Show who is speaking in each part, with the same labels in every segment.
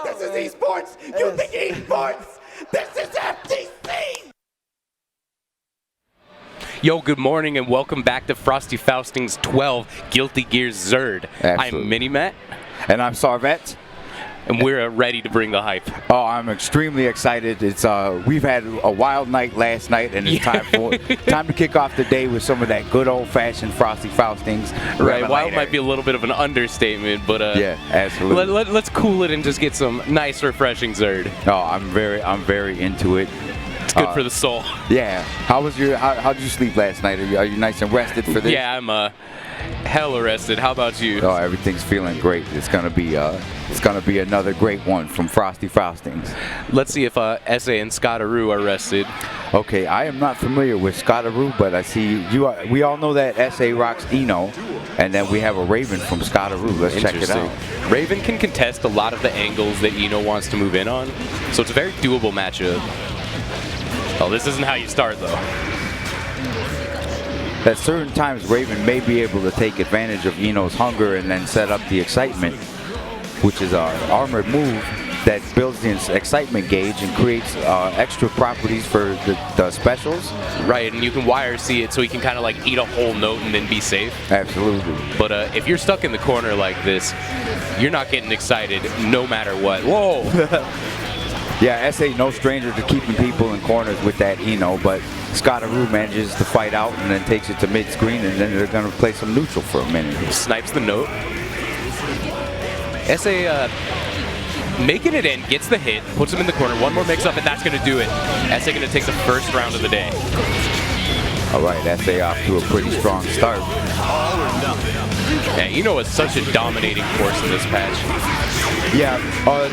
Speaker 1: This is esports. You think esports? This is FTC.
Speaker 2: Yo, good morning and welcome back to Frosty Faustings XII Guilty Gear XRD. I'm MiniMatt.
Speaker 3: And I'm Sarvets.
Speaker 2: And we're ready to bring the hype.
Speaker 3: Oh, I'm extremely excited. It's we've had a wild night last night, and it's time to kick off the day with some of that good old-fashioned Frosty Faustings.
Speaker 2: Right, wild might be a little bit of an understatement, but
Speaker 3: yeah, absolutely.
Speaker 2: Let's cool it and just get some nice, refreshing XRD.
Speaker 3: Oh, I'm very into it.
Speaker 2: It's good for the soul.
Speaker 3: Yeah. How'd you sleep last night? Are you nice and rested for this?
Speaker 2: Yeah, I'm hella rested. How about you?
Speaker 3: Oh, everything's feeling great. It's gonna be another great one from Frosty Faustings.
Speaker 2: Let's see if SA and Scottaroo are rested.
Speaker 3: Okay, I am not familiar with Scottaroo, but I see you are. We all know that SA rocks Eno, and then we have a Raven from Scottaroo. Let's check it out.
Speaker 2: Raven can contest a lot of the angles that Eno wants to move in on, so it's a very doable matchup. Oh, this isn't how you start, though.
Speaker 3: At certain times, Raven may be able to take advantage of Eno's hunger and then set up the excitement, which is an armored move that builds the excitement gauge and creates extra properties for the specials.
Speaker 2: Right, and you can wire see it so you can kind of like eat a whole note and then be safe.
Speaker 3: Absolutely.
Speaker 2: But if you're stuck in the corner like this, you're not getting excited no matter what. Whoa!
Speaker 3: Yeah, SA no stranger to keeping people in corners with that Eno, but Scottaroo manages to fight out and then takes it to mid-screen, and then they're going to play some neutral for a minute.
Speaker 2: Snipes the note. SA making it in, gets the hit, puts him in the corner, one more mix-up, and that's going to do it. SA going to take the first round of the day.
Speaker 3: All right, SA off to a pretty strong start.
Speaker 2: Yeah, Eno is such a dominating force in this patch.
Speaker 3: Yeah,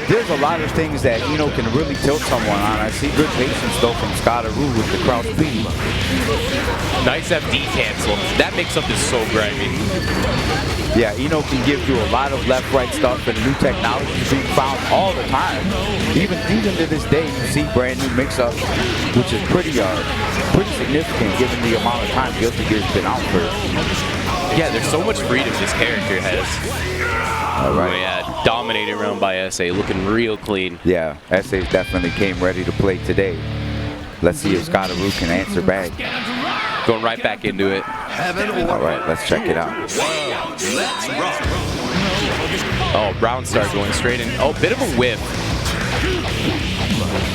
Speaker 3: there's a lot of things that Eno can really tilt someone on. I see good patience though from Scottaroo with the crouch speed.
Speaker 2: Nice FD cancel. That mix-up is so grimy.
Speaker 3: Yeah, Eno can give you a lot of left-right stuff, and new technology is being found all the time. Even to this day, you see brand new mix-ups, which is pretty significant given the amount of time Guilty Gear's been out for.
Speaker 2: Yeah, there's so much freedom this character has.
Speaker 3: All right.
Speaker 2: Oh, yeah, dominated round by SA, looking real clean.
Speaker 3: Yeah, SA definitely came ready to play today. Let's see if Scottaroo can answer back.
Speaker 2: Going right back into it.
Speaker 3: All right, let's check it out.
Speaker 2: Oh, round start going straight in. Oh, bit of a whip.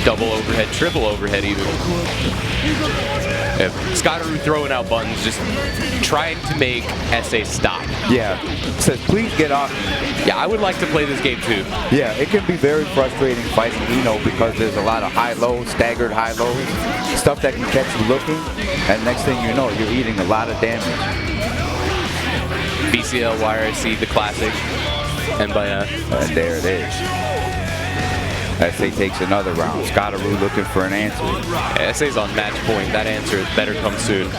Speaker 2: Double overhead, triple overhead even. Scottaroo throwing out buttons, just trying to make SA stop.
Speaker 3: Yeah, says please get off.
Speaker 2: Yeah, I would like to play this game too.
Speaker 3: Yeah, it can be very frustrating fighting Eno because there's a lot of high-lows, staggered high-lows, stuff that can catch you looking, and next thing you know, you're eating a lot of damage.
Speaker 2: BCL YRC, the classic, and by
Speaker 3: and there it is. SA takes another round. Scottaroo looking for an answer.
Speaker 2: Yeah, SA's on match point. That answer better come soon.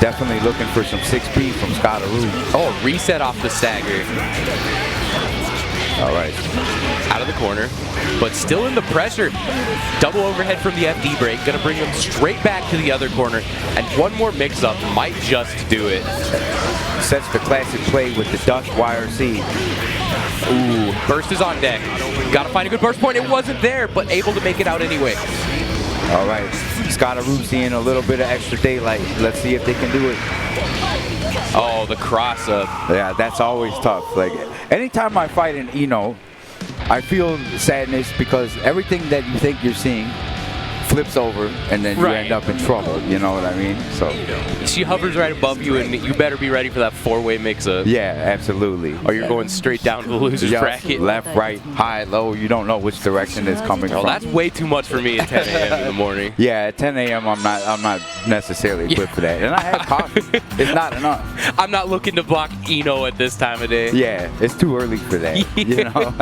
Speaker 3: Definitely looking for some 6P from Scottaroo.
Speaker 2: Oh, reset off the stagger.
Speaker 3: All right.
Speaker 2: Out of the corner, but still in the pressure. Double overhead from the FD break. Gonna bring him straight back to the other corner. And one more mix-up might just do it.
Speaker 3: Sets the classic play with the Dutch YRC.
Speaker 2: Ooh, burst is on deck. Gotta find a good burst point. It wasn't there, but able to make it out anyway.
Speaker 3: All right, Scottaroo seeing a little bit of extra daylight. Let's see if they can do it.
Speaker 2: Oh, the cross up.
Speaker 3: Yeah, that's always tough. Like, anytime I fight an Eno, I feel sadness because everything that you think you're seeing flips over, and then you end up in trouble. You know what I mean? So
Speaker 2: she hovers right above you, and you better be ready for that four-way mix-up.
Speaker 3: Yeah, absolutely.
Speaker 2: Or you're going straight down to the loser's bracket.
Speaker 3: Left, right, high, low. You don't know which direction it's coming from.
Speaker 2: That's way too much for me at 10 a.m. in the morning.
Speaker 3: Yeah, at 10 a.m. I'm not necessarily equipped for that, and I have coffee. It's not enough.
Speaker 2: I'm not looking to block Eno at this time of day.
Speaker 3: Yeah, it's too early for that. You know.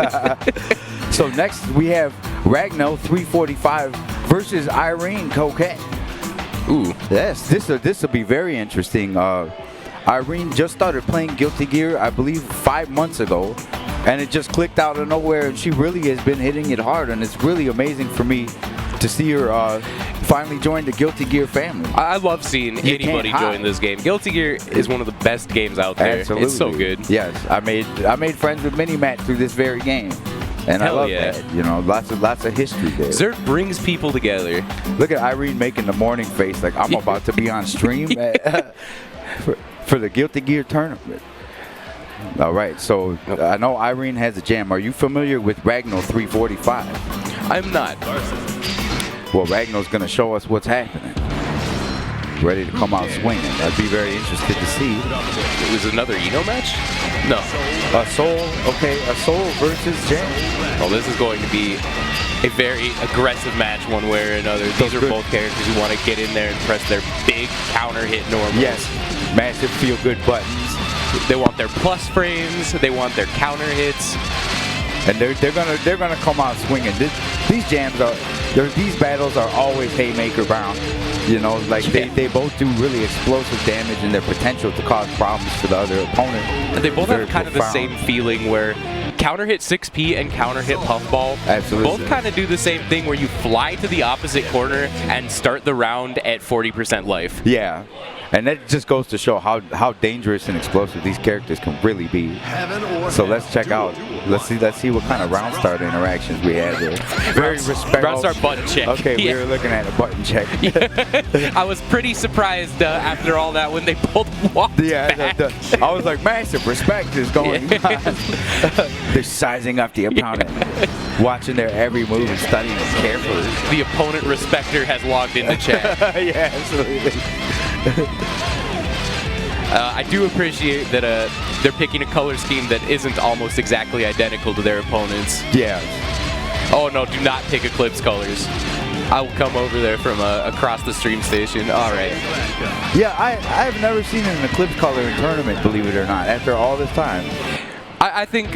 Speaker 3: So next we have Ragno 345 versus Irene Coquette. Ooh, yes, this will be very interesting. Irene just started playing Guilty Gear, I believe, 5 months ago, and it just clicked out of nowhere, and she really has been hitting it hard, and it's really amazing for me to see her finally joined the Guilty Gear family.
Speaker 2: I love seeing anybody join this game. Guilty Gear is one of the best games out there.
Speaker 3: Absolutely.
Speaker 2: It's so good.
Speaker 3: Yes, I made friends with MiniMatt through this very game. And I love that. You know, lots of history there.
Speaker 2: Xrd brings people together.
Speaker 3: Look at Irene making the morning face like I'm about to be on stream for the Guilty Gear tournament. All right, so I know Irene has a jam. Are you familiar with Ragno 345?
Speaker 2: I'm not.
Speaker 3: Well, Ragno's going to show us what's happening. Ready to come out swinging. I'd be very interested to see.
Speaker 2: It was another Eno match? No.
Speaker 3: A Soul, okay, a Soul versus Jam.
Speaker 2: Well, this is going to be a very aggressive match one way or another. These are both characters who want to get in there and press their big counter hit normals.
Speaker 3: Yes, massive feel-good buttons.
Speaker 2: They want their plus frames. They want their counter hits,
Speaker 3: and they're gonna come out swinging. These battles are always haymaker bound. You know, like they both do really explosive damage and their potential to cause problems for the other opponent.
Speaker 2: And they both have kind of the same feeling where counter hit 6P and counter hit Puffball both kind of do the same thing where you fly to the opposite corner and start the round at 40% life.
Speaker 3: Yeah. And that just goes to show how dangerous and explosive these characters can really be. So let's check out. Let's see what kind of round start interactions we had there. Very respectful.
Speaker 2: Round start button check.
Speaker 3: Okay, we were looking at a button check.
Speaker 2: I was pretty surprised after all that when they pulled walk back.
Speaker 3: I was like, massive respect is going on. They're sizing up the opponent, watching their every move and studying it carefully.
Speaker 2: The opponent respecter has logged in the chat.
Speaker 3: Yeah, absolutely.
Speaker 2: I do appreciate that they're picking a color scheme that isn't almost exactly identical to their opponents.
Speaker 3: Yeah.
Speaker 2: Oh no, do not pick Eclipse colors. I will come over there from across the stream station. All right.
Speaker 3: Yeah, I've never seen an Eclipse color in tournament, believe it or not, after all this time.
Speaker 2: I think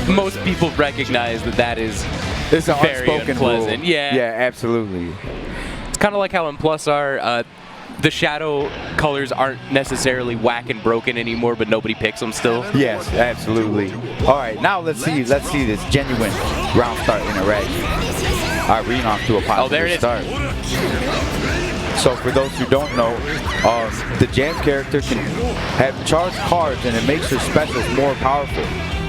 Speaker 2: most people recognize that is
Speaker 3: it's an
Speaker 2: very
Speaker 3: unspoken
Speaker 2: unpleasant.
Speaker 3: rule.
Speaker 2: Yeah.
Speaker 3: Yeah, absolutely.
Speaker 2: It's kind of like how in Plus R, the shadow colors aren't necessarily whack and broken anymore, but nobody picks them still.
Speaker 3: Yes, absolutely. All right, now let's see this genuine round start interaction. Irene off to a positive start. So for those who don't know, the Jam character can have charged cards and it makes her specials more powerful.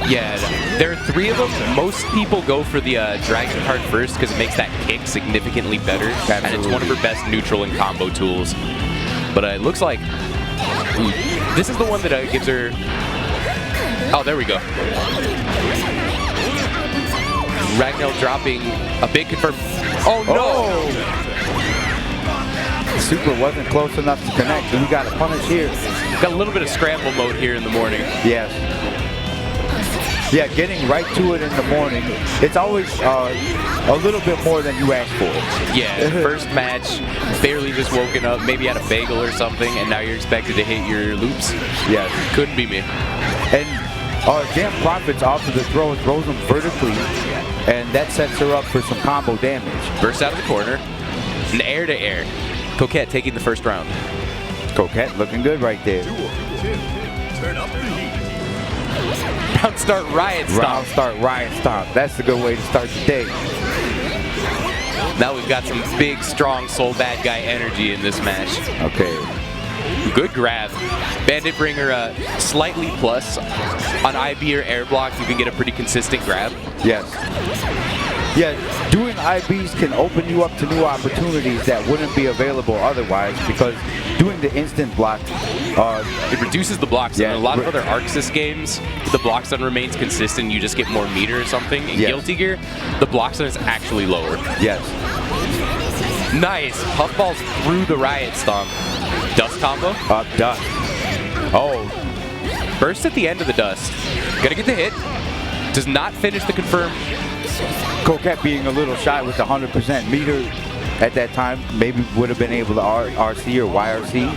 Speaker 2: Yeah, there are 3 of them. Most people go for the Dragon card first because it makes that kick significantly better.
Speaker 3: Absolutely.
Speaker 2: And it's one of her best neutral and combo tools. But it looks like this is the one that gives her... Oh, there we go. Ragnell dropping a big confirm. Oh, no!
Speaker 3: Oh. Super wasn't close enough to connect, and we got a punish here.
Speaker 2: Got a little bit of scramble mode here in the morning.
Speaker 3: Yes. Yeah, getting right to it in the morning, it's always a little bit more than you asked for.
Speaker 2: Yeah, first match, barely just woken up, maybe had a bagel or something, and now you're expected to hit your loops.
Speaker 3: Yes.
Speaker 2: Couldn't be me.
Speaker 3: And Jam profits off of the throw, throws them vertically, and that sets her up for some combo damage.
Speaker 2: Burst out of the corner, and air to air. Coquette taking the first round.
Speaker 3: Coquette looking good right there.
Speaker 1: Turn up the heat.
Speaker 2: Round start riot stomp.
Speaker 3: Round start riot stomp. That's the good way to start the day.
Speaker 2: Now we've got some big, strong soul bad guy energy in this match.
Speaker 3: Okay.
Speaker 2: Good grab. Bandit Bringer slightly plus. On IB or air block, you can get a pretty consistent grab.
Speaker 3: Yes. Yeah, doing IBs can open you up to new opportunities that wouldn't be available otherwise, because doing the instant block...
Speaker 2: it reduces the block stun.
Speaker 3: Yeah,
Speaker 2: in a lot of other Arxis games, the block stun remains consistent. You just get more meter or something. In Guilty Gear, the block stun is actually lower.
Speaker 3: Yes.
Speaker 2: Nice. Puffballs through the riot stomp. Dust combo.
Speaker 3: Dust. Oh.
Speaker 2: Burst at the end of the dust. Gonna get the hit. Does not finish the confirm.
Speaker 3: Coquette being a little shy with the 100% meter at that time, maybe would have been able to RC or YRC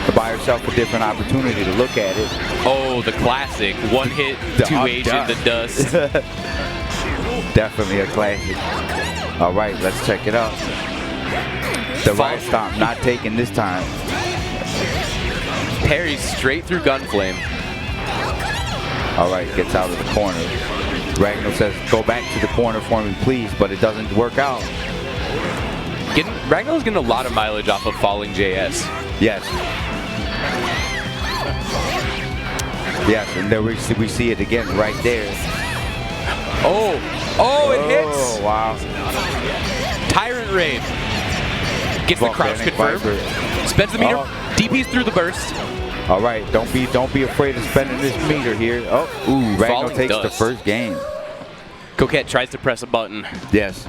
Speaker 3: to buy herself a different opportunity to look at it.
Speaker 2: Oh, the classic. One hit, 2H in the dust.
Speaker 3: Definitely a classic. All right, let's check it out. The riot stomp not taken this time.
Speaker 2: Parries straight through Gunflame.
Speaker 3: All right, gets out of the corner. Ragnar says, go back to the corner for me, please, but it doesn't work out.
Speaker 2: Ragnall's getting a lot of mileage off of falling JS.
Speaker 3: Yes. Yes, and there we see it again right there.
Speaker 2: Oh, it hits.
Speaker 3: Oh, wow.
Speaker 2: Tyrant Raid. Gets the crouch confirmed. Spends the meter. DP's through the burst.
Speaker 3: All right, don't be afraid of spending this meter here. Oh, Ragnar takes the first game.
Speaker 2: Coquette tries to press a button.
Speaker 3: Yes.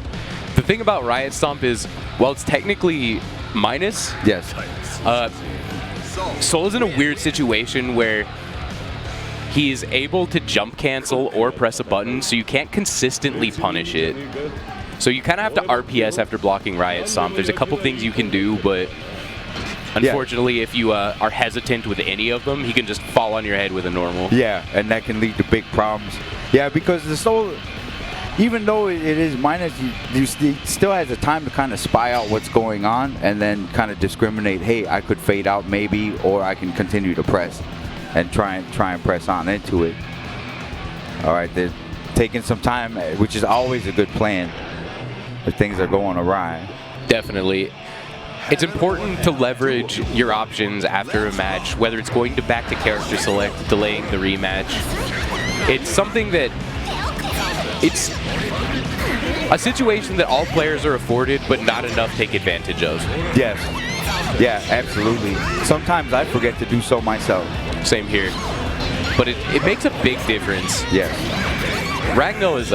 Speaker 2: The thing about Riot Stomp is, while it's technically minus,
Speaker 3: yes,
Speaker 2: Soul is in a weird situation where he is able to jump cancel or press a button, so you can't consistently punish it. So you kind of have to RPS after blocking Riot Stomp. There's a couple things you can do, but unfortunately, if you are hesitant with any of them, he can just fall on your head with a normal.
Speaker 3: Yeah, and that can lead to big problems. Yeah, because the Soul, even though it is minus, you still has the time to kind of spy out what's going on and then kind of discriminate, hey, I could fade out maybe, or I can continue to press and try and press on into it. All right, they're taking some time, which is always a good plan if things are going awry.
Speaker 2: Definitely. It's important to leverage your options after a match, whether it's going to back to character select, delaying the rematch. It's something that it's a situation that all players are afforded, but not enough take advantage of.
Speaker 3: Yes. Yeah, absolutely. Sometimes I forget to do so myself.
Speaker 2: Same here. But it makes a big difference.
Speaker 3: Yes.
Speaker 2: Ragnar is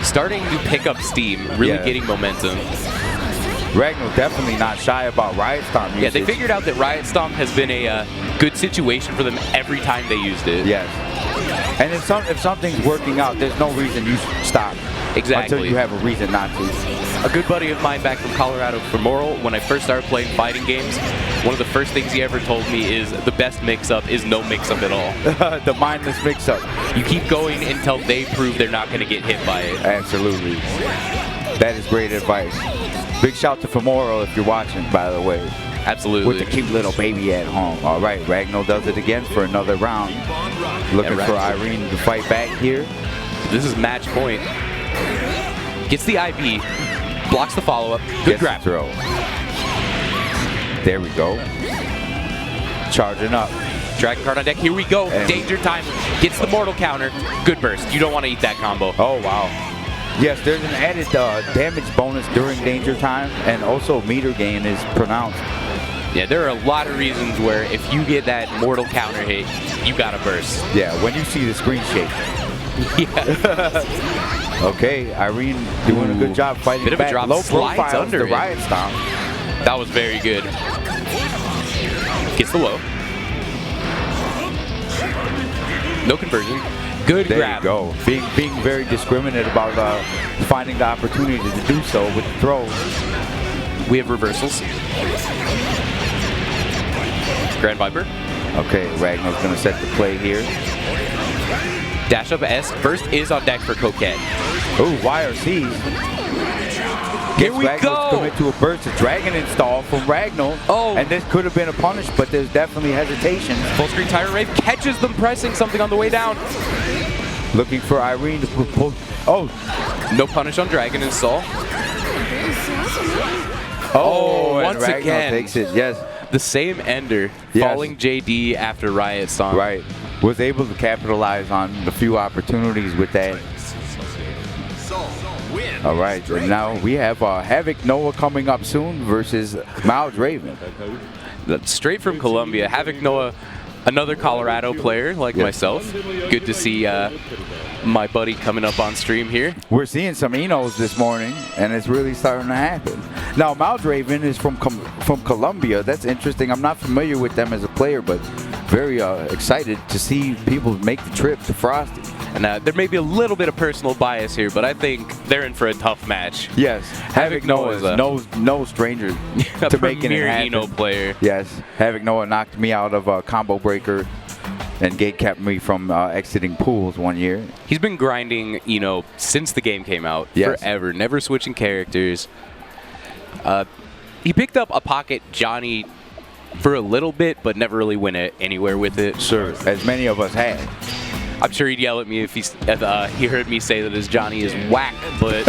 Speaker 2: starting to pick up steam, really getting momentum.
Speaker 3: Ragnar definitely not shy about Riot Stomp usage.
Speaker 2: Yeah, they figured out that Riot Stomp has been a good situation for them every time they used it.
Speaker 3: Yes. And if something's working out, there's no reason you stop.
Speaker 2: Exactly.
Speaker 3: Until you have a reason not to.
Speaker 2: A good buddy of mine back from Colorado, from Moral, when I first started playing fighting games, one of the first things he ever told me is the best mix-up is no mix-up at all.
Speaker 3: The mindless mix-up.
Speaker 2: You keep going until they prove they're not going to get hit by it.
Speaker 3: Absolutely. That is great advice. Big shout to Femoral if you're watching, by the way.
Speaker 2: Absolutely.
Speaker 3: With the cute little baby at home. All right, Ragnar does it again for another round. Looking for Irene to fight back here.
Speaker 2: This is match point. Gets the IB, blocks the follow-up. Good grab.
Speaker 3: Throw. There we go. Charging up.
Speaker 2: Dragon card on deck. Here we go. And danger time. Gets the mortal counter. Good burst. You don't want to eat that combo.
Speaker 3: Oh, wow. Yes, there's an added damage bonus during danger time, and also meter gain is pronounced.
Speaker 2: Yeah, there are a lot of reasons where if you get that mortal counter hit, you got to burst.
Speaker 3: Yeah, when you see the screen shake.
Speaker 2: Yeah.
Speaker 3: Okay, Irene doing a good job fighting
Speaker 2: Bit of
Speaker 3: back.
Speaker 2: a drop.
Speaker 3: Low
Speaker 2: Slides
Speaker 3: profile
Speaker 2: under
Speaker 3: the
Speaker 2: it.
Speaker 3: Riot Stomp.
Speaker 2: That was very good. Gets the low. No conversion. Good grab.
Speaker 3: There you go. Being very discriminate about finding the opportunity to do so with the throw.
Speaker 2: We have reversals. Grand Viper.
Speaker 3: Okay, Ragnar's going to set the play here.
Speaker 2: Dash up S. First is on deck for Coquette.
Speaker 3: Oh, YRC.
Speaker 2: Here we go.
Speaker 3: Commit to a burst, a dragon install from Ragnar.
Speaker 2: Oh.
Speaker 3: And this could have been a punish, but there's definitely hesitation.
Speaker 2: Full screen Tyrant Rave catches them pressing something on the way down.
Speaker 3: Looking for Irene to propose. Oh.
Speaker 2: No punish on dragon install.
Speaker 3: Oh, and
Speaker 2: once
Speaker 3: Ragnar
Speaker 2: again.
Speaker 3: takes it, yes.
Speaker 2: The same ender, falling JD after Riot Stomp.
Speaker 3: Right. Was able to capitalize on the few opportunities with that. All right, and now we have Havoc Noah coming up soon versus Miles Raven.
Speaker 2: That's straight from Colombia. Havoc Noah, another Colorado player like myself. Good to see my buddy coming up on stream here.
Speaker 3: We're seeing some Enos this morning, and it's really starting to happen. Now, Miles Raven is from Colombia. That's interesting. I'm not familiar with them as a player, but very excited to see people make the trip to Frosty.
Speaker 2: And there may be a little bit of personal bias here, but I think they're in for a tough match.
Speaker 3: Yes, Havoc Noah is no stranger to making it happen.
Speaker 2: Eno player.
Speaker 3: Yes, Havoc Noah knocked me out of a combo breaker and gate kept me from exiting pools one year.
Speaker 2: He's been grinding Eno since the game came out. Forever, never switching characters. He picked up a pocket Johnny for a little bit, but never really went anywhere with it.
Speaker 3: Sure, as many of us had.
Speaker 2: I'm sure he'd yell at me if he heard me say that his Johnny is whack, but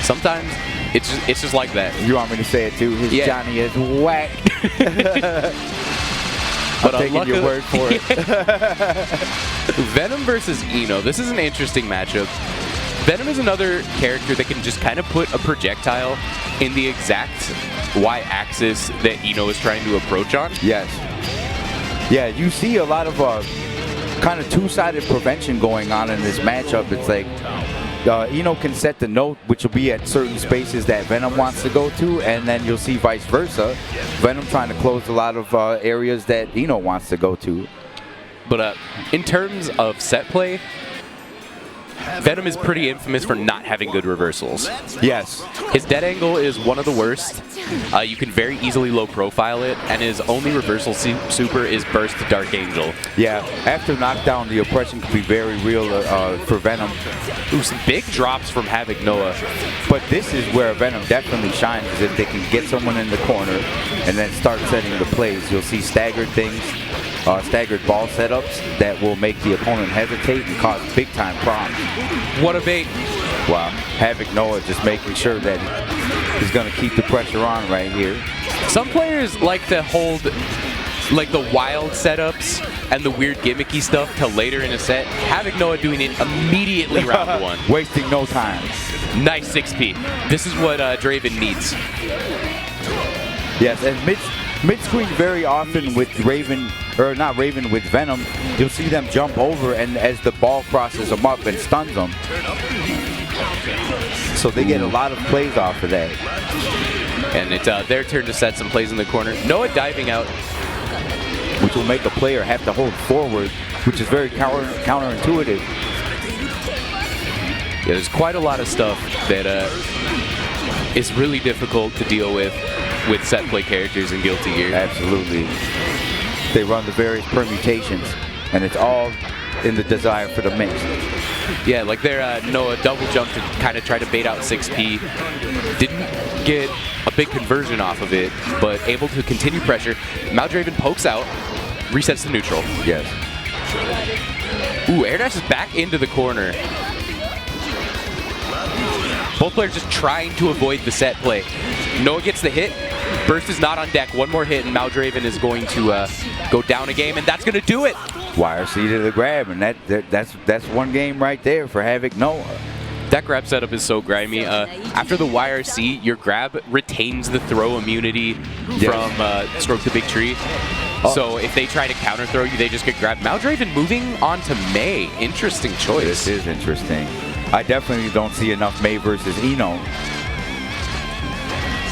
Speaker 2: Sometimes it's just like that.
Speaker 3: You want me to say it too? His Johnny is whack. I'm taking your word for it.
Speaker 2: Venom versus Eno. This is an interesting matchup. Venom is another character that can just kind of put a projectile in the exact Y-axis that Eno is trying to approach on.
Speaker 3: Yes. Yeah, you see a lot of kind of two-sided prevention going on in this matchup. It's like Eno can set the note, which will be at certain spaces that Venom wants to go to, and then you'll see vice versa. Venom trying to close a lot of areas that Eno wants to go to.
Speaker 2: But in terms of set play, Venom is pretty infamous for not having good reversals.
Speaker 3: Yes.
Speaker 2: His dead angle is one of the worst. You can very easily low profile it, and his only reversal super is Burst to Dark Angel.
Speaker 3: Yeah, after knockdown, the oppression can be very real for Venom.
Speaker 2: Ooh, some big drops from Havoc Noah.
Speaker 3: But this is where Venom definitely shines, is if they can get someone in the corner and then start setting the plays. You'll see staggered things, staggered ball setups that will make the opponent hesitate and cause big time problems.
Speaker 2: What a bait.
Speaker 3: Wow. Havoc Noah just making sure that he's going to keep the pressure on right here.
Speaker 2: Some players like to hold like the wild setups and the weird gimmicky stuff till later in a set. Havoc Noah doing it immediately round one.
Speaker 3: Wasting no time.
Speaker 2: Nice 6P. This is what Draven needs.
Speaker 3: Yes, and mid-screen very often with with Venom, you'll see them jump over, and as the ball crosses them up and stuns them. So they get a lot of plays off of that.
Speaker 2: And it's their turn to set some plays in the corner. Noah diving out,
Speaker 3: which will make a player have to hold forward, which is very counterintuitive.
Speaker 2: Yeah, there's quite a lot of stuff that is really difficult to deal with set play characters in Guilty Gear.
Speaker 3: Absolutely. They run the various permutations, and it's all in the desire for the mix.
Speaker 2: Yeah, like their Noah double jump to kind of try to bait out 6P. Didn't get a big conversion off of it, but able to continue pressure. Maldraven pokes out, resets to neutral.
Speaker 3: Yes.
Speaker 2: Ooh, air dash is back into the corner. Both players just trying to avoid the set play. Noah gets the hit. Burst is not on deck. One more hit, and Maldraven is going to go down a game, and that's going to do it.
Speaker 3: Wire C to the grab, and that's one game right there for Havoc Noah.
Speaker 2: That grab setup is so grimy. After the wire C, your grab retains the throw immunity from Stroke the Big Tree. So if they try to counter throw you, they just get grabbed. Maldraven moving on to May. Interesting choice.
Speaker 3: This is interesting. I definitely don't see enough May versus Eno.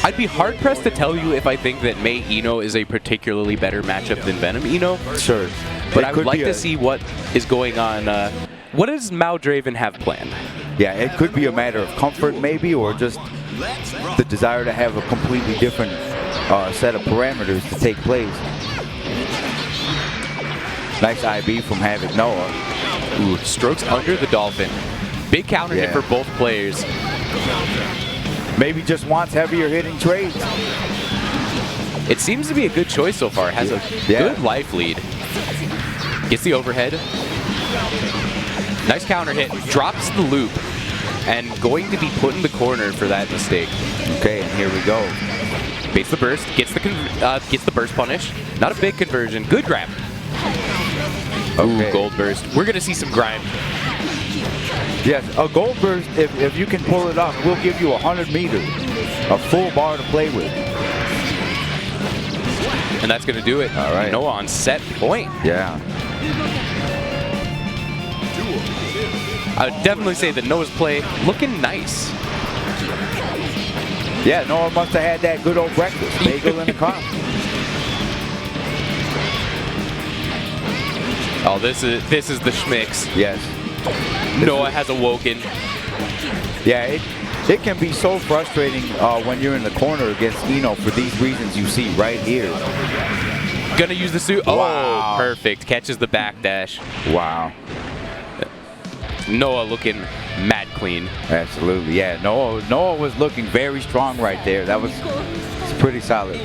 Speaker 2: I'd be hard-pressed to tell you if I think that May Eno is a particularly better matchup than Venom Eno.
Speaker 3: Sure.
Speaker 2: But I would like to see what is going on. What does Maldraven have planned?
Speaker 3: Yeah, it could be a matter of comfort maybe, or just the desire to have a completely different set of parameters to take place. Nice IB from Havoc Noah.
Speaker 2: Ooh, strokes under the Dolphin. Big counter hit for both players.
Speaker 3: Maybe just wants heavier hitting trades.
Speaker 2: It seems to be a good choice so far. It has a good life lead. Gets the overhead. Nice counter hit. Drops the loop. And going to be put in the corner for that mistake.
Speaker 3: Okay, and here we go.
Speaker 2: Baits the burst. Gets the burst punish. Not a big conversion. Good grab.
Speaker 3: Okay.
Speaker 2: Ooh, gold burst. We're going to see some grime.
Speaker 3: Yes, a gold burst, if you can pull it off, we'll give you 100 meters, a full bar to play with.
Speaker 2: And that's going to do it.
Speaker 3: All right.
Speaker 2: Noah on set point.
Speaker 3: Yeah.
Speaker 2: I would definitely say that Noah's play looking nice.
Speaker 3: Yeah, Noah must have had that good old breakfast, bagel and a coffee.
Speaker 2: Oh, this is the schmicks.
Speaker 3: Yes.
Speaker 2: Noah has awoken.
Speaker 3: Yeah, it can be so frustrating when you're in the corner against Eno for these reasons you see right here.
Speaker 2: Gonna use the suit.
Speaker 3: Wow.
Speaker 2: Oh, perfect. Catches the backdash.
Speaker 3: Wow.
Speaker 2: Noah looking mad clean.
Speaker 3: Absolutely, yeah. Noah was looking very strong right there. That was pretty solid.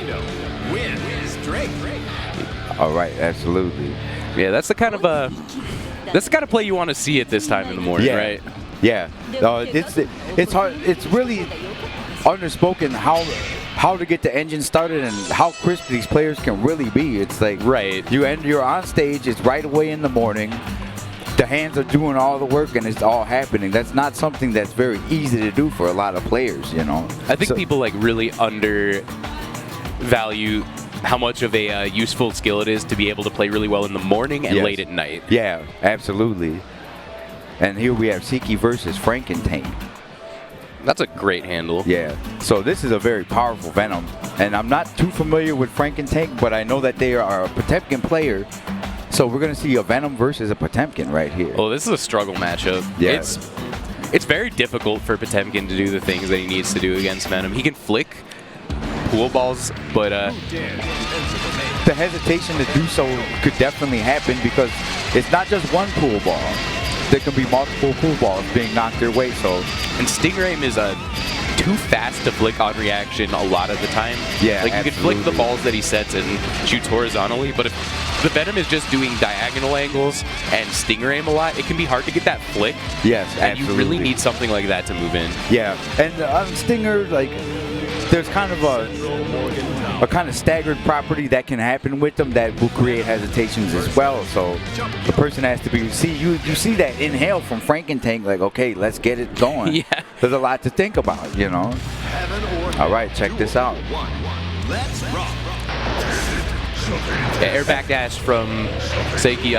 Speaker 3: All right, absolutely.
Speaker 2: Yeah, that's the kind of play you want to see at this time in the morning, right?
Speaker 3: Yeah, it's hard. It's really underspoken how to get the engine started and how crisp these players can really be. It's like you're on stage. It's right away in the morning. The hands are doing all the work and it's all happening. That's not something that's very easy to do for a lot of players, you know.
Speaker 2: I think people like really undervalue how much of a useful skill it is to be able to play really well in the morning and late at night.
Speaker 3: Yeah, absolutely. And here we have Siki versus Frankentank.
Speaker 2: That's a great handle.
Speaker 3: Yeah. So this is a very powerful Venom. And I'm not too familiar with Frankentank, but I know that they are a Potemkin player. So we're going to see a Venom versus a Potemkin right here.
Speaker 2: Oh, this is a struggle matchup.
Speaker 3: Yeah.
Speaker 2: It's very difficult for Potemkin to do the things that he needs to do against Venom. He can flick pool balls, but
Speaker 3: the hesitation to do so could definitely happen because it's not just one pool ball. There can be multiple pool balls being knocked their way. And
Speaker 2: Stingray is too fast to flick on reaction a lot of the time.
Speaker 3: Yeah,
Speaker 2: like you can flick the balls that he sets and shoots horizontally, but if the Venom is just doing diagonal angles and Stingray a lot, it can be hard to get that flick.
Speaker 3: Yes,
Speaker 2: and you really need something like that to move in.
Speaker 3: Yeah, and on Stinger, like, there's kind of a kind of staggered property that can happen with them that will create hesitations as well. So the person has to be, you see that inhale from Frankentank, like, okay, let's get it going.
Speaker 2: Yeah.
Speaker 3: There's a lot to think about, you know. All right, check this out.
Speaker 2: Yeah, air backdash from Seiki.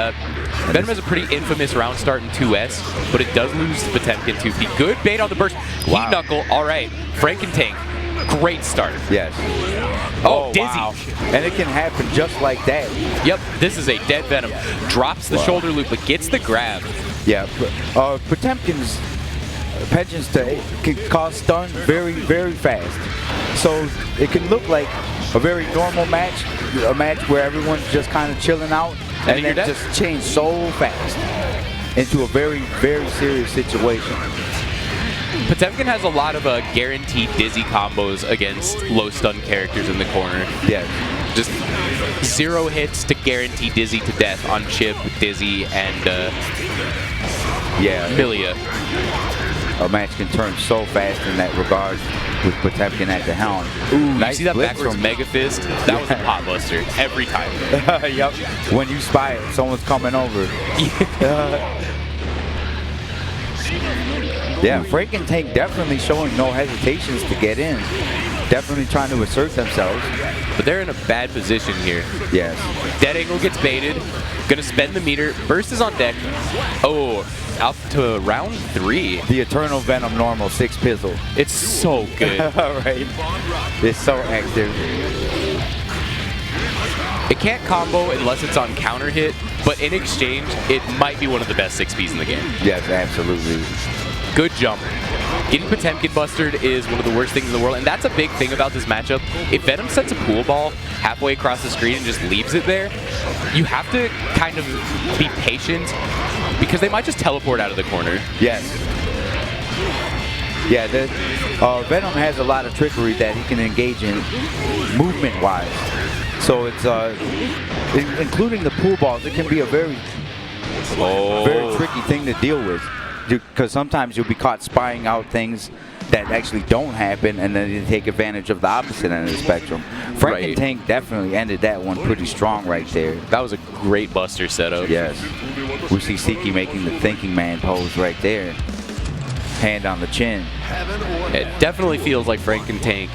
Speaker 2: Venom has a pretty infamous round start in 2S, but it does lose to Potemkin 2P. Good bait on the burst.
Speaker 3: Wow.
Speaker 2: Heat knuckle. All right. Frankentank. Great start.
Speaker 3: Yes.
Speaker 2: Oh, dizzy.
Speaker 3: Wow. And it can happen just like that.
Speaker 2: Yep. This is a dead Venom. Drops the shoulder loop, but gets the grab.
Speaker 3: Yeah. Potemkin's pensions can cause stun very, very fast. So it can look like a very normal match, a match where everyone's just kind of chilling out, and then just change so fast into a very, very serious situation.
Speaker 2: Potemkin has a lot of guaranteed dizzy combos against low stun characters in the corner.
Speaker 3: Yeah.
Speaker 2: Just 0 hits to guarantee dizzy to death on Chip, Dizzy, and Milia.
Speaker 3: A match can turn so fast in that regard with Potemkin at the helm.
Speaker 2: Ooh, nice. You see that backwards Mega Fist? That was a pot buster every time.
Speaker 3: Yep. When you spy it, someone's coming over. Yeah, Frankentank definitely showing no hesitations to get in. Definitely trying to assert themselves.
Speaker 2: But they're in a bad position here.
Speaker 3: Yes.
Speaker 2: Dead angle gets baited. Gonna spend the meter. Burst is on deck. Oh, out to round 3.
Speaker 3: The Eternal Venom normal 6 Pizzle.
Speaker 2: It's so good.
Speaker 3: Right. It's so active.
Speaker 2: It can't combo unless it's on counter hit, but in exchange, it might be one of the best 6Ps in the game.
Speaker 3: Yes, absolutely.
Speaker 2: Good jump. Getting Potemkin busted is one of the worst things in the world, and that's a big thing about this matchup. If Venom sets a pool ball halfway across the screen and just leaves it there, you have to kind of be patient because they might just teleport out of the corner.
Speaker 3: Yes. Yeah, Venom has a lot of trickery that he can engage in movement-wise. So it's, including the pool balls, it can be a very tricky thing to deal with. Because sometimes you'll be caught spying out things that actually don't happen, and then you take advantage of the opposite end of the spectrum. Frankentank definitely ended that one pretty strong right there.
Speaker 2: That was a great buster setup.
Speaker 3: Yes. We see Siki making the thinking man pose right there. Hand on the chin.
Speaker 2: It definitely feels like Frankentank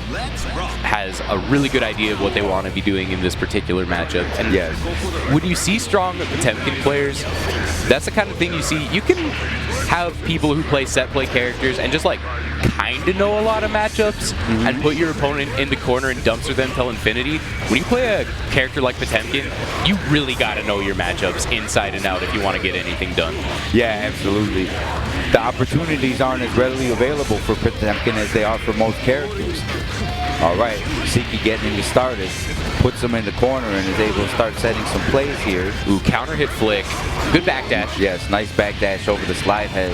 Speaker 2: has a really good idea of what they want to be doing in this particular matchup. And
Speaker 3: yes.
Speaker 2: When you see strong Potemkin players, that's the kind of thing you see. You can have people who play set play characters and just like kind of know a lot of matchups and put your opponent in the corner and dumpster them till infinity. When you play a character like Potemkin, you really got to know your matchups inside and out if you want to get anything done.
Speaker 3: Yeah, absolutely. The opportunities aren't as readily available for Potemkin as they are for most characters. All right, Siki getting him started, puts him in the corner and is able to start setting some plays here.
Speaker 2: Ooh, counter hit flick. Good backdash.
Speaker 3: Yes, nice backdash over the slide head.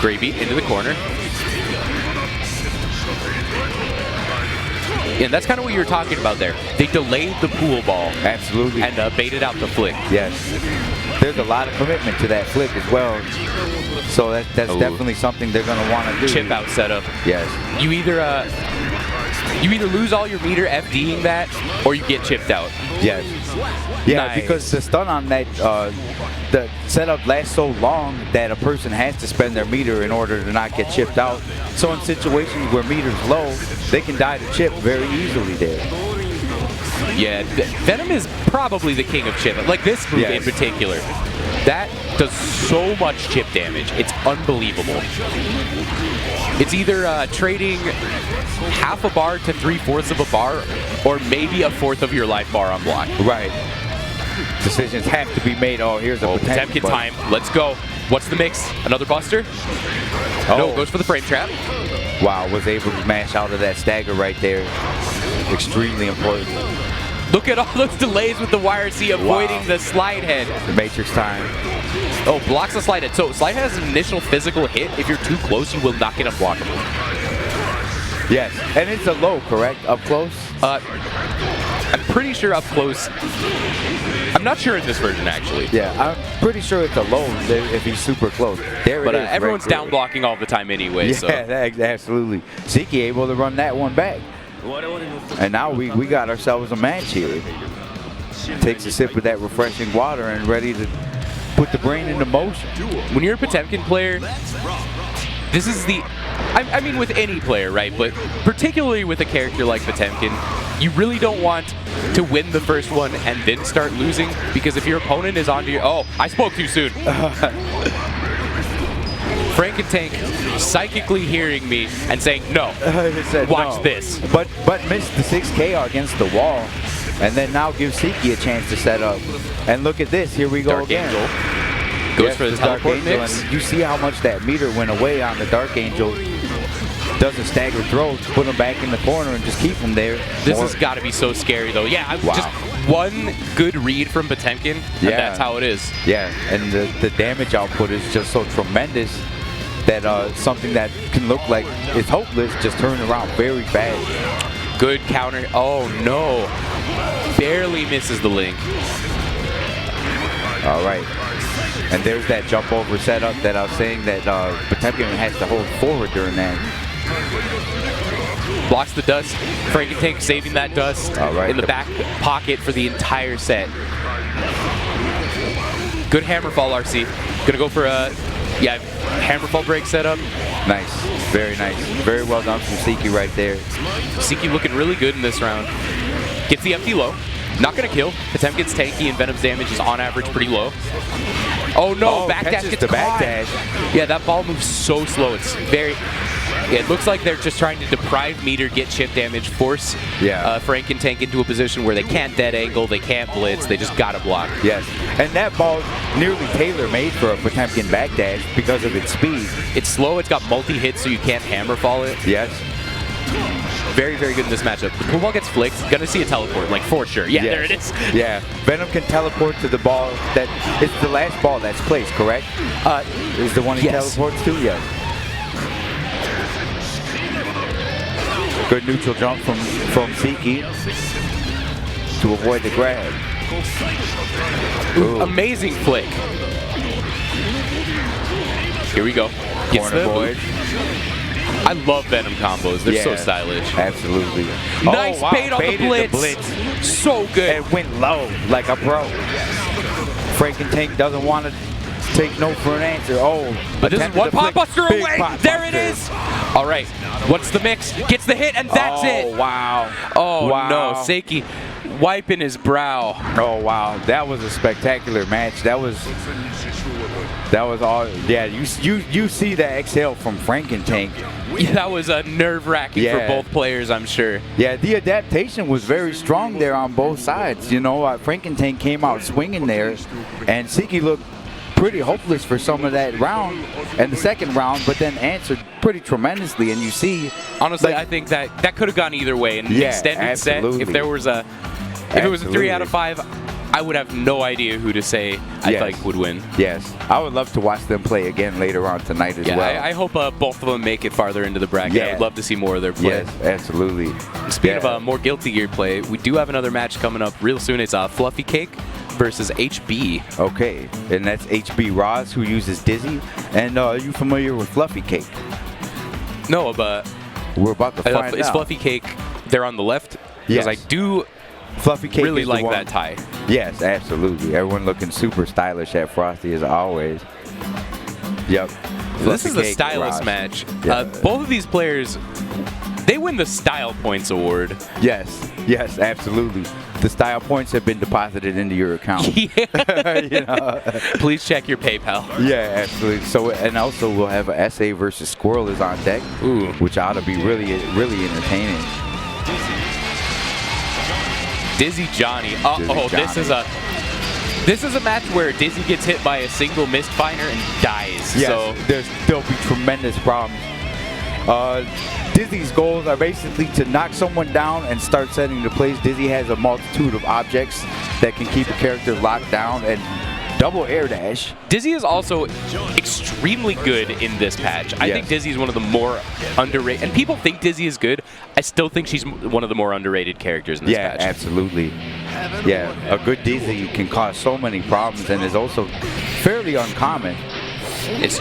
Speaker 2: Great beat into the corner. Yeah, that's kind of what you were talking about there. They delayed the pool ball.
Speaker 3: Absolutely.
Speaker 2: And baited out the flick.
Speaker 3: Yes. there's a lot of commitment to that flip as well. So that's definitely something they're going to want to do.
Speaker 2: Chip out setup.
Speaker 3: Yes.
Speaker 2: You either lose all your meter FDing that, or you get chipped out.
Speaker 3: Yes. Yeah,
Speaker 2: Nice.
Speaker 3: because the stun on that, the setup lasts so long that a person has to spend their meter in order to not get chipped out. So in situations where meter's low, they can die to chip very easily there.
Speaker 2: Yeah, Venom is probably the king of chip. Like this move in particular. That does so much chip damage. It's unbelievable. It's either trading half a bar to 3/4 of a bar, or maybe a fourth of your life bar on block.
Speaker 3: Right. Decisions have to be made. Oh, here's a
Speaker 2: Potemkin time. Let's go. What's the mix? Another buster? No, goes for the frame trap.
Speaker 3: Wow, was able to smash out of that stagger right there. Extremely important.
Speaker 2: Look at all those delays with the YRC avoiding the slide head.
Speaker 3: The Matrix time.
Speaker 2: Oh, blocks the slide head. So slide head has an initial physical hit. If you're too close, you will not get unblockable.
Speaker 3: Yes, and it's a low, correct? Up close?
Speaker 2: I'm pretty sure up close. I'm not sure in this version, actually.
Speaker 3: Yeah, I'm pretty sure it's a low if he's super close. There
Speaker 2: But
Speaker 3: it is.
Speaker 2: everyone's
Speaker 3: right
Speaker 2: down blocking all the time anyway.
Speaker 3: Yeah,
Speaker 2: So.
Speaker 3: absolutely. Ziki able to run that one back. And now we got ourselves a match here. Takes a sip of that refreshing water and ready to put the brain into motion.
Speaker 2: When you're a Potemkin player, this is the... I mean, with any player, right? But particularly with a character like Potemkin, you really don't want to win the first one and then start losing, because if your opponent is onto your... Oh, I spoke too soon. Frankentank psychically hearing me and saying, no, watch this.
Speaker 3: But missed the 6K against the wall, and then now gives Siki a chance to set up. And look at this, here we go
Speaker 2: Dark
Speaker 3: again.
Speaker 2: Angel goes for the
Speaker 3: Dark
Speaker 2: teleport
Speaker 3: Angel,
Speaker 2: mix.
Speaker 3: and you see how much that meter went away on the Dark Angel. Does a stagger throw to put him back in the corner and just keep him there.
Speaker 2: This has got to be so scary, though. Yeah, just one good read from Potemkin, and that's how it is.
Speaker 3: Yeah, and the damage output is just so tremendous that something that can look like it's hopeless just turned around very fast.
Speaker 2: Good counter. Oh, no. Barely misses the link.
Speaker 3: All right. And there's that jump over setup that I was saying that Potemkin has to hold forward during that.
Speaker 2: Blocks the dust. Frankentank saving that dust in the back pocket for the entire set. Good hammerfall, RC. Gonna go for a hammerfall break setup.
Speaker 3: Nice. Very nice. Very well done from Siki right there.
Speaker 2: Siki looking really good in this round. Gets the FD low. Not gonna kill. Potemkin's tanky and Venom's damage is on average pretty low. Oh no, backdash gets
Speaker 3: the
Speaker 2: caught.
Speaker 3: backdash.
Speaker 2: Yeah, that ball moves so slow. It's very... Yeah, it looks like they're just trying to deprive meter, get chip damage, force Frankentank into a position where they can't dead angle, they can't blitz, they just gotta block.
Speaker 3: Yes, and that ball nearly tailor-made for a Potemkin backdash because of its speed.
Speaker 2: It's slow, it's got multi-hits, so you can't hammerfall it.
Speaker 3: Yes.
Speaker 2: Very, very good in this matchup. The pool ball gets flicked, gonna see a teleport, like for sure. Yeah, there it is.
Speaker 3: Yeah, Venom can teleport to the ball that it's the last ball that's placed, correct? Is the one he teleports to? Yes. Good neutral jump from Siki to avoid the grab.
Speaker 2: Ooh. Amazing flick. Here we go. Gets the void. I love Venom combos. They're so stylish.
Speaker 3: Absolutely.
Speaker 2: Nice bait on the blitz. So good.
Speaker 3: It went low like a pro. Frankentank doesn't want to take no for an answer. Oh,
Speaker 2: this is one pop buster away. There it is. All right. What's the mix? Gets the hit, and that's it.
Speaker 3: Oh, wow.
Speaker 2: Oh, no. Seiki wiping his brow.
Speaker 3: Oh, wow. That was a spectacular match. That was all. Yeah, you see that exhale from Frankentank.
Speaker 2: Yeah, that was nerve-wracking for both players, I'm sure.
Speaker 3: Yeah, the adaptation was very strong there on both sides. You know, Frankentank came out swinging there, and Siki looked pretty hopeless for some of that round and the second round, but then answered pretty tremendously. And you see,
Speaker 2: honestly, I think that could have gone either way. In an extended set, if there was a, if it was a 3 out of 5, I would have no idea who to say I think would win.
Speaker 3: Yes, I would love to watch them play again later on tonight as well.
Speaker 2: I hope both of them make it farther into the bracket. I would love to see more of their play.
Speaker 3: Yes, absolutely.
Speaker 2: Speaking of more Guilty Gear play, we do have another match coming up real soon. It's Fluffy Cake versus HB.
Speaker 3: Okay, and that's HB Roz, who uses Dizzy. And are you familiar with Fluffy Cake?
Speaker 2: No, but
Speaker 3: we're about to find out.
Speaker 2: Is Fluffy Cake there on the left? Because
Speaker 3: Yes.
Speaker 2: I do
Speaker 3: Fluffy Cake
Speaker 2: really
Speaker 3: is the
Speaker 2: like
Speaker 3: one.
Speaker 2: that tie.
Speaker 3: Yes, absolutely. Everyone looking super stylish at Frosty as always. Yep.
Speaker 2: This is the
Speaker 3: Cake,
Speaker 2: stylist
Speaker 3: Roz.
Speaker 2: match.
Speaker 3: Yeah.
Speaker 2: Both of these players, they win the Style Points award.
Speaker 3: Yes, yes, absolutely. The style points have been deposited into your account.
Speaker 2: Yeah.
Speaker 3: You know?
Speaker 2: Please check your PayPal.
Speaker 3: Yeah, absolutely. So, and also we'll have a SA versus Squirrel is on deck,
Speaker 2: Ooh.
Speaker 3: which ought to be really entertaining.
Speaker 2: Dizzy Johnny.
Speaker 3: Dizzy
Speaker 2: Oh,
Speaker 3: Johnny.
Speaker 2: this is a match where Dizzy gets hit by a single missed finer and dies.
Speaker 3: Yes,
Speaker 2: So
Speaker 3: there'll be tremendous problems. Dizzy's goals are basically to knock someone down and start setting the plays. Dizzy has a multitude of objects that can keep a character locked down and double air dash.
Speaker 2: Dizzy is also extremely good in this patch. I think Dizzy is one of the more underrated, and people think Dizzy is good. I still think she's one of the more underrated characters in this patch.
Speaker 3: Yeah, absolutely. Yeah, a good Dizzy can cause so many problems and is also fairly uncommon.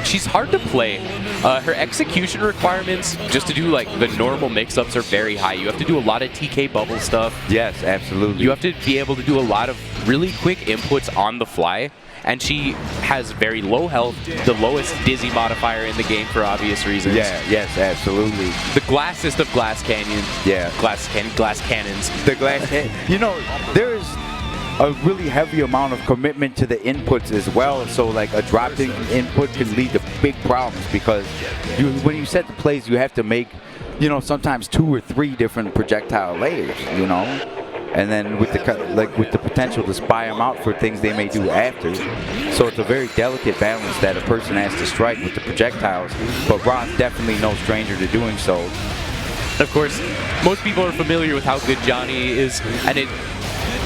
Speaker 2: She's hard to play. Her execution requirements, just to do like the normal mix-ups, are very high. You have to do a lot of TK bubble stuff.
Speaker 3: Yes, absolutely.
Speaker 2: You have to be able to do a lot of really quick inputs on the fly. And she has very low health, the lowest Dizzy modifier in the game for obvious reasons.
Speaker 3: Yeah, yes, absolutely.
Speaker 2: The glassest of glass canyon.
Speaker 3: Yeah.
Speaker 2: Glass cannons.
Speaker 3: The glass cannon. You know, there's a really heavy amount of commitment to the inputs as well. So like a dropped in input can lead to big problems because when you set the plays, you have to make, you know, sometimes 2 or 3 different projectile layers, you know? And then with the potential to spy them out for things they may do after. So it's a very delicate balance that a person has to strike with the projectiles. But Ron's definitely no stranger to doing so.
Speaker 2: Of course, most people are familiar with how good Johnny is, and it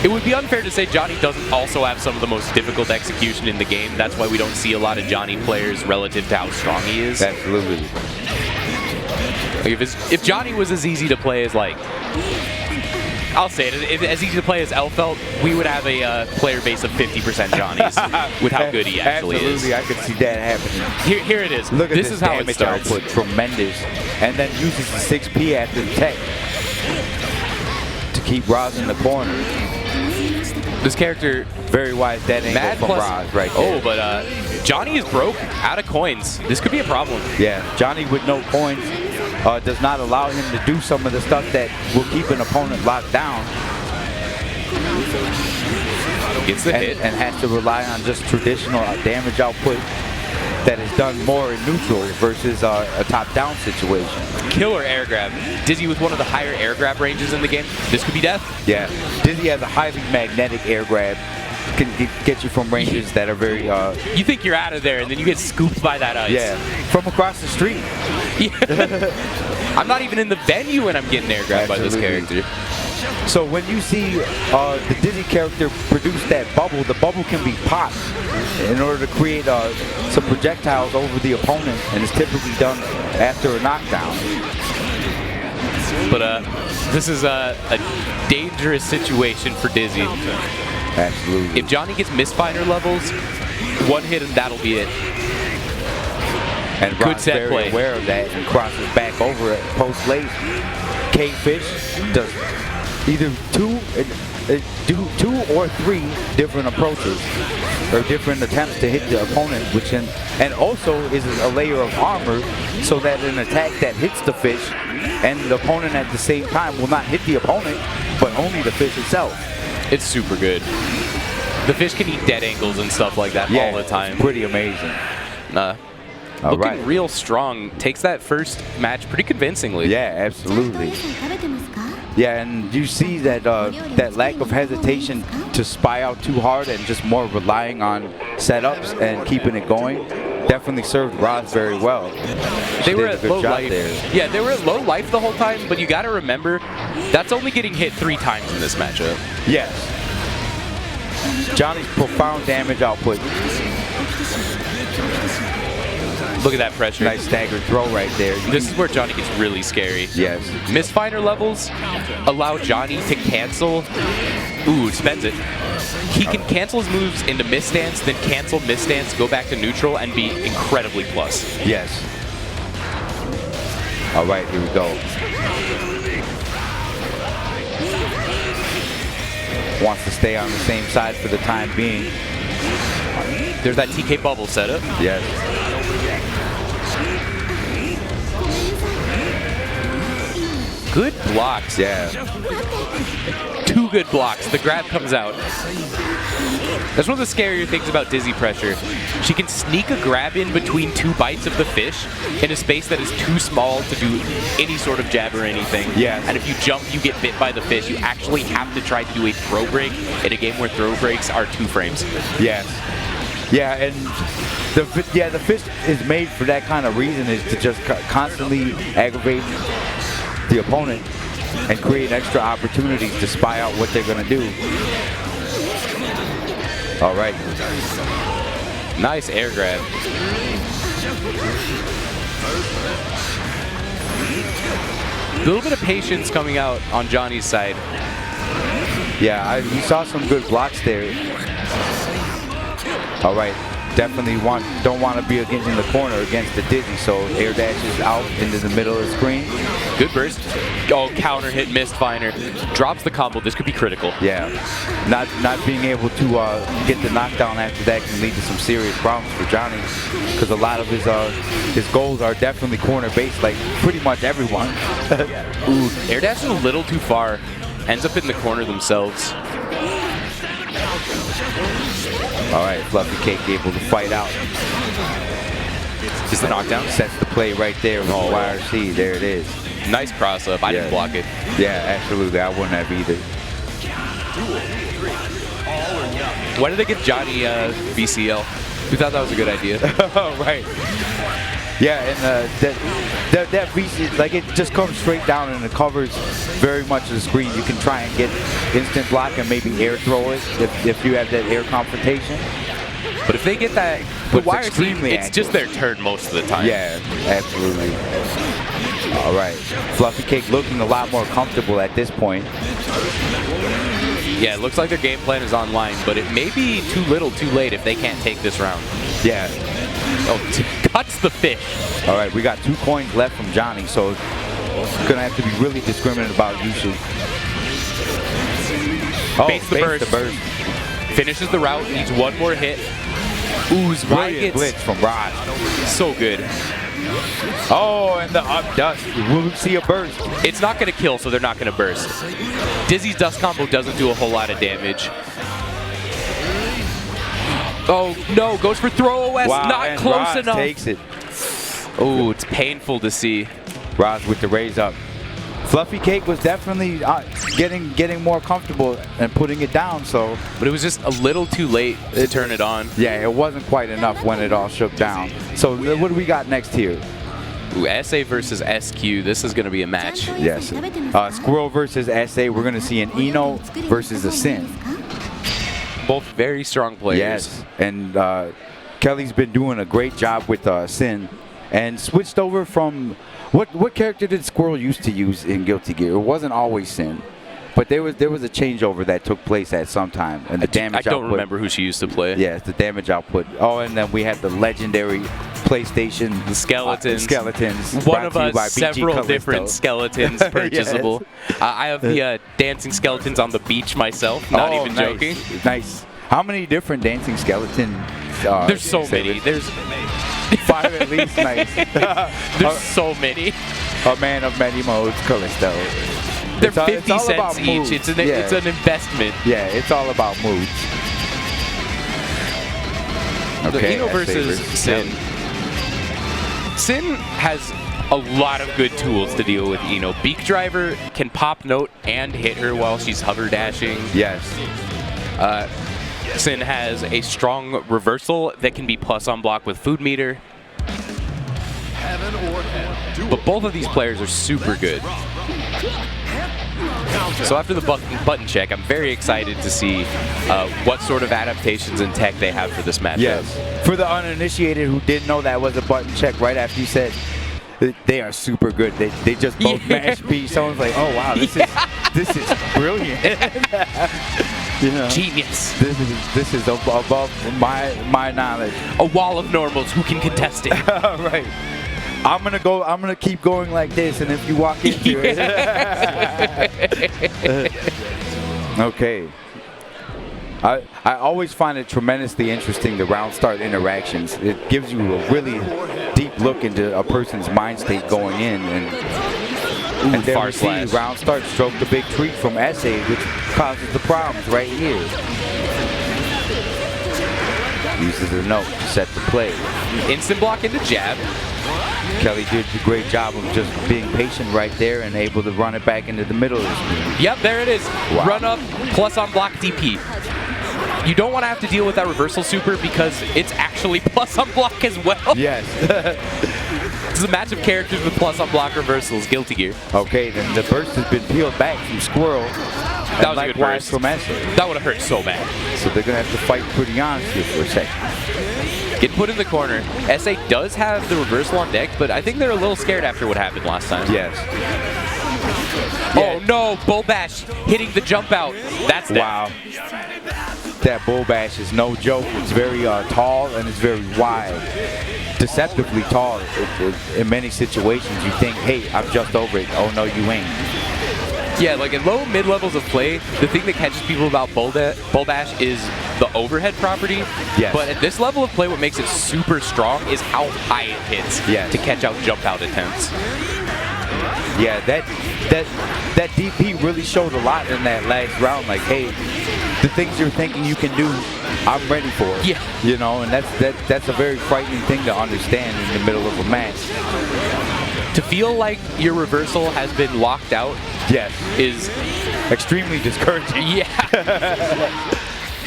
Speaker 2: would be unfair to say Johnny doesn't also have some of the most difficult execution in the game. That's why we don't see a lot of Johnny players relative to how strong he is.
Speaker 3: Absolutely.
Speaker 2: Like if Johnny was as easy to play as, like, I'll say it, if as easy to play as Elfelt, we would have a player base of 50% Johnnies with how good he actually
Speaker 3: Absolutely,
Speaker 2: is.
Speaker 3: I could see that happening.
Speaker 2: Here it is.
Speaker 3: Look at
Speaker 2: this is how it
Speaker 3: damage
Speaker 2: starts.
Speaker 3: output, tremendous. And then uses the 6P after the tech to keep Roz in the corner.
Speaker 2: This character,
Speaker 3: very wise dead angle
Speaker 2: Mad
Speaker 3: from
Speaker 2: plus,
Speaker 3: Roz right there.
Speaker 2: Oh, but Johnny is broke, out of coins. This could be a problem.
Speaker 3: Yeah, Johnny with no coins does not allow him to do some of the stuff that will keep an opponent locked down.
Speaker 2: Gets the hit.
Speaker 3: And has to rely on just traditional damage output that is done more in neutral versus a top-down situation.
Speaker 2: Killer air grab. Dizzy with one of the higher air grab ranges in the game. This could be death.
Speaker 3: Yeah, Dizzy has a highly magnetic air grab. Can get you from ranges that are very...
Speaker 2: you think you're out of there, and then you get scooped by that ice.
Speaker 3: Yeah, from across the street.
Speaker 2: Yeah. I'm not even in the venue when I'm getting air grabbed by this character.
Speaker 3: So when you see the Dizzy character produce that bubble, the bubble can be popped in order to create some projectiles over the opponent, and it's typically done after a knockdown.
Speaker 2: But this is a dangerous situation for Dizzy.
Speaker 3: Absolutely.
Speaker 2: If Johnny gets misfiner levels, one hit and that'll be it.
Speaker 3: And Ron's very aware of that and crosses back over it post late. K-Fish does either two or 3 different approaches or different attempts to hit the opponent, and also is a layer of armor so that an attack that hits the fish and the opponent at the same time will not hit the opponent, but only the fish itself.
Speaker 2: It's super good. The fish can eat dead angles and stuff like that all the time.
Speaker 3: It's pretty amazing.
Speaker 2: Looking real strong. Takes that first match pretty convincingly.
Speaker 3: Yeah, absolutely. Yeah, and you see that that lack of hesitation to spy out too hard and just more relying on setups and keeping it going definitely served Roz very well.
Speaker 2: They were at low life. Yeah, they were at low life the whole time, but you got to remember, that's only getting hit 3 times in this matchup.
Speaker 3: Yes. Johnny's profound damage output.
Speaker 2: Look at that pressure.
Speaker 3: Nice staggered throw right there.
Speaker 2: This is where Johnny gets really scary.
Speaker 3: Yes.
Speaker 2: Misfire levels allow Johnny to cancel. Ooh, spends it. He can cancel his moves into miss stance, then cancel miss stance, go back to neutral, and be incredibly plus.
Speaker 3: Yes. All right, here we go. Wants to stay on the same side for the time being.
Speaker 2: There's that TK bubble setup.
Speaker 3: Yes.
Speaker 2: Good blocks.
Speaker 3: Yeah.
Speaker 2: 2 good blocks. The grab comes out. That's one of the scarier things about Dizzy Pressure. She can sneak a grab in between 2 bites of the fish in a space that is too small to do any sort of jab or anything.
Speaker 3: Yeah.
Speaker 2: And if you jump, you get bit by the fish. You actually have to try to do a throw break in a game where throw breaks are 2 frames.
Speaker 3: Yes. Yeah, and the fish is made for that kind of reason, is to just constantly aggravate the opponent and create extra opportunities to spy out what they're going to do. All right.
Speaker 2: Nice air grab. A little bit of patience coming out on Johnny's side.
Speaker 3: Yeah, you saw some good blocks there. All right. Definitely don't want to be in the corner against the Dizzy, so air dashes out into the middle of the screen.
Speaker 2: Good burst. Oh, counter hit, missed Finer. Drops the combo. This could be critical.
Speaker 3: Yeah, not being able to get the knockdown after that can lead to some serious problems for Johnny, because a lot of his goals are definitely corner based, like pretty much everyone.
Speaker 2: Ooh, air dash is a little too far. Ends up in the corner themselves.
Speaker 3: All right, Fluffy Cake able to fight out.
Speaker 2: Is the knockdown?
Speaker 3: Sets the play right there with YRC. There it is.
Speaker 2: Nice cross up. I didn't block it.
Speaker 3: Yeah, absolutely. I wouldn't have either.
Speaker 2: Why did they give Johnny VCL? We thought that was a good idea.
Speaker 3: Right. Yeah, and that VC, like, it just comes straight down and it covers very much of the screen. You can try and get instant block and maybe air throw it if you have that air confrontation.
Speaker 2: But if they get that,
Speaker 3: But
Speaker 2: the
Speaker 3: it's extremely
Speaker 2: it's just their turn most of the time.
Speaker 3: Yeah, absolutely. All right, Fluffy Cake looking a lot more comfortable at this point.
Speaker 2: Yeah, it looks like their game plan is online, but it may be too little too late if they can't take this round.
Speaker 3: Yeah.
Speaker 2: Oh, cuts the fish.
Speaker 3: All right, we got 2 coins left from Johnny, so gonna have to be really discriminate about usage. Oh,
Speaker 2: Base the burst. Finishes the route, needs 1 more hit. Ooh,
Speaker 3: brilliant blitz from Rod.
Speaker 2: So good.
Speaker 3: Oh, and the up dust. Will we see a burst?
Speaker 2: It's not going to kill, so they're not going to burst. Dizzy's dust combo doesn't do a whole lot of damage. Oh, no, goes for throw OS,
Speaker 3: wow,
Speaker 2: not
Speaker 3: and
Speaker 2: close
Speaker 3: Roz
Speaker 2: enough.
Speaker 3: Takes it.
Speaker 2: Oh, it's painful to see.
Speaker 3: Roz with the raise up. Fluffy Cake was definitely getting more comfortable and putting it down, so.
Speaker 2: But it was just a little too late to turn it on.
Speaker 3: Yeah, it wasn't quite enough when it all shook down. So what do we got next here?
Speaker 2: Ooh, SA versus SQ. This is going to be a match.
Speaker 3: Yes. Squirrel versus SA. We're going to see an Eno versus a Sin.
Speaker 2: Both very strong players.
Speaker 3: Yes. And Kelly's been doing a great job with Sin, and switched over from what character did Squirrel used to use in Guilty Gear? It wasn't always Sin, but there was a changeover that took place at some time, and the damage output.
Speaker 2: I don't remember who she used to play.
Speaker 3: Yes, the damage output. Oh, and then we had the legendary PlayStation skeletons.
Speaker 2: One of us, several different skeletons purchasable. Yes. I have the dancing skeletons on the beach myself. Not even joking.
Speaker 3: Nice. How many different dancing skeletons?
Speaker 2: There's so many. There's
Speaker 3: 5 at least. Nice.
Speaker 2: There's so many.
Speaker 3: A man of many modes, Callisto.
Speaker 2: They're 50 cents each. It's an investment.
Speaker 3: Yeah, it's all about moods. Okay,
Speaker 2: Eno versus Sin. Sin has a lot of good tools to deal with Eno. Beak Driver can pop note and hit her while she's hover dashing.
Speaker 3: Yes.
Speaker 2: Sin has a strong reversal that can be plus on block with Food Meter. But both of these players are super good. So after the button check, I'm very excited to see what sort of adaptations and tech they have for this matchup.
Speaker 3: Yes. For the uninitiated who didn't know that was a button check, right after you said they are super good. They just both mash B. Someone's like, oh wow, this is brilliant. You know,
Speaker 2: genius.
Speaker 3: This is above my knowledge.
Speaker 2: A wall of normals. Who can contest it?
Speaker 3: Right. I'm gonna keep going like this, and if you walk into it. Okay. I always find it tremendously interesting, the round start interactions. It gives you a really deep look into a person's mind state going in, and then we see round start stroke the big treat from SA, which causes the problems right here. Uses the note to set the play.
Speaker 2: Instant block into jab.
Speaker 3: Kelly did a great job of just being patient right there and able to run it back into the middle of the screen.
Speaker 2: Yep, there it is. Wow. Run up plus on block DP. You don't want to have to deal with that reversal super because it's actually plus on block as well.
Speaker 3: Yes.
Speaker 2: This is a match of characters with plus on block reversals. Guilty Gear.
Speaker 3: Okay, then the burst has been peeled back from Squirrel.
Speaker 2: That was a good burst.
Speaker 3: From SA.
Speaker 2: That would have hurt so bad.
Speaker 3: So they're going to have to fight pretty honestly for a second.
Speaker 2: Get put in the corner. SA does have the reversal on deck, but I think they're a little scared after what happened last time.
Speaker 3: Yes.
Speaker 2: Oh no, Bull Bash hitting the jump out. That's that.
Speaker 3: Wow. That Bull Bash is no joke. It's very tall and it's very wide. Deceptively tall. In many situations you think, hey, I'm just over it. Oh no, you ain't.
Speaker 2: Yeah, like at low mid levels of play, the thing that catches people about Bull Bash is the overhead property.
Speaker 3: Yes.
Speaker 2: But at this level of play, what makes it super strong is how high it hits to catch out jump out attempts.
Speaker 3: Yeah, that DP really showed a lot in that last round. Like, hey, the things you're thinking you can do, I'm ready for it.
Speaker 2: Yeah.
Speaker 3: You know, and that's a very frightening thing to understand in the middle of a match.
Speaker 2: To feel like your reversal has been locked out, is
Speaker 3: extremely discouraging.
Speaker 2: Yeah.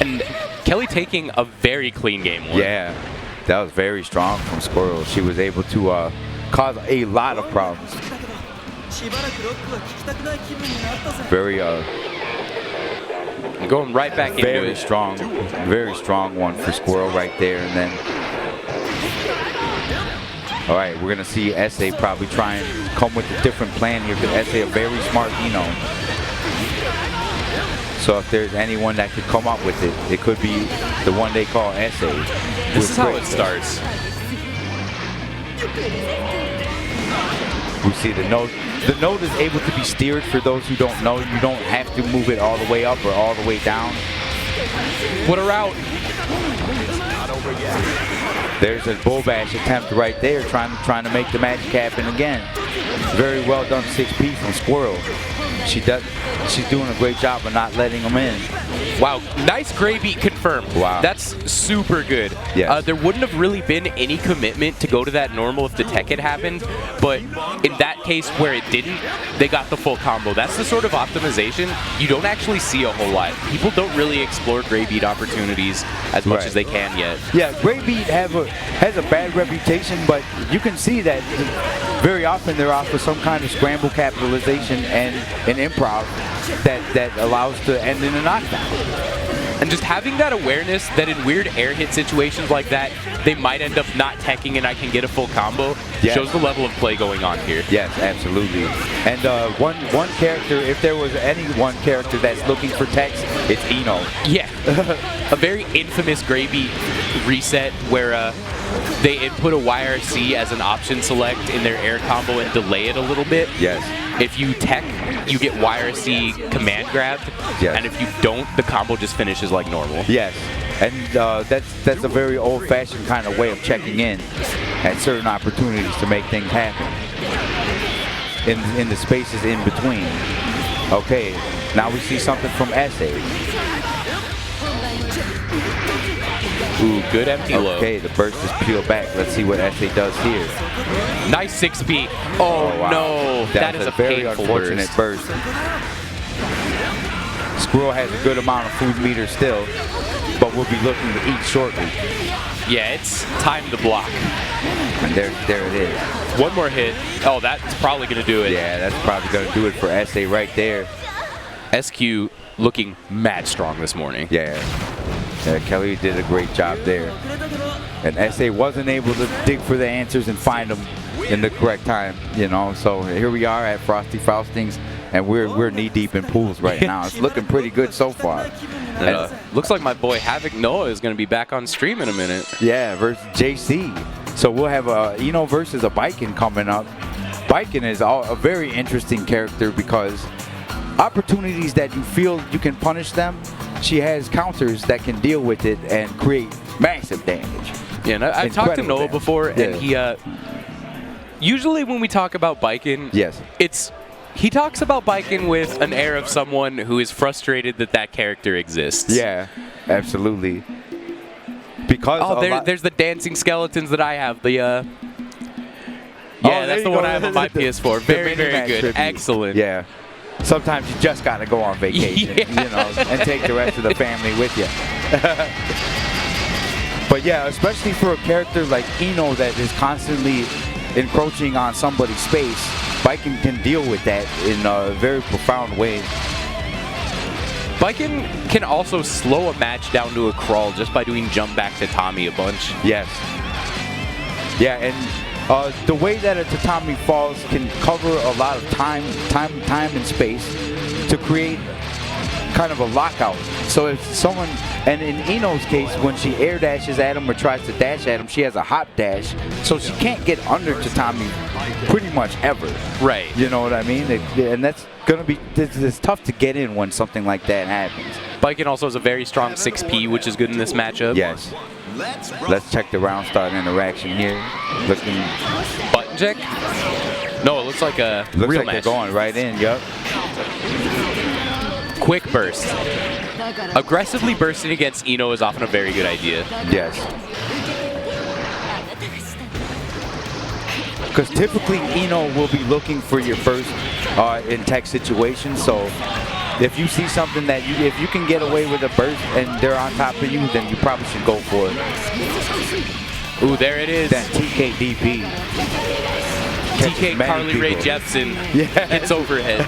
Speaker 2: And Kelly taking a very clean game one.
Speaker 3: Yeah, that was very strong from Squirrel. She was able to cause a lot of problems. Very
Speaker 2: going right back into it.
Speaker 3: Very strong one for Squirrel right there, and then. All right, we're gonna see SA probably try and come with a different plan here because SA a very smart Eno. So if there's anyone that could come up with it, it could be the one they call SA.
Speaker 2: This is how it starts.
Speaker 3: We see the note. The note is able to be steered for those who don't know. You don't have to move it all the way up or all the way down.
Speaker 2: What a route.
Speaker 3: There's a Bull Bash attempt right there, trying to make the magic happen again. Very well done 6P from Squirrel. She's doing a great job of not letting them in.
Speaker 2: Wow, nice gray beat confirmed.
Speaker 3: Wow.
Speaker 2: That's super good.
Speaker 3: Yes.
Speaker 2: There wouldn't have really been any commitment to go to that normal if the tech had happened, but in that case where it didn't, they got the full combo. That's the sort of optimization you don't actually see a whole lot. People don't really explore gray beat opportunities as much as they can yet.
Speaker 3: Yeah, gray beat has a bad reputation, but you can see that very often they're off with some kind of scramble capitalization and an improv that allows to end in a knockdown.
Speaker 2: And just having that awareness that in weird air hit situations like that, they might end up not teching and I can get a full combo, shows the level of play going on here.
Speaker 3: Yes, absolutely. And one character, if there was any one character that's looking for techs, it's Eno.
Speaker 2: Yeah, a very infamous gray beat reset where they input a YRC as an option select in their air combo and delay it a little bit.
Speaker 3: Yes.
Speaker 2: If you tech, you get YRC command grabbed, and if you don't, the combo just finishes like normal.
Speaker 3: Yes, and that's a very old-fashioned kind of way of checking in at certain opportunities to make things happen in the spaces in between. Okay, now we see something from SA.
Speaker 2: Ooh, good empty low.
Speaker 3: Okay, the burst is peeled back. Let's see what SA does here.
Speaker 2: Nice 6P. Oh,
Speaker 3: wow.
Speaker 2: No, that is a
Speaker 3: very unfortunate burst. Squirrel has a good amount of food meter still, but we'll be looking to eat shortly.
Speaker 2: Yeah, it's time to block.
Speaker 3: And there it is.
Speaker 2: One more hit. Oh, that's probably going to do it.
Speaker 3: Yeah, that's probably going to do it for SA right there.
Speaker 2: SQ looking mad strong this morning.
Speaker 3: Yeah, Kelly did a great job there. And SA wasn't able to dig for the answers and find them in the correct time, you know. So here we are at Frosty Faustings, and we're knee deep in pools right now. It's looking pretty good so far.
Speaker 2: Looks like my boy Havoc Noah is going to be back on stream in a minute.
Speaker 3: Yeah, versus JC. So we'll have Eno versus a Biken coming up. Biken is a very interesting character because opportunities that you feel you can punish them, she has counters that can deal with it and create massive damage.
Speaker 2: Yeah, and I've talked to Noah before, and he usually when we talk about Biken, he talks about Biken with an air of someone who is frustrated that that character exists.
Speaker 3: Yeah, absolutely. Because
Speaker 2: there's the dancing skeletons that I have. The that's the one I have on my PS4. Very, very good.
Speaker 3: Tribute.
Speaker 2: Excellent.
Speaker 3: Yeah. Sometimes you just got to go on vacation, you know, and take the rest of the family with you. But yeah, especially for a character like Eno that is constantly encroaching on somebody's space, Biken can deal with that in a very profound way.
Speaker 2: Biken can also slow a match down to a crawl just by doing jump back to Tommy a bunch.
Speaker 3: Yes. Yeah, and the way that a tatami falls can cover a lot of time and space to create kind of a lockout. So if someone, and in Eno's case, when she air dashes at him or tries to dash at him, she has a hop dash, so she can't get under tatami pretty much ever.
Speaker 2: Right.
Speaker 3: You know what I mean? And that's gonna be, it's tough to get in when something like that happens.
Speaker 2: Biken also has a very strong 6P, which is good in this matchup.
Speaker 3: Yes. Let's check the round start interaction here. Looking
Speaker 2: button check. No, it looks like a real match.
Speaker 3: They're going right in. Yep.
Speaker 2: Quick burst. Aggressively bursting against Eno is often a very good idea.
Speaker 3: Yes. Because typically Eno will be looking for your burst in tech situations. So if you see something that if you can get away with a burst and they're on top of you, then you probably should go for it.
Speaker 2: Ooh, there it is.
Speaker 3: That TKDP.
Speaker 2: TK Carly Rae Jepsen.
Speaker 3: Yeah.
Speaker 2: It's overhead.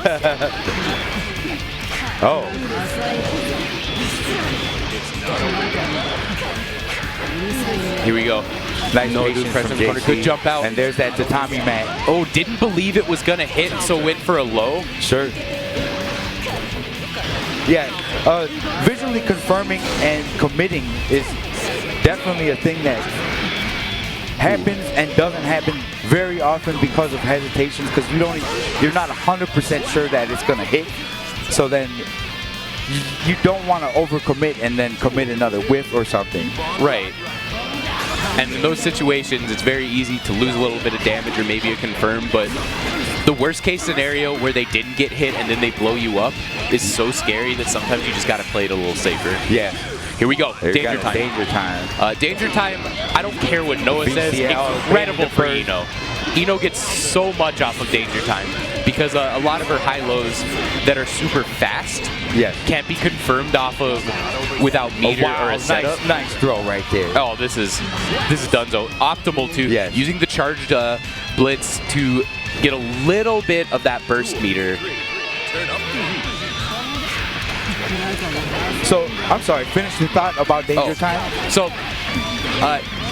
Speaker 3: Oh.
Speaker 2: Here we go.
Speaker 3: Nice
Speaker 2: from corner. Good jump out.
Speaker 3: And there's that tatami mat.
Speaker 2: Oh, didn't believe it was going to hit, so went for a low.
Speaker 3: Sure. Yeah, visually confirming and committing is definitely a thing that happens and doesn't happen very often because of hesitations, because you're not 100% sure that it's going to hit. So then you don't want to overcommit and then commit another whiff or something.
Speaker 2: Right. And in those situations, it's very easy to lose a little bit of damage or maybe a confirm, but the worst case scenario where they didn't get hit and then they blow you up is so scary that sometimes you just got to play it a little safer.
Speaker 3: Yeah.
Speaker 2: Here we go. Danger time.
Speaker 3: Danger time.
Speaker 2: Danger time, I don't care what Noah says, incredible for Eno. Eno gets so much off of danger time because a lot of her high-lows that are super fast can't be confirmed off of without meter or a setup.
Speaker 3: Nice throw right there.
Speaker 2: Oh, this is Dunzo. Optimal too.
Speaker 3: Yes.
Speaker 2: Using the charged blitz to get a little bit of that burst meter.
Speaker 3: So, I'm sorry, finish the thought about danger time?
Speaker 2: So,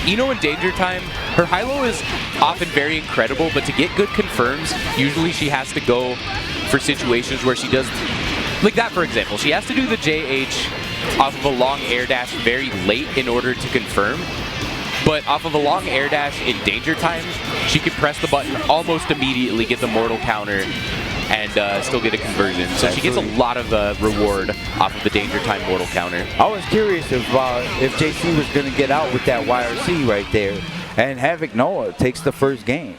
Speaker 2: Eno in danger time, her high-low is often very incredible, but to get good confirms, usually she has to go for situations where she does, like that for example, she has to do the JH off of a long air dash very late in order to confirm. But off of a long air dash in danger time, she can press the button almost immediately, get the mortal counter, and still get a conversion. So she gets a lot of reward off of the danger time mortal counter.
Speaker 3: I was curious if JC was going to get out with that YRC right there. And Havoc Noah takes the first game.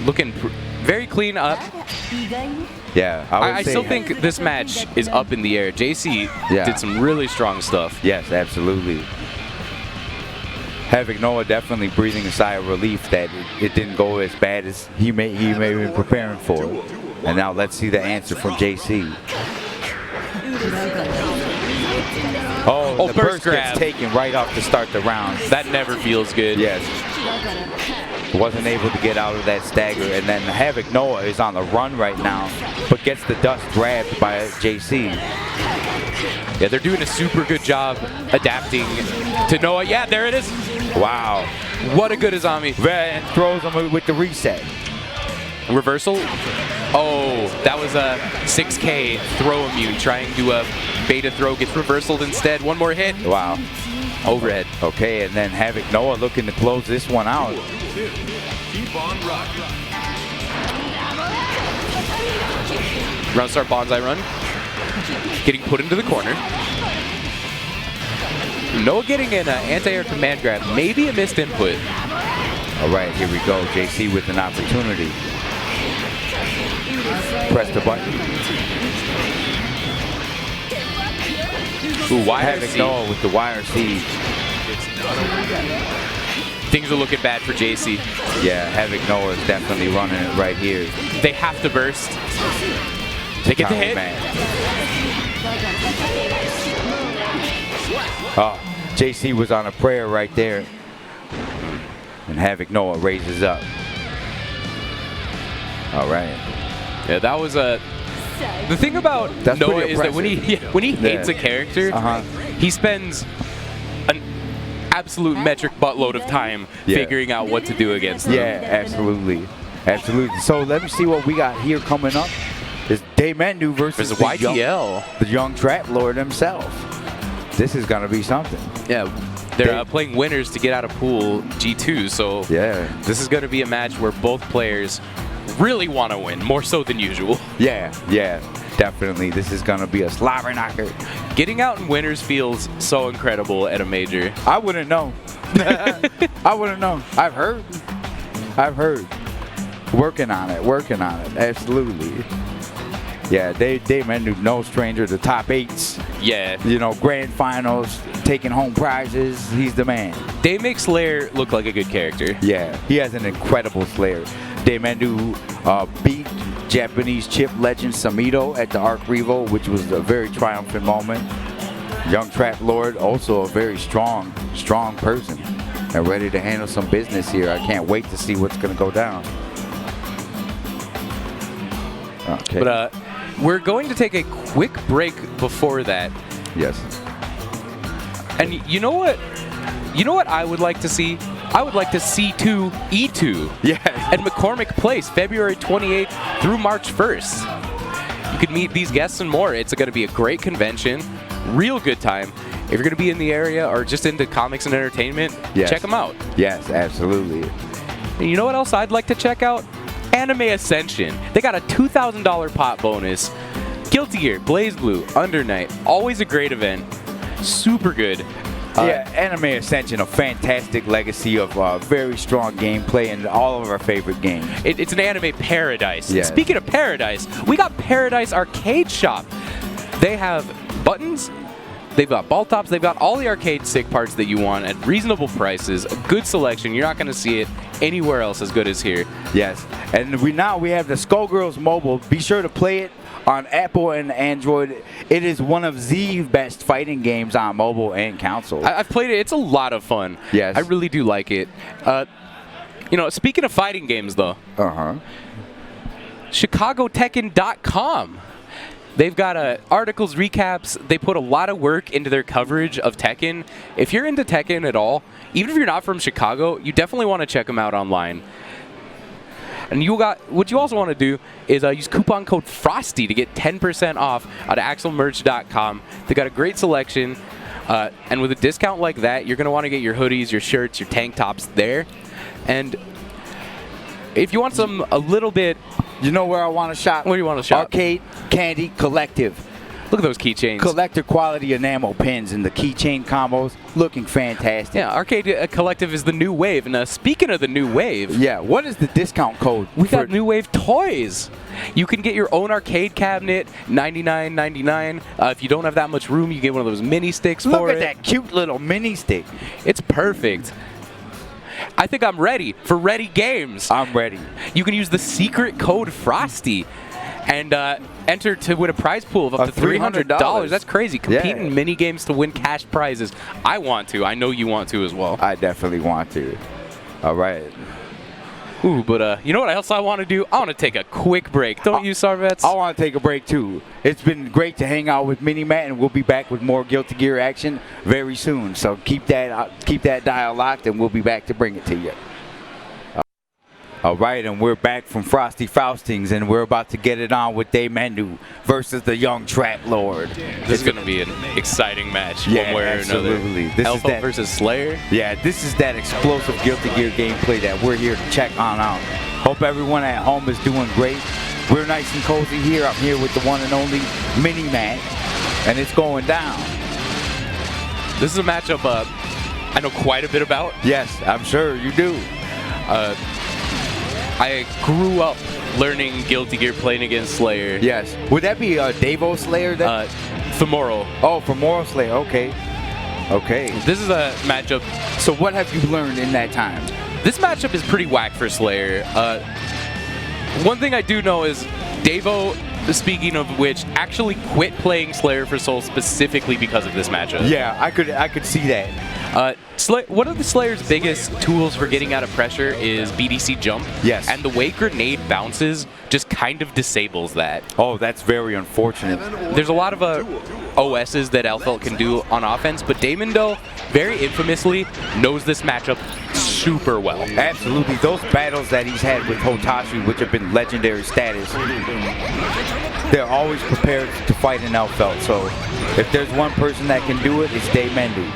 Speaker 2: Looking very clean up.
Speaker 3: Yeah,
Speaker 2: I still think this match is up in the air. JC did some really strong stuff.
Speaker 3: Yes, absolutely. Havoc Noah definitely breathing a sigh of relief that it didn't go as bad as he may have been preparing for. And now let's see the answer from JC. Oh, the
Speaker 2: burst
Speaker 3: burst
Speaker 2: grab.
Speaker 3: gets taken right off to start the round.
Speaker 2: That never feels good.
Speaker 3: Yes. Wasn't able to get out of that stagger. And then Havoc Noah is on the run right now, but gets the dust grabbed by JC.
Speaker 2: Yeah, they're doing a super good job adapting to Noah. Yeah, there it is.
Speaker 3: Wow.
Speaker 2: What a good Azami.
Speaker 3: And throws him with the reset.
Speaker 2: Reversal. Oh, that was a 6K throw immune. Trying to beta throw, gets reversaled instead. One more hit.
Speaker 3: Wow.
Speaker 2: Overhead.
Speaker 3: Okay, and then Havoc Noah looking to close this one out.
Speaker 1: Keep on rocking.
Speaker 2: Round start bonsai run. Getting put into the corner. Noah getting an anti-air command grab. Maybe a missed input.
Speaker 3: All right, here we go. JC with an opportunity. Press the button.
Speaker 2: Ooh, wire
Speaker 3: Havoc
Speaker 2: C.
Speaker 3: Noah with the wire C.
Speaker 2: Things are looking bad for JC.
Speaker 3: Yeah, Havoc Noah is definitely running it right here.
Speaker 2: They have to burst. They get the hit.
Speaker 3: Oh, JC was on a prayer right there. And Havoc Noah raises up. All right.
Speaker 2: Yeah, that was a... The thing about
Speaker 3: That's
Speaker 2: Noah
Speaker 3: pretty
Speaker 2: is that when he hates a character, he spends an absolute metric buttload of time figuring out what to do against them.
Speaker 3: Yeah, absolutely. Absolutely. So let me see what we got here coming up. It's Daymendu versus
Speaker 2: YTL.
Speaker 3: The young trap lord himself. This is going to be something.
Speaker 2: Yeah, they're playing winners to get out of pool G2, so this is going to be a match where both players really want to win, more so than usual.
Speaker 3: Yeah, definitely. This is going to be a slobber knocker.
Speaker 2: Getting out in winners feels so incredible at a major.
Speaker 3: I wouldn't know. I wouldn't know. I've heard. Working on it, absolutely. Yeah, Daymendu no stranger to top 8s.
Speaker 2: Yeah.
Speaker 3: You know, grand finals, taking home prizes. He's the man.
Speaker 2: They make Slayer look like a good character.
Speaker 3: Yeah, he has an incredible Slayer. Daymendu beat Japanese chip legend Samito at the Arc Revo, which was a very triumphant moment. Young Trap Lord, also a very strong person and ready to handle some business here. I can't wait to see what's going to go down. Okay.
Speaker 2: But we're going to take a quick break before that.
Speaker 3: Yes.
Speaker 2: And you know what? You know what I would like to see? I would like to see E2
Speaker 3: Yes.
Speaker 2: at McCormick Place, February 28th through March 1st. You could meet these guests and more. It's going to be a great convention, real good time. If you're going to be in the area or just into comics and entertainment, check them out.
Speaker 3: Yes, absolutely.
Speaker 2: And you know what else I'd like to check out? Anime Ascension. They got a $2,000 pot bonus. Guilty Gear, Blaze Blue, Under Night. Always a great event. Super good.
Speaker 3: Yeah, Anime Ascension, a fantastic legacy of very strong gameplay in all of our favorite games.
Speaker 2: It's an anime paradise.
Speaker 3: Yeah.
Speaker 2: Speaking of paradise, we got Paradise Arcade Shop. They have buttons, they've got ball tops, they've got all the arcade stick parts that you want at reasonable prices. A good selection. You're not going to see it anywhere else as good as here.
Speaker 3: Yes, and we have the Skullgirls Mobile. Be sure to play it on Apple and Android. It is one of the best fighting games on mobile and console.
Speaker 2: I've played it. It's a lot of fun.
Speaker 3: Yes.
Speaker 2: I really do like it. You know, speaking of fighting games, though, ChicagoTekken.com. They've got articles, recaps. They put a lot of work into their coverage of Tekken. If you're into Tekken at all, even if you're not from Chicago, you definitely want to check them out online. And what you also want to do is use coupon code FROSTY to get 10% off at axelmerch.com. They got a great selection, and with a discount like that, you're going to want to get your hoodies, your shirts, your tank tops there. And if you want a little bit...
Speaker 3: You know where I want to shop?
Speaker 2: Where do you want to shop?
Speaker 3: Arcade Candy Collective.
Speaker 2: Look at those keychains.
Speaker 3: Collector quality enamel pins and the keychain combos looking fantastic.
Speaker 2: Yeah, Arcade Collective is the new wave. And speaking of the new wave...
Speaker 3: Yeah, what is the discount code?
Speaker 2: We got New Wave toys. You can get your own arcade cabinet, $99.99. If you don't have that much room, you get one of those mini sticks for it.
Speaker 3: Look at that cute little mini stick.
Speaker 2: It's perfect. I think I'm ready for Ready Games.
Speaker 3: I'm ready.
Speaker 2: You can use the secret code FROSTY and enter to win a prize pool of up to $300. That's crazy. Compete in mini games to win cash prizes. I want to. I know you want to as well.
Speaker 3: I definitely want to. All right.
Speaker 2: Ooh, but you know what else I want to do? I want to take a quick break. Don't you, Sarvets?
Speaker 3: I want to take a break, too. It's been great to hang out with MiniMatt, and we'll be back with more Guilty Gear action very soon. So keep that dial locked, and we'll be back to bring it to you. All right, and we're back from Frosty Faustings, and we're about to get it on with Daymendu versus the young Trap Lord.
Speaker 2: This is going to be an exciting match, one way or
Speaker 3: absolutely.
Speaker 2: another. Alpha versus Slayer.
Speaker 3: Yeah, this is that explosive Guilty Gear gameplay that we're here to check on out. Hope everyone at home is doing great. We're nice and cozy here. I'm here with the one and only MiniMatt, and it's going down.
Speaker 2: This is a matchup I know quite a bit about.
Speaker 3: Yes, I'm sure you do.
Speaker 2: I grew up learning Guilty Gear playing against Slayer.
Speaker 3: Yes. Would that be Davo Slayer then?
Speaker 2: Femoral.
Speaker 3: Oh, Femoral Slayer. Okay. Okay.
Speaker 2: This is a matchup.
Speaker 3: So what have you learned in that time?
Speaker 2: This matchup is pretty whack for Slayer. One thing I do know is Davo, speaking of which, actually quit playing Slayer for Soul specifically because of this matchup.
Speaker 3: Yeah, I could see that.
Speaker 2: One of the Slayer's biggest tools for getting out of pressure is BDC jump.
Speaker 3: Yes.
Speaker 2: And the way grenade bounces just kind of disables that.
Speaker 3: Oh, that's very unfortunate.
Speaker 2: There's a lot of OSs that Elfelt can do on offense, but Daymendu very infamously knows this matchup super well.
Speaker 3: Absolutely. Those battles that he's had with Hotashi, which have been legendary status, they're always prepared to fight an Elfelt. So if there's one person that can do it, it's Daymendu.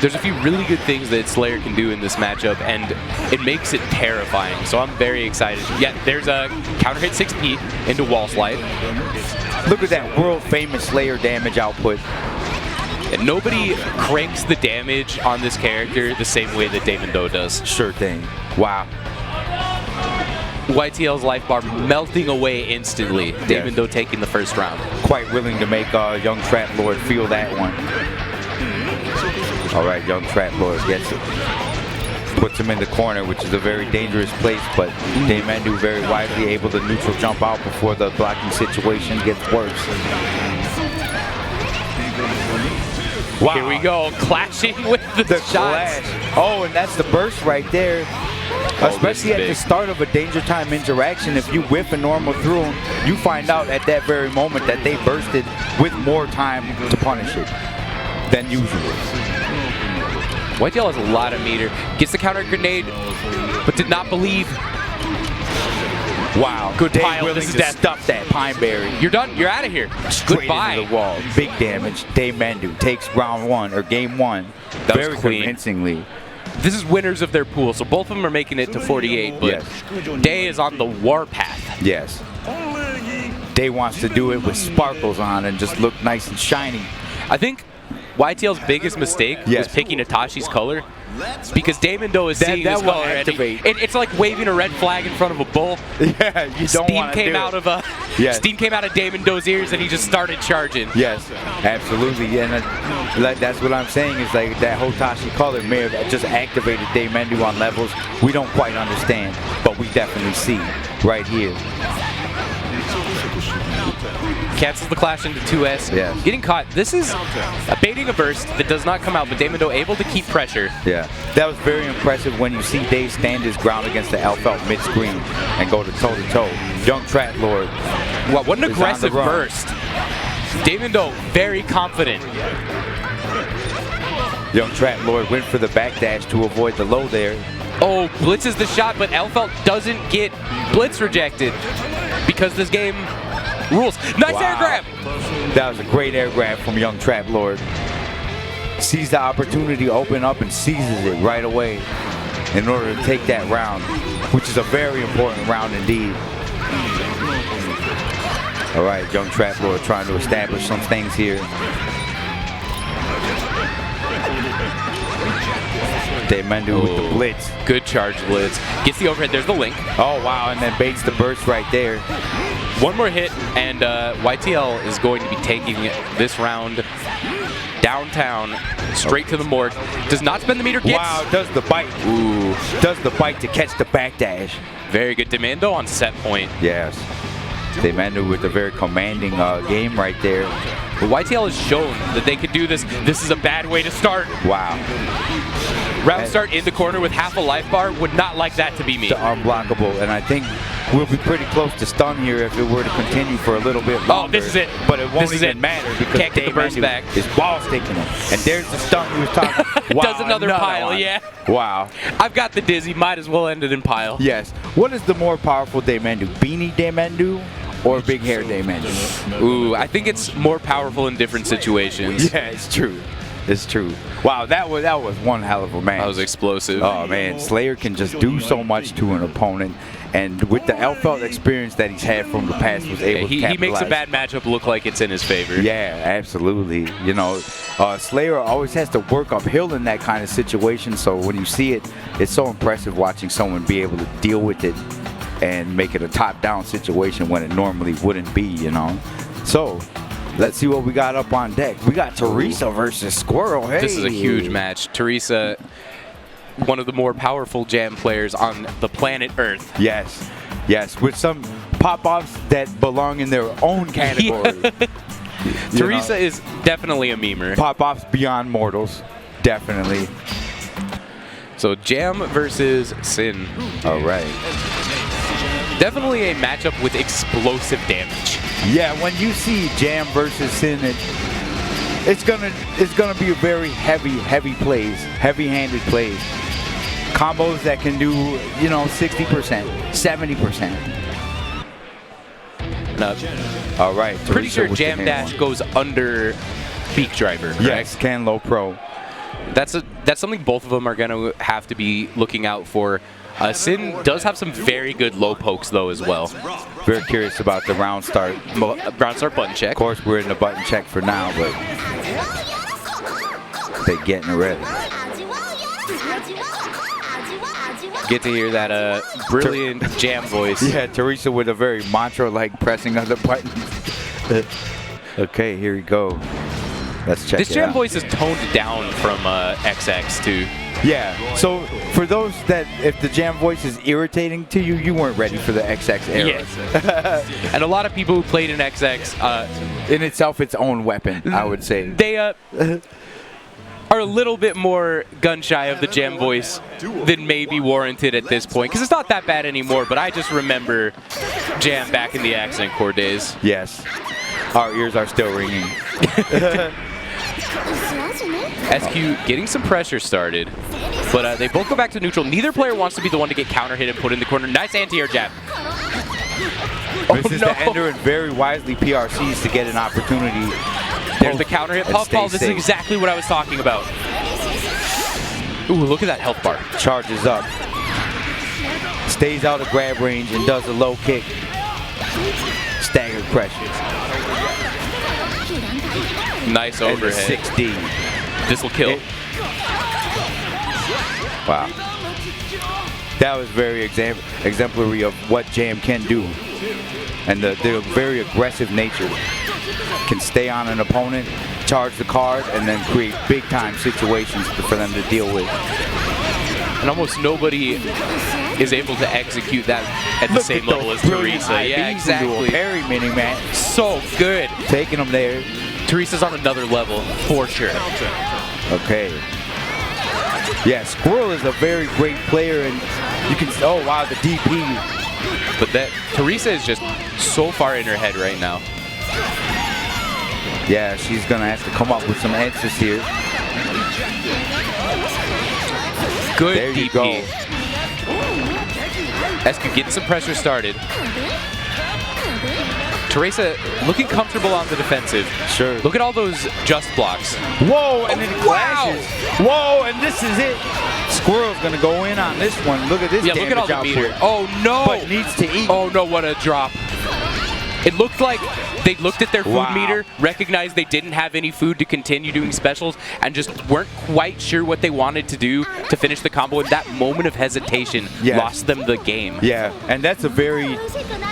Speaker 2: There's a few really good things that Slayer can do in this matchup, and it makes it terrifying. So I'm very excited. Yeah, there's a counter hit 6P into wall slide.
Speaker 3: Look at that world famous Slayer damage output.
Speaker 2: And nobody cranks the damage on this character the same way that Daymendu does.
Speaker 3: Sure thing. Wow.
Speaker 2: YTL's life bar melting away instantly. Yes. Daymendu taking the first round.
Speaker 3: Quite willing to make young Trap Lord feel that one. All right, young Trap Lord gets it. Puts him in the corner, which is a very dangerous place, but Daymendu very wisely able to neutral jump out before the blocking situation gets worse. Wow.
Speaker 2: Here we go, clashing with the shots.
Speaker 3: Clash. Oh, and that's the burst right there. Especially at the start of a Danger Time interaction, if you whip a normal through them, you find out at that very moment that they bursted with more time to punish it than usual.
Speaker 2: YTL has a lot of meter. Gets the counter grenade, but did not believe.
Speaker 3: Wow.
Speaker 2: Good pile.
Speaker 3: Willing
Speaker 2: This is
Speaker 3: to
Speaker 2: death.
Speaker 3: stuff that Pine Berry.
Speaker 2: You're done. You're out of here.
Speaker 3: Straight
Speaker 2: Goodbye.
Speaker 3: into the wall. Big damage. Daymendu takes round one, or game one.
Speaker 2: That
Speaker 3: very
Speaker 2: was clean.
Speaker 3: convincingly.
Speaker 2: This is winners of their pool, so both of them are making it to 48, but
Speaker 3: yes.
Speaker 2: Day is on the warpath.
Speaker 3: Yes. Day wants to do it with sparkles on and just look nice and shiny.
Speaker 2: I think YTL's biggest mistake was picking Atashi's color, because Daymendu is seeing this color and it's like waving a red flag in front of a bull.
Speaker 3: Yeah, you don't want to do it.
Speaker 2: Steam came out of Daymendu's ears and he just started charging.
Speaker 3: Yes, absolutely, and that's what I'm saying is like that Hotashi color may have just activated Daymendu on levels we don't quite understand, but we definitely see right here.
Speaker 2: Cancels the clash into 2S.
Speaker 3: Yes.
Speaker 2: Getting caught. This is baiting a burst that does not come out, but Daymendu able to keep pressure.
Speaker 3: Yeah, that was very impressive when you see Day stand his ground against the Elfelt mid-screen and go to toe-to-toe. Young Trap Lord.
Speaker 2: Wow, what an aggressive burst. Daymendu very confident.
Speaker 3: Young Trap Lord went for the backdash to avoid the low there.
Speaker 2: Oh, blitzes the shot, but Elfelt doesn't get blitz rejected because this game rules. Nice air grab.
Speaker 3: That was a great air grab from Young Trap Lord. Sees the opportunity to open up and seizes it right away in order to take that round, which is a very important round indeed. All right, Young Trap Lord trying to establish some things here. Daymendu with the blitz.
Speaker 2: Good charge blitz. Gets the overhead. There's the link.
Speaker 3: Oh, wow, and then baits the burst right there.
Speaker 2: One more hit, and YTL is going to be taking this round downtown, straight to the morgue. Does not spend the meter.
Speaker 3: Wow, does the bite. Ooh. Does the bite to catch the backdash.
Speaker 2: Very good. Daymendu on set point.
Speaker 3: Yes. Demandu with a very commanding game right there.
Speaker 2: But YTL has shown that they could do this. This is a bad way to start.
Speaker 3: Wow.
Speaker 2: Round start in the corner with half a life bar. Would not like that to be me.
Speaker 3: Unblockable, and I think we'll be pretty close to stun here if it were to continue for a little bit longer.
Speaker 2: Oh, this is it.
Speaker 3: But it won't even matter because
Speaker 2: can't get the burst back.
Speaker 3: His ball sticking him. And there's the stun he was talking. Wow,
Speaker 2: does another pile,
Speaker 3: one.
Speaker 2: yeah.
Speaker 3: Wow.
Speaker 2: I've got the dizzy. Might as well end it in pile.
Speaker 3: Yes. What is the more powerful Demandu? Beanie Demandu or big hair Demandu?
Speaker 2: Ooh, I think it's more powerful in different situations.
Speaker 3: Yeah, it's true. It's true. Wow, that was one hell of a match.
Speaker 2: That was explosive.
Speaker 3: Oh man, Slayer can just do so much to an opponent, and with the LFL experience that he's had from the past, was able to capitalize.
Speaker 2: He makes a bad matchup look like it's in his favor.
Speaker 3: Yeah, absolutely. You know, Slayer always has to work uphill in that kind of situation, so when you see it, it's so impressive watching someone be able to deal with it and make it a top-down situation when it normally wouldn't be, you know. So, let's see what we got up on deck. We got Teresa versus Squirrel. Hey.
Speaker 2: This is a huge match. Teresa, one of the more powerful jam players on the planet Earth.
Speaker 3: Yes, yes, with some pop-offs that belong in their own category.
Speaker 2: Teresa is definitely a memer.
Speaker 3: Pop-offs beyond mortals, definitely.
Speaker 2: So Jam versus Sin.
Speaker 3: All right.
Speaker 2: Definitely a matchup with explosive damage.
Speaker 3: Yeah, when you see Jam versus Sin, it's gonna be a very heavy plays, heavy-handed plays, combos that can do 60%, 70%. All right.
Speaker 2: Pretty sure Jam Dash goes under Beak Driver. Correct?
Speaker 3: Yes, can low pro.
Speaker 2: That's something both of them are gonna have to be looking out for. Sin does have some very good low pokes, though, as well.
Speaker 3: Very curious about the round start.
Speaker 2: Round start button check.
Speaker 3: Of course, we're in the button check for now, but they're getting ready.
Speaker 2: Get to hear that brilliant Jam voice.
Speaker 3: Yeah, Teresa with a very mantra-like pressing of the buttons. Okay, here we go. Let's check
Speaker 2: this
Speaker 3: it
Speaker 2: Jam
Speaker 3: out.
Speaker 2: voice is toned down from XX, too.
Speaker 3: Yeah, so for those that, if the Jam voice is irritating to you, you weren't ready for the XX era.
Speaker 2: Yes. And a lot of people who played in XX...
Speaker 3: in itself, its own weapon, I would say.
Speaker 2: They are a little bit more gun-shy of the Jam voice than may be warranted at this point, because it's not that bad anymore, but I just remember Jam back in the Accent Core days.
Speaker 3: Yes. Our ears are still ringing.
Speaker 2: SQ getting some pressure started, but they both go back to neutral. Neither player wants to be the one to get counter hit and put in the corner. Nice anti-air jab.
Speaker 3: Misses the ender and very wisely PRCs to get an opportunity.
Speaker 2: There's the counter hit puffball. This is exactly what I was talking about. Ooh, look at that health bar.
Speaker 3: Charges up. Stays out of grab range and does a low kick. Staggered pressure.
Speaker 2: Nice overhead.
Speaker 3: 6D.
Speaker 2: This will kill.
Speaker 3: Wow. That was very exemplary of what Jam can do. And the very aggressive nature. Can stay on an opponent, charge the card, and then create big-time situations for them to deal with.
Speaker 2: And almost nobody is able to execute that at the same level as Teresa. Yeah, exactly.
Speaker 3: Parry MiniMatt.
Speaker 2: So good.
Speaker 3: Taking them there.
Speaker 2: Teresa's on another level, for sure.
Speaker 3: Okay. Yeah, Squirrel is a very great player, and you can, oh wow, the DP.
Speaker 2: But that Teresa is just so far in her head right now.
Speaker 3: Yeah, she's gonna have to come up with some answers here.
Speaker 2: Good
Speaker 3: there
Speaker 2: DP.
Speaker 3: You go.
Speaker 2: SQ getting some pressure started. Teresa looking comfortable on the defensive.
Speaker 3: Sure.
Speaker 2: Look at all those just blocks.
Speaker 3: Whoa, and it clashes. Whoa, and this is it. Squirrel's gonna go in on this one. Look at this damage
Speaker 2: look at all the
Speaker 3: output.
Speaker 2: meter. Oh no!
Speaker 3: But needs to eat.
Speaker 2: Oh no, what a drop. It looked like they looked at their food meter, recognized they didn't have any food to continue doing specials, and just weren't quite sure what they wanted to do to finish the combo. And that moment of hesitation lost them the game.
Speaker 3: Yeah, and that's a very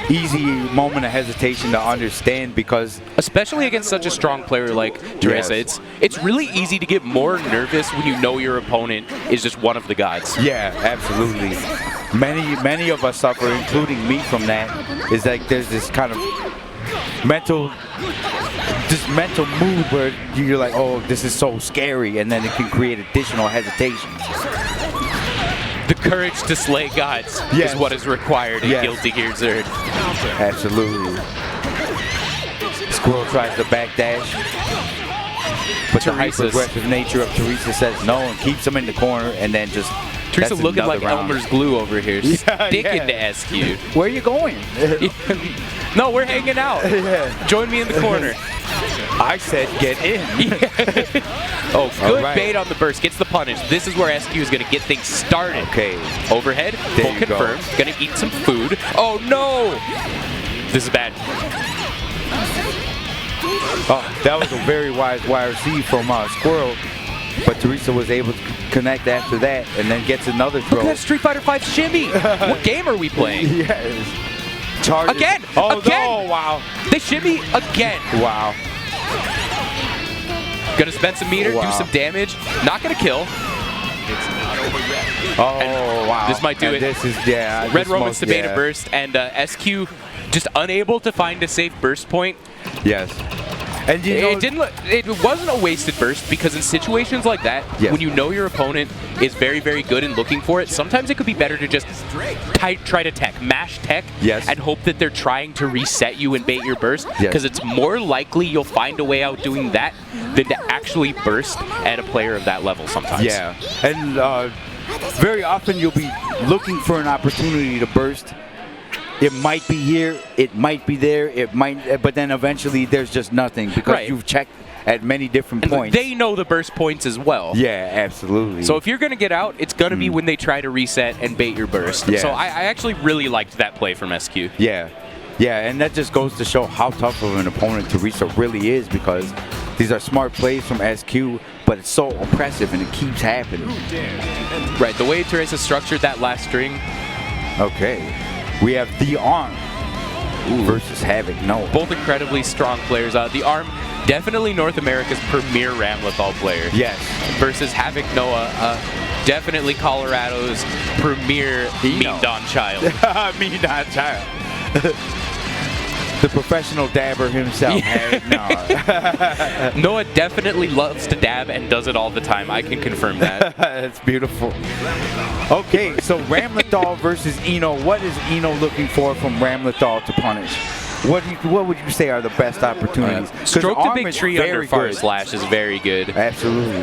Speaker 3: easy moment of hesitation to understand because...
Speaker 2: Especially against such a strong player like Teresa, it's really easy to get more nervous when you know your opponent is just one of the gods.
Speaker 3: Yeah, absolutely. many of us suffer, including me, from that. Is like there's this kind of mental mood where you're like, oh, this is so scary, and then it can create additional hesitation.
Speaker 2: The courage to slay gods is what is required in Guilty Gear Xrd.
Speaker 3: Absolutely. Squirrel tries to backdash, but the hyper-aggressive nature of Teresa says no and keeps him in the corner, and then just
Speaker 2: Teresa looking like Elmer's glue over here, sticking to SQ.
Speaker 3: Where are you going?
Speaker 2: No, we're hanging out. Join me in the corner.
Speaker 3: I said get in.
Speaker 2: Oh, good bait on the burst. Gets the punish. This is where SQ is going to get things started.
Speaker 3: Okay.
Speaker 2: Overhead. Full confirmed. Going to eat some food. Oh, no. This is bad.
Speaker 3: Oh, that was a very wise YRC from Squirrel. But Teresa was able to connect after that and then gets another throw.
Speaker 2: Look at that Street Fighter V shimmy. What game are we playing?
Speaker 3: Yes. Charges.
Speaker 2: Again.
Speaker 3: Oh,
Speaker 2: again.
Speaker 3: no. Wow.
Speaker 2: They shimmy again.
Speaker 3: Wow.
Speaker 2: Gonna spend some meter, do some damage. Not gonna kill.
Speaker 3: Oh, wow.
Speaker 2: This might do it.
Speaker 3: This is,
Speaker 2: Red Romans to bait a burst, and SQ just unable to find a safe burst point.
Speaker 3: Yes. And you know,
Speaker 2: it wasn't a wasted burst, because in situations like that, when you know your opponent is very, very good and looking for it, sometimes it could be better to just try to tech, mash tech, and hope that they're trying to reset you and bait your burst, because it's more likely you'll find a way out doing that than to actually burst at a player of that level sometimes.
Speaker 3: Yeah, and very often you'll be looking for an opportunity to burst. It might be here, it might be there, it might, but then eventually there's just nothing because you've checked at many different points.
Speaker 2: They know the burst points as well.
Speaker 3: Yeah, absolutely.
Speaker 2: So if you're going to get out, it's going to be when they try to reset and bait your burst.
Speaker 3: Yeah.
Speaker 2: So I actually really liked that play from SQ.
Speaker 3: Yeah. Yeah, and that just goes to show how tough of an opponent Teresa really is, because these are smart plays from SQ, but it's so oppressive and it keeps happening.
Speaker 2: Right, the way Teresa structured that last string.
Speaker 3: Okay. We have The Arm versus Havoc Noah.
Speaker 2: Both incredibly strong players. The Arm, definitely North America's premier Ramlethal player.
Speaker 3: Yes.
Speaker 2: Versus Havoc Noah, definitely Colorado's premier Mean Don Child.
Speaker 3: Mean Don Child. The professional dabber himself.
Speaker 2: Yeah. Noah definitely loves to dab and does it all the time. I can confirm that.
Speaker 3: That's beautiful. Okay, so Ramlethal versus Eno. What is Eno looking for from Ramlethal to punish? What would you say are the best opportunities?
Speaker 2: Stroke the big tree under far slash is very good.
Speaker 3: Absolutely.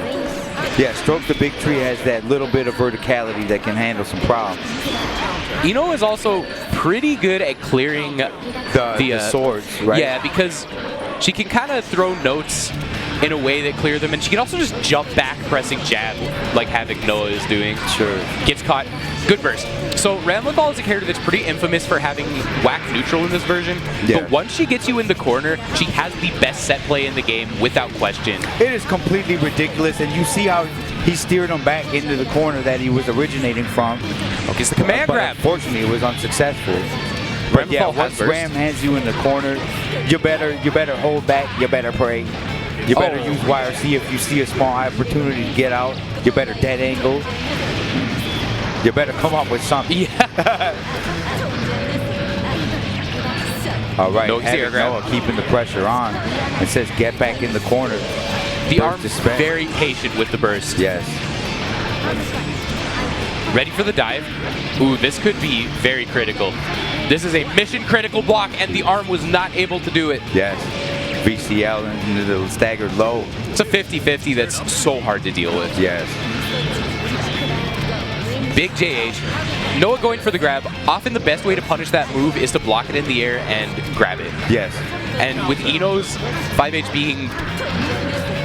Speaker 3: Yeah, Stroke the big tree has that little bit of verticality that can handle some problems.
Speaker 2: Eno is also pretty good at clearing the
Speaker 3: swords, right?
Speaker 2: Yeah, because she can kind of throw notes in a way that clear them, and she can also just jump back pressing jab like Havoc Noah is doing.
Speaker 3: Sure.
Speaker 2: Gets caught. Good burst. So Ramlethal is a character that's pretty infamous for having whack neutral in this version, but once she gets you in the corner, she has the best set play in the game without question.
Speaker 3: It is completely ridiculous, and you see how he steered him back into the corner that he was originating from.
Speaker 2: Okay, it's the command grab.
Speaker 3: Unfortunately, it was unsuccessful. But yeah, once Ram has you in the corner, you better hold back, you better pray. You better use YRC if you see a small opportunity to get out. You better dead angle. You better come up with something.
Speaker 2: Yeah.
Speaker 3: All right, Noah keeping the pressure on. It says get back in the corner.
Speaker 2: The Arm is very patient with the burst.
Speaker 3: Yes.
Speaker 2: Ready for the dive. Ooh, this could be very critical. This is a mission critical block, and the Arm was not able to do it.
Speaker 3: Yes. VCL into the staggered low.
Speaker 2: It's a 50-50 that's so hard to deal with.
Speaker 3: Yes.
Speaker 2: Big JH. Noah going for the grab. Often the best way to punish that move is to block it in the air and grab it.
Speaker 3: Yes.
Speaker 2: And with Eno's 5H being,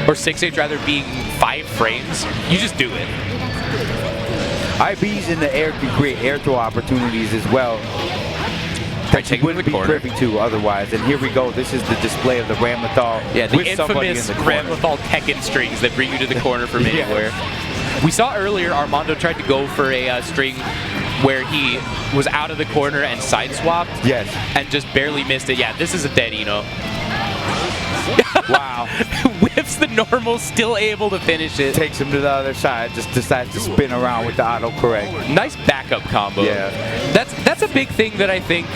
Speaker 2: or 6H rather, being 5 frames, you just do it.
Speaker 3: IBs in the air can create air throw opportunities as well. That you wouldn't be privy to otherwise. And here we go. This is the display of the Ramlethal.
Speaker 2: Yeah, the infamous Ramlethal Tekken strings that bring you to the corner from anywhere. We saw earlier Armando tried to go for a string where he was out of the corner and side swapped.
Speaker 3: Yes.
Speaker 2: And just barely missed it. Yeah, this is a dead Eno.
Speaker 3: Wow.
Speaker 2: Whips the normal, still able to finish it.
Speaker 3: Takes him to the other side, just decides to spin around with the autocorrect.
Speaker 2: Nice backup combo.
Speaker 3: Yeah.
Speaker 2: That's a big thing that I think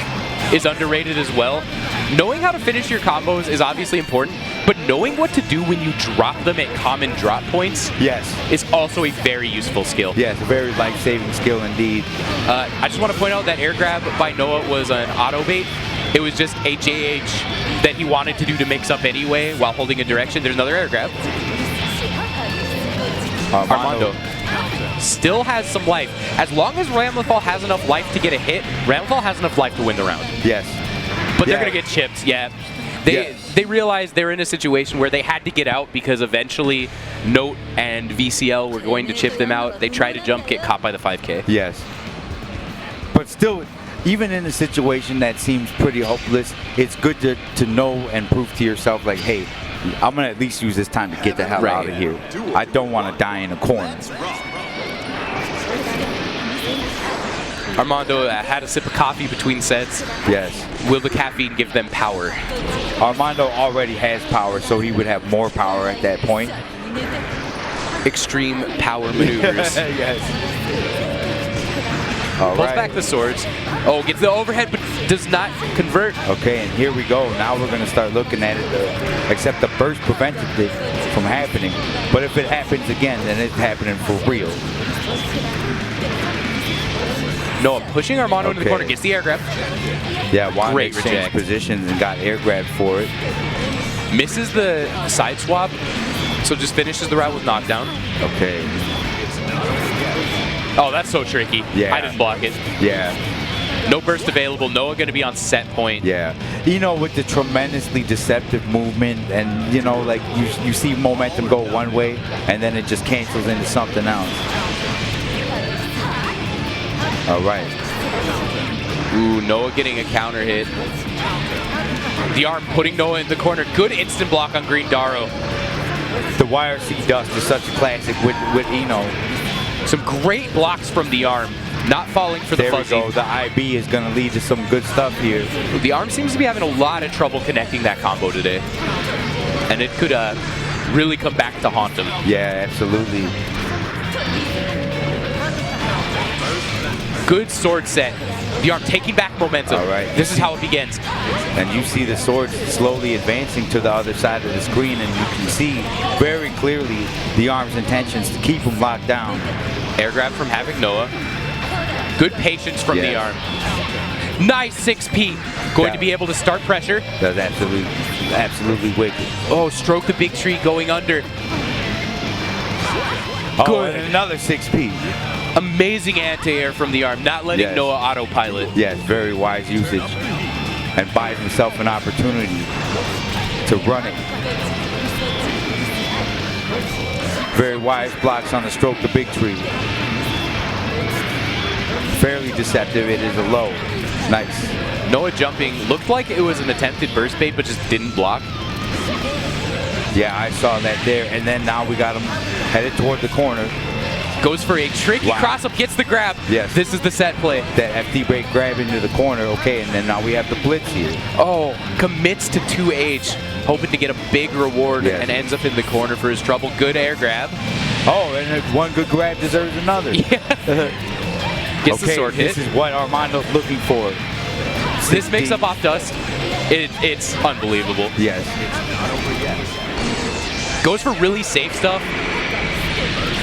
Speaker 2: is underrated as well. Knowing how to finish your combos is obviously important, but knowing what to do when you drop them at common drop points is also a very useful skill.
Speaker 3: Yes, a very life-saving skill indeed.
Speaker 2: I just want to point out that air grab by Noah was an auto bait. It was just a JH that he wanted to do to mix up anyway while holding a direction. There's another air grab. Armando still has some life. As long as Ramlethal has enough life to get a hit, Ramlethal has enough life to win the round.
Speaker 3: Yes.
Speaker 2: But they're going to get chipped, They realized they're in a situation where they had to get out because eventually Note and VCL were going to chip them out. They tried to jump, get caught by the 5K.
Speaker 3: Yes. But still, even in a situation that seems pretty hopeless, it's good to know and prove to yourself, like, hey, I'm going to at least use this time to get the hell out of here. I don't want to die in a corner.
Speaker 2: Armando had a sip of coffee between sets.
Speaker 3: Yes.
Speaker 2: Will the caffeine give them power?
Speaker 3: Armando already has power, so he would have more power at that point.
Speaker 2: Extreme power maneuvers.
Speaker 3: Yes.
Speaker 2: Pulls back the swords. Oh, gets the overhead, but does not convert.
Speaker 3: Okay, and here we go. Now we're going to start looking at it, except the burst prevented it from happening. But if it happens again, then it's happening for real.
Speaker 2: Noah pushing Armando into the corner, gets the air grab.
Speaker 3: Yeah, wanted
Speaker 2: Great
Speaker 3: to exchange
Speaker 2: reject.
Speaker 3: positions and got air grabbed for it.
Speaker 2: Misses the side swap, so just finishes the route with knockdown.
Speaker 3: Okay.
Speaker 2: Oh, that's so tricky.
Speaker 3: Yeah.
Speaker 2: I didn't block it.
Speaker 3: Yeah.
Speaker 2: No burst available. Noah going to be on set point.
Speaker 3: Yeah. You know, with the tremendously deceptive movement and, you know, like you see momentum go one way and then it just cancels into something else. All right.
Speaker 2: Ooh, Noah getting a counter hit. The arm putting Noah in the corner. Good instant block on Green Daro.
Speaker 3: The YRC Dust is such a classic with Eno.
Speaker 2: Some great blocks from the arm. Not falling for the fuzzy.
Speaker 3: There we go. The IB is going to lead to some good stuff here.
Speaker 2: The arm seems to be having a lot of trouble connecting that combo today. And it could really come back to haunt him.
Speaker 3: Yeah, absolutely.
Speaker 2: Good sword set. The arm taking back momentum.
Speaker 3: All right.
Speaker 2: This is how it begins.
Speaker 3: And you see the sword slowly advancing to the other side of the screen, and you can see very clearly the arm's intentions to keep him locked down.
Speaker 2: Air grab from Havoc Noah. Good patience from the arm. Nice 6P. Going to be able to start pressure.
Speaker 3: That's absolutely wicked.
Speaker 2: Oh, stroke the big tree going under.
Speaker 3: Oh,
Speaker 2: Good.
Speaker 3: and another 6P.
Speaker 2: Amazing anti-air from the arm, not letting Noah autopilot.
Speaker 3: Yes, very wise usage. And buys himself an opportunity to run it. Very wise blocks on the stroke the big tree. Fairly deceptive, it is a low. Nice.
Speaker 2: Noah jumping, looked like it was an attempted burst bait, but just didn't block.
Speaker 3: Yeah, I saw that there. And then now we got him headed toward the corner.
Speaker 2: Goes for a tricky cross-up, gets the grab.
Speaker 3: Yes.
Speaker 2: This is the set play.
Speaker 3: That FD break grab into the corner, okay, and then now we have the blitz here.
Speaker 2: Oh, commits to 2H, hoping to get a big reward and ends up in the corner for his trouble. Good air grab.
Speaker 3: Oh, and one good grab deserves another.
Speaker 2: Yeah. Gets the sword hit.
Speaker 3: This is what Armando's looking for.
Speaker 2: This mix up off dust, it's unbelievable.
Speaker 3: Yes.
Speaker 2: Goes for really safe stuff.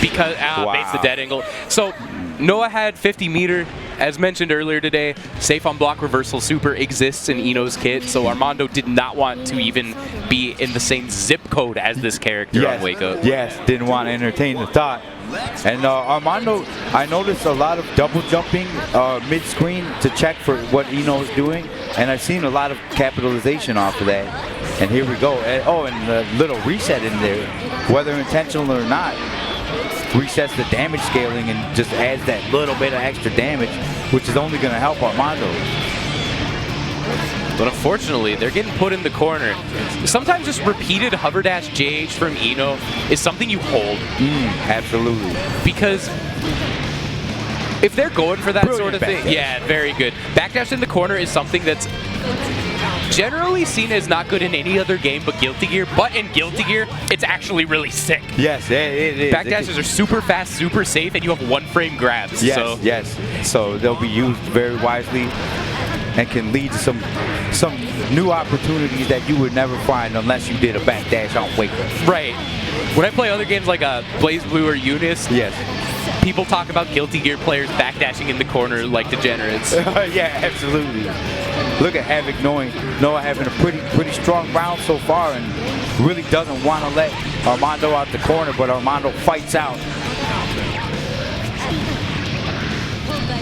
Speaker 2: Because baits the dead angle. So Noah had 50 meter, as mentioned earlier today. Safe on block reversal super exists in Eno's kit, so Armando did not want to even be in the same zip code as this character on Wake Up.
Speaker 3: Yes, didn't want to entertain the thought. And Armando, I noticed a lot of double jumping mid-screen to check for what Eno is doing, and I've seen a lot of capitalization off of that. And here we go. And the little reset in there, whether intentional or not, resets the damage scaling and just adds that little bit of extra damage, which is only going to help Armando.
Speaker 2: But unfortunately, they're getting put in the corner. Sometimes just repeated hover dash JH from Eno is something you hold.
Speaker 3: Absolutely.
Speaker 2: Because If they're going for that
Speaker 3: Brilliant
Speaker 2: sort of thing,
Speaker 3: backdash.
Speaker 2: yeah, very good. Backdash in the corner is something that's generally seen as not good in any other game but Guilty Gear, but in Guilty Gear, it's actually really sick.
Speaker 3: Yes, it is.
Speaker 2: Backdashes are super fast, super safe, and you have one-frame grabs.
Speaker 3: Yes,
Speaker 2: so.
Speaker 3: yes. So they'll be used very wisely and can lead to some new opportunities that you would never find unless you did a backdash on Waker.
Speaker 2: Right. When I play other games like Blaze Blue or Eunice,
Speaker 3: Yes.
Speaker 2: people talk about Guilty Gear players backdashing in the corner like degenerates.
Speaker 3: Yeah, absolutely. Look at Havoc Noah having a pretty strong round so far and really doesn't want to let Armando out the corner, but Armando fights out.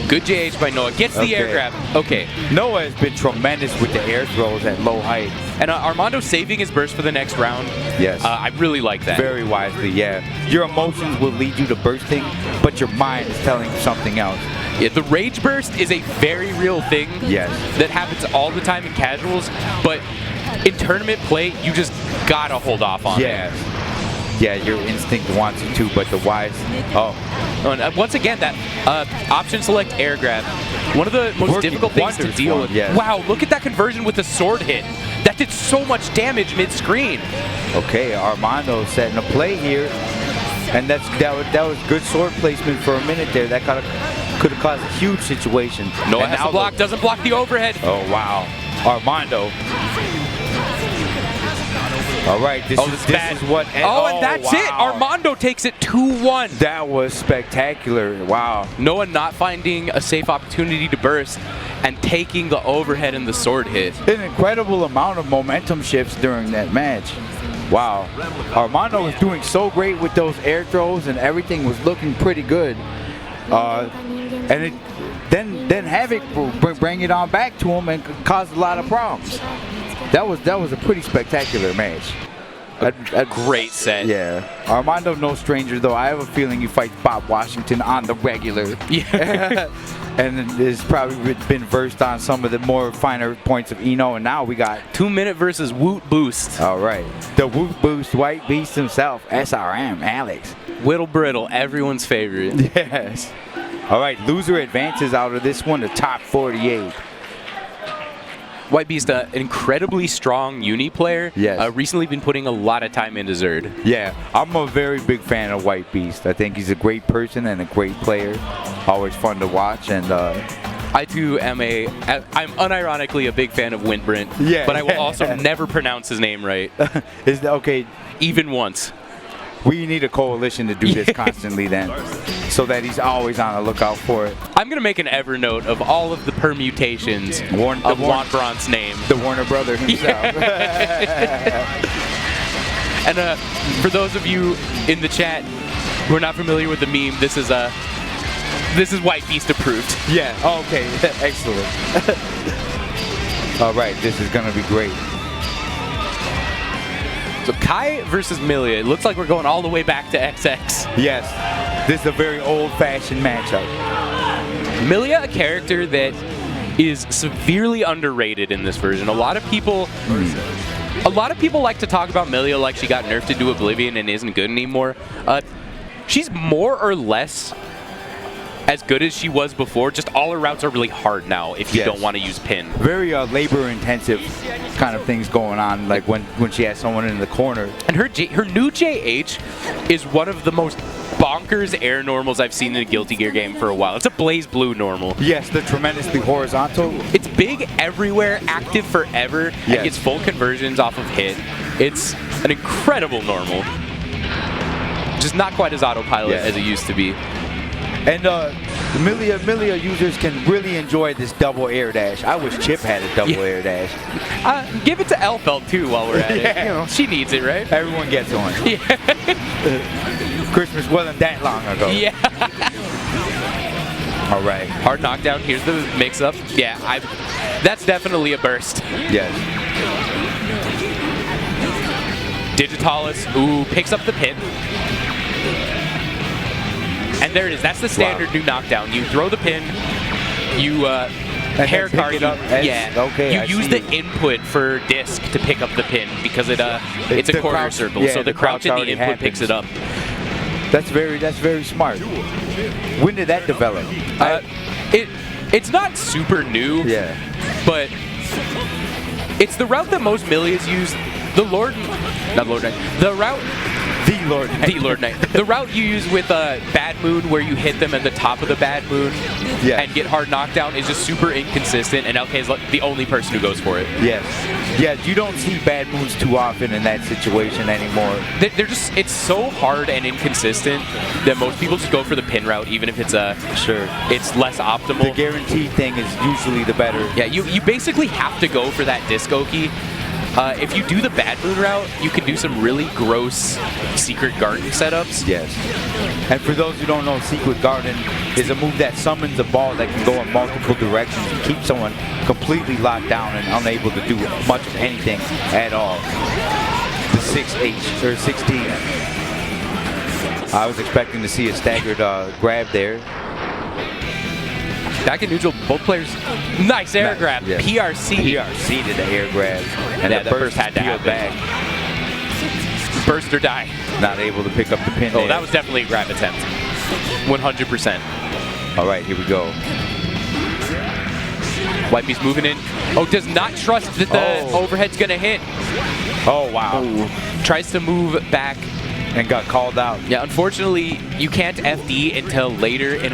Speaker 2: Good JH by Noah. Gets the air grab. Okay.
Speaker 3: Noah has been tremendous with the air throws at low height.
Speaker 2: And Armando saving his burst for the next round.
Speaker 3: Yes.
Speaker 2: I really like that.
Speaker 3: Very wisely, yeah. Your emotions will lead you to bursting, but your mind is telling you something else.
Speaker 2: Yeah, the rage burst is a very real thing.
Speaker 3: Yes.
Speaker 2: That happens all the time in casuals, but in tournament play, you just gotta hold off on it.
Speaker 3: Yeah, your instinct wants you to, but the wise.
Speaker 2: And once again, that option select air grab, one of the most
Speaker 3: Working
Speaker 2: difficult things to
Speaker 3: wonders
Speaker 2: deal
Speaker 3: for
Speaker 2: with.
Speaker 3: him, yes.
Speaker 2: Wow, look at that conversion with the sword hit. That did so much damage mid-screen.
Speaker 3: Okay, Armando setting a play here, and that was good sword placement for a minute there. That could have caused a huge situation.
Speaker 2: Noah
Speaker 3: And
Speaker 2: has
Speaker 3: now
Speaker 2: to block, doesn't block the overhead.
Speaker 3: Oh wow, Armando. All right, this is what.
Speaker 2: And that's it. Armando takes it 2-1.
Speaker 3: That was spectacular. Wow.
Speaker 2: Noah not finding a safe opportunity to burst and taking the overhead and the sword hit.
Speaker 3: An incredible amount of momentum shifts during that match. Wow. Armando was doing so great with those air throws and everything was looking pretty good. And then Havoc will bring it on back to him and cause a lot of problems. That was a pretty spectacular match.
Speaker 2: A great set.
Speaker 3: Yeah. Armando no stranger though. I have a feeling he fights Bob Washington on the regular.
Speaker 2: Yeah.
Speaker 3: And has probably been versed on some of the more finer points of Eno, and now we got
Speaker 2: 2 minute versus Woot Boost.
Speaker 3: All right. The Woot Boost White Beast himself, SRM, Alex.
Speaker 2: Whittle Brittle, everyone's favorite.
Speaker 3: Yes. All right, loser advances out of this one to top 48.
Speaker 2: White Beast, an incredibly strong uni player.
Speaker 3: Yes.
Speaker 2: Recently been putting a lot of time into Zerd.
Speaker 3: Yeah, I'm a very big fan of White Beast. I think he's a great person and a great player. Always fun to watch. And
Speaker 2: I too am I'm unironically a big fan of Wintbrint.
Speaker 3: Yeah.
Speaker 2: But I will also never pronounce his name right.
Speaker 3: Is that okay?
Speaker 2: Even once.
Speaker 3: We need a coalition to do this constantly then, so that he's always on the lookout for it.
Speaker 2: I'm going to make an Evernote of all of the permutations of Wantbrant's name.
Speaker 3: The Warner brother himself.
Speaker 2: And for those of you in the chat who are not familiar with the meme, this is White Beast approved.
Speaker 3: Yeah, okay, excellent. All right, this is going to be great.
Speaker 2: So Kai versus Milia. It looks like we're going all the way back to XX.
Speaker 3: Yes, this is a very old-fashioned matchup.
Speaker 2: Milia, a character that is severely underrated in this version. A lot of people like to talk about Milia like she got nerfed into Oblivion and isn't good anymore. She's more or less as good as she was before. Just all her routes are really hard now if you don't want to use pin.
Speaker 3: Very labor-intensive kind of things going on, like when she has someone in the corner.
Speaker 2: And her new JH is one of the most bonkers air normals I've seen in a Guilty Gear game for a while. It's a Blaze Blue normal.
Speaker 3: Yes, the tremendously horizontal.
Speaker 2: It's big everywhere, active forever, and gets full conversions off of hit. It's an incredible normal. Just not quite as autopilot as it used to be.
Speaker 3: And Milia users can really enjoy this double air dash. I wish Chip had a double air dash.
Speaker 2: Give it to Elfelt too while we're at it. You know, she needs it, right?
Speaker 3: Everyone gets one. Christmas wasn't that long ago.
Speaker 2: Yeah.
Speaker 3: All right.
Speaker 2: Hard knockdown. Here's the mix-up. Yeah, that's definitely a burst.
Speaker 3: Yes.
Speaker 2: Digitalis, ooh, picks up the pin. And there it is. That's the standard new knockdown. You throw the pin, you hair card
Speaker 3: it up.
Speaker 2: You use the input for disc to pick up the pin because it's a quarter circle, so the crouch in the input picks it up.
Speaker 3: That's very smart. When did that develop?
Speaker 2: It's not super new.
Speaker 3: Yeah.
Speaker 2: But it's the route that most Millias use. The Lord Knight. The route you use with Bad Moon, where you hit them at the top of the Bad Moon and get hard knockdown, is just super inconsistent, and LK is the only person who goes for it.
Speaker 3: Yes. Yeah, you don't see Bad Moons too often in that situation anymore.
Speaker 2: It's so hard and inconsistent that most people just go for the pin route, even if it's it's less optimal.
Speaker 3: The guaranteed thing is usually the better.
Speaker 2: Yeah, you basically have to go for that disco key. If you do the Bad Moon route, you can do some really gross Secret Garden setups.
Speaker 3: Yes. And for those who don't know, Secret Garden is a move that summons a ball that can go in multiple directions and keep someone completely locked down and unable to do much of anything at all. The 6H, or 16. I was expecting to see a staggered grab there.
Speaker 2: Back in neutral, both players. Nice air grab.
Speaker 3: Yes.
Speaker 2: PRC.
Speaker 3: PRC did the air grab. And
Speaker 2: the burst had to happen.
Speaker 3: Back.
Speaker 2: Burst or die.
Speaker 3: Not able to pick up the pin there.
Speaker 2: That was definitely a grab attempt. 100%.
Speaker 3: All right, here we go.
Speaker 2: White Beast moving in. Does not trust that the overhead's going to hit.
Speaker 3: Oh, wow.
Speaker 2: Tries to move back.
Speaker 3: And got called out.
Speaker 2: Yeah, unfortunately, you can't FD until later in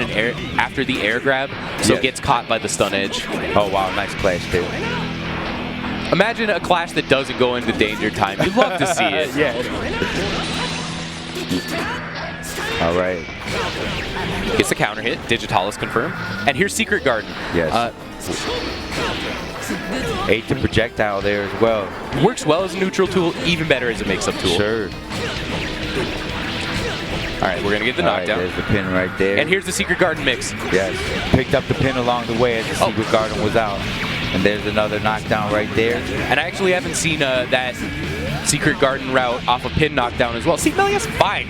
Speaker 2: after the air grab, so it gets caught by the stun edge.
Speaker 3: Oh, wow, nice clash, too.
Speaker 2: Imagine a clash that doesn't go into danger time. You'd love to see it.
Speaker 3: Yeah. All right.
Speaker 2: Gets the counter hit. Digitalis confirmed. And here's Secret Garden.
Speaker 3: Yes. 8 to projectile there as well.
Speaker 2: Works well as a neutral tool, even better as a mix-up tool.
Speaker 3: Sure.
Speaker 2: All right, we're going to get the knockdown.
Speaker 3: There's the pin right there.
Speaker 2: And here's the Secret Garden mix.
Speaker 3: Yes. Picked up the pin along the way as the Secret Garden was out. And there's another knockdown right there.
Speaker 2: And I actually haven't seen that Secret Garden route off a pin knockdown as well. See, Millia's fine.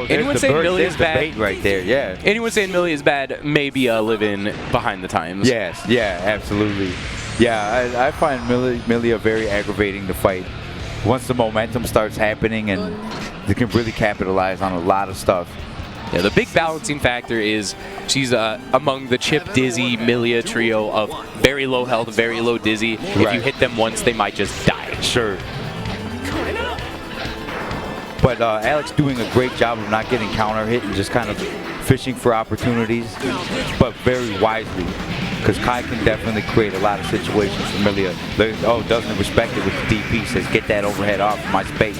Speaker 2: Anyone saying Millia's bad?
Speaker 3: Bait right there, yeah.
Speaker 2: Anyone saying Millia's bad may be living behind the times.
Speaker 3: Yes, yeah, absolutely. Yeah, I find Milia very aggravating to fight. Once the momentum starts happening, and they can really capitalize on a lot of stuff.
Speaker 2: Yeah, the big balancing factor is she's among the Chip, Dizzy, Milia trio of very low health, very low Dizzy. If you hit them once, they might just die.
Speaker 3: Sure. But Alex doing a great job of not getting counter hit and just kind of fishing for opportunities, but very wisely. Because Kai can definitely create a lot of situations for Milia. Doesn't respect it with the DP. Says, get that overhead off my space.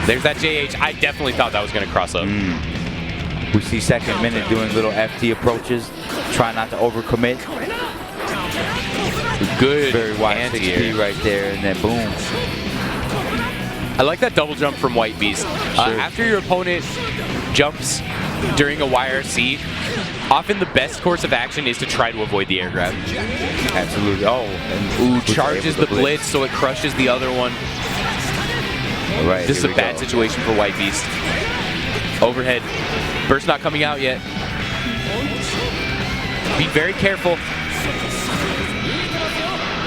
Speaker 2: There's that JH. I definitely thought that was going to cross up.
Speaker 3: We see second minute doing little FT approaches. Try not to overcommit.
Speaker 2: Good.
Speaker 3: Very wide 6P right there, and then boom.
Speaker 2: I like that double jump from White Beast. After your opponent jumps during a YRC, often the best course of action is to try to avoid the air grab.
Speaker 3: Absolutely.
Speaker 2: Charges the blitz so it crushes the other one.
Speaker 3: All right,
Speaker 2: this is a bad situation for White Beast. Overhead. Burst not coming out yet. Be very careful.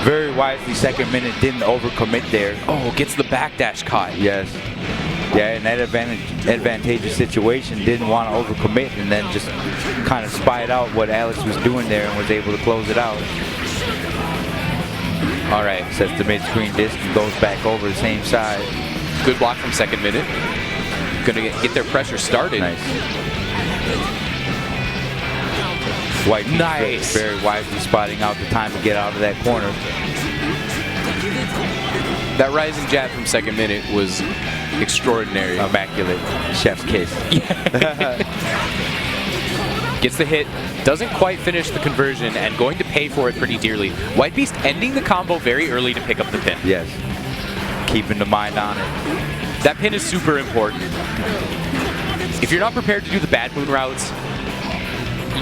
Speaker 3: Very wisely, second minute, didn't overcommit there.
Speaker 2: Gets the backdash caught.
Speaker 3: Yes. Yeah, in that advantageous situation, didn't want to overcommit and then just kind of spied out what Alex was doing there and was able to close it out. All right, sets the mid-screen disc and goes back over the same side.
Speaker 2: Good block from second minute. Gonna get their pressure started.
Speaker 3: Nice. White very wisely spotting out the time to get out of that corner.
Speaker 2: That rising jab from second minute was extraordinary.
Speaker 3: Immaculate. Chef's kiss.
Speaker 2: Gets the hit, doesn't quite finish the conversion, and going to pay for it pretty dearly. White Beast ending the combo very early to pick up the pin.
Speaker 3: Yes. Keeping the mind on it.
Speaker 2: That pin is super important. If you're not prepared to do the Bad Moon routes,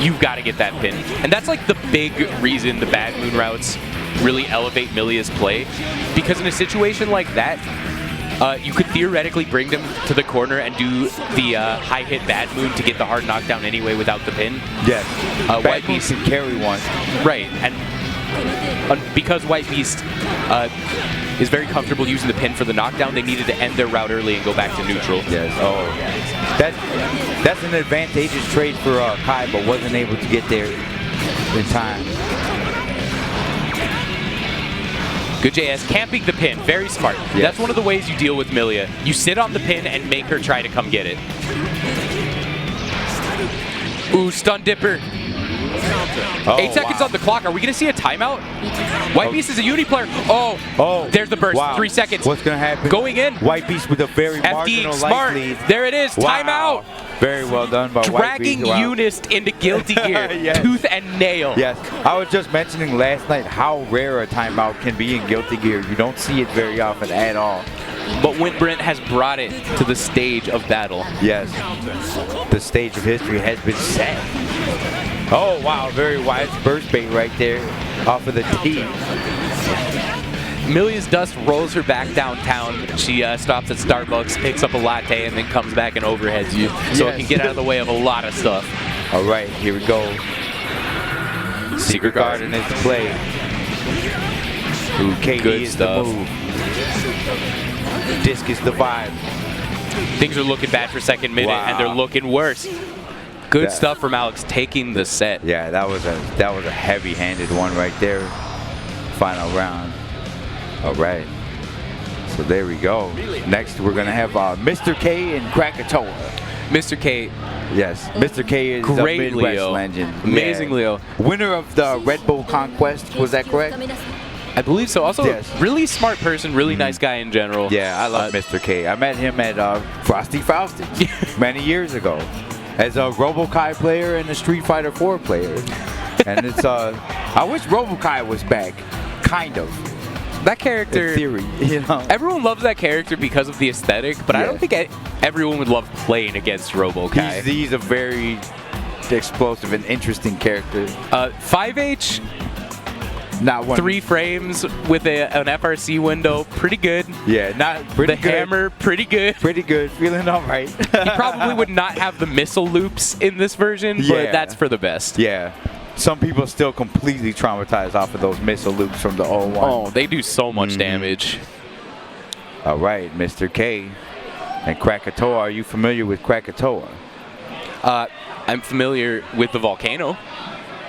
Speaker 2: you've got to get that pin. And that's like the big reason the Bad Moon routes really elevate Milia's play. Because in a situation like that, you could theoretically bring them to the corner and do the high hit Bad Moon to get the hard knockdown anyway without the pin.
Speaker 3: Yes.
Speaker 2: White Beast
Speaker 3: can carry one.
Speaker 2: Right. And because White Beast is very comfortable using the pin for the knockdown. They needed to end their route early and go back to neutral.
Speaker 3: Yes. Oh, that's an advantageous trade for Kai, but wasn't able to get there in time.
Speaker 2: Good JS, camping the pin, very smart.
Speaker 3: Yes.
Speaker 2: That's one of the ways you deal with Milia. You sit on the pin and make her try to come get it. Ooh, stun dipper.
Speaker 3: Oh,
Speaker 2: 8 seconds on the clock. Are we going to see a timeout? White Beast is a uni player. Oh, there's the burst.
Speaker 3: Wow.
Speaker 2: 3 seconds.
Speaker 3: What's going to happen?
Speaker 2: Going in.
Speaker 3: White Beast with a very marginal
Speaker 2: smart.
Speaker 3: life lead.
Speaker 2: There it is.
Speaker 3: Wow.
Speaker 2: Timeout.
Speaker 3: Very well done by White Beast.
Speaker 2: Dragging Eunice into Guilty Gear.
Speaker 3: Yes.
Speaker 2: Tooth and nail.
Speaker 3: Yes. I was just mentioning last night how rare a timeout can be in Guilty Gear. You don't see it very often at all.
Speaker 2: But Wintbrent has brought it to the stage of battle.
Speaker 3: Yes. The stage of history has been set. Oh, wow. Very wise burst bait right there off of the tee.
Speaker 2: Milia's dust rolls her back downtown. She stops at Starbucks, picks up a latte, and then comes back and overheads you. So it can get out of the way of a lot of stuff.
Speaker 3: All right, here we go. Secret Garden is the play. Ooh, KD
Speaker 2: Good
Speaker 3: is
Speaker 2: stuff.
Speaker 3: the move. Disc is the vibe.
Speaker 2: Things are looking bad for second minute, and they're looking worse. Good stuff from Alex taking the set.
Speaker 3: Yeah, that was a heavy-handed one right there. Final round. All right. So there we go. Next, we're gonna have Mr. K and Krakatoa.
Speaker 2: Mr. K.
Speaker 3: Yes, Mr. K is a
Speaker 2: Great
Speaker 3: Midwest
Speaker 2: Leo.
Speaker 3: legend.
Speaker 2: Amazing
Speaker 3: Yeah.
Speaker 2: Leo.
Speaker 3: Winner of the Red Bull Conquest, was that correct?
Speaker 2: I believe so. Also,
Speaker 3: Yes.
Speaker 2: really smart person, really nice guy in general.
Speaker 3: Yeah, I love Mr. K. I met him at Frosty Faustings many years ago as a RoboKai player and a Street Fighter 4 player. And it's I wish RoboKai was back, kind of.
Speaker 2: That character,
Speaker 3: In theory, you know.
Speaker 2: everyone loves that character because of the aesthetic, but I don't think everyone would love playing against RoboKai.
Speaker 3: He's a very explosive and interesting character.
Speaker 2: 5H,
Speaker 3: Not one.
Speaker 2: 3 frames with an FRC window, pretty good.
Speaker 3: Yeah, not pretty
Speaker 2: The
Speaker 3: good.
Speaker 2: hammer, pretty good.
Speaker 3: Pretty good. Feeling all right.
Speaker 2: He probably would not have the missile loops in this version, but
Speaker 3: Yeah.
Speaker 2: that's for the best.
Speaker 3: Yeah. Some people still completely traumatized off of those missile loops from the 01.
Speaker 2: Oh, they do so much damage.
Speaker 3: All right, Mr. K and Krakatoa. Are you familiar with Krakatoa?
Speaker 2: I'm familiar with the volcano.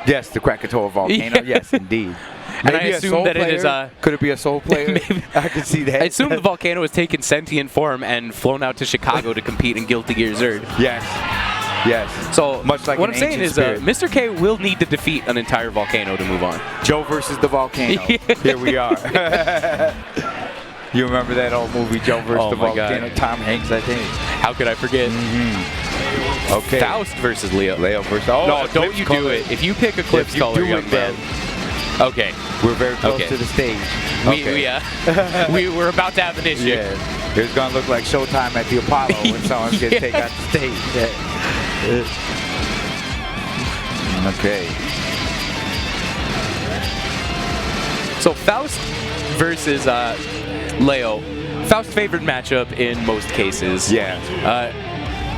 Speaker 3: Yes, the Krakatoa volcano.
Speaker 2: Yeah.
Speaker 3: Yes, indeed.
Speaker 2: And I
Speaker 3: Maybe a
Speaker 2: assume
Speaker 3: soul
Speaker 2: that it
Speaker 3: player?
Speaker 2: is
Speaker 3: Could it be a soul player?
Speaker 2: Maybe.
Speaker 3: I could see that.
Speaker 2: I assume the volcano has taken sentient form and flown out to Chicago to compete in Guilty Gear Zerd.
Speaker 3: Yes. Yes.
Speaker 2: So
Speaker 3: much like
Speaker 2: what
Speaker 3: an
Speaker 2: I'm saying
Speaker 3: ancient
Speaker 2: is
Speaker 3: spirit.
Speaker 2: Mr. K will need to defeat an entire volcano to move on.
Speaker 3: Joe versus the volcano. Here we are. You remember that old movie, Joe versus the
Speaker 2: my
Speaker 3: volcano?
Speaker 2: God.
Speaker 3: Tom Hanks, I think.
Speaker 2: How could I forget?
Speaker 3: Okay.
Speaker 2: Faust versus Leo.
Speaker 3: Leo versus. Oh,
Speaker 2: No,
Speaker 3: Eclipse
Speaker 2: don't you do
Speaker 3: color.
Speaker 2: it. If you pick Eclipse
Speaker 3: If you
Speaker 2: color,
Speaker 3: do
Speaker 2: young
Speaker 3: it,
Speaker 2: man. Okay.
Speaker 3: We're very close
Speaker 2: Okay.
Speaker 3: to the stage.
Speaker 2: We're about to have an issue.
Speaker 3: Yeah. It's going to look like Showtime at the Apollo when someone's going to take out the stage. Yeah. Okay.
Speaker 2: So Faust versus Leo. Faust's favorite matchup in most cases.
Speaker 3: Yeah.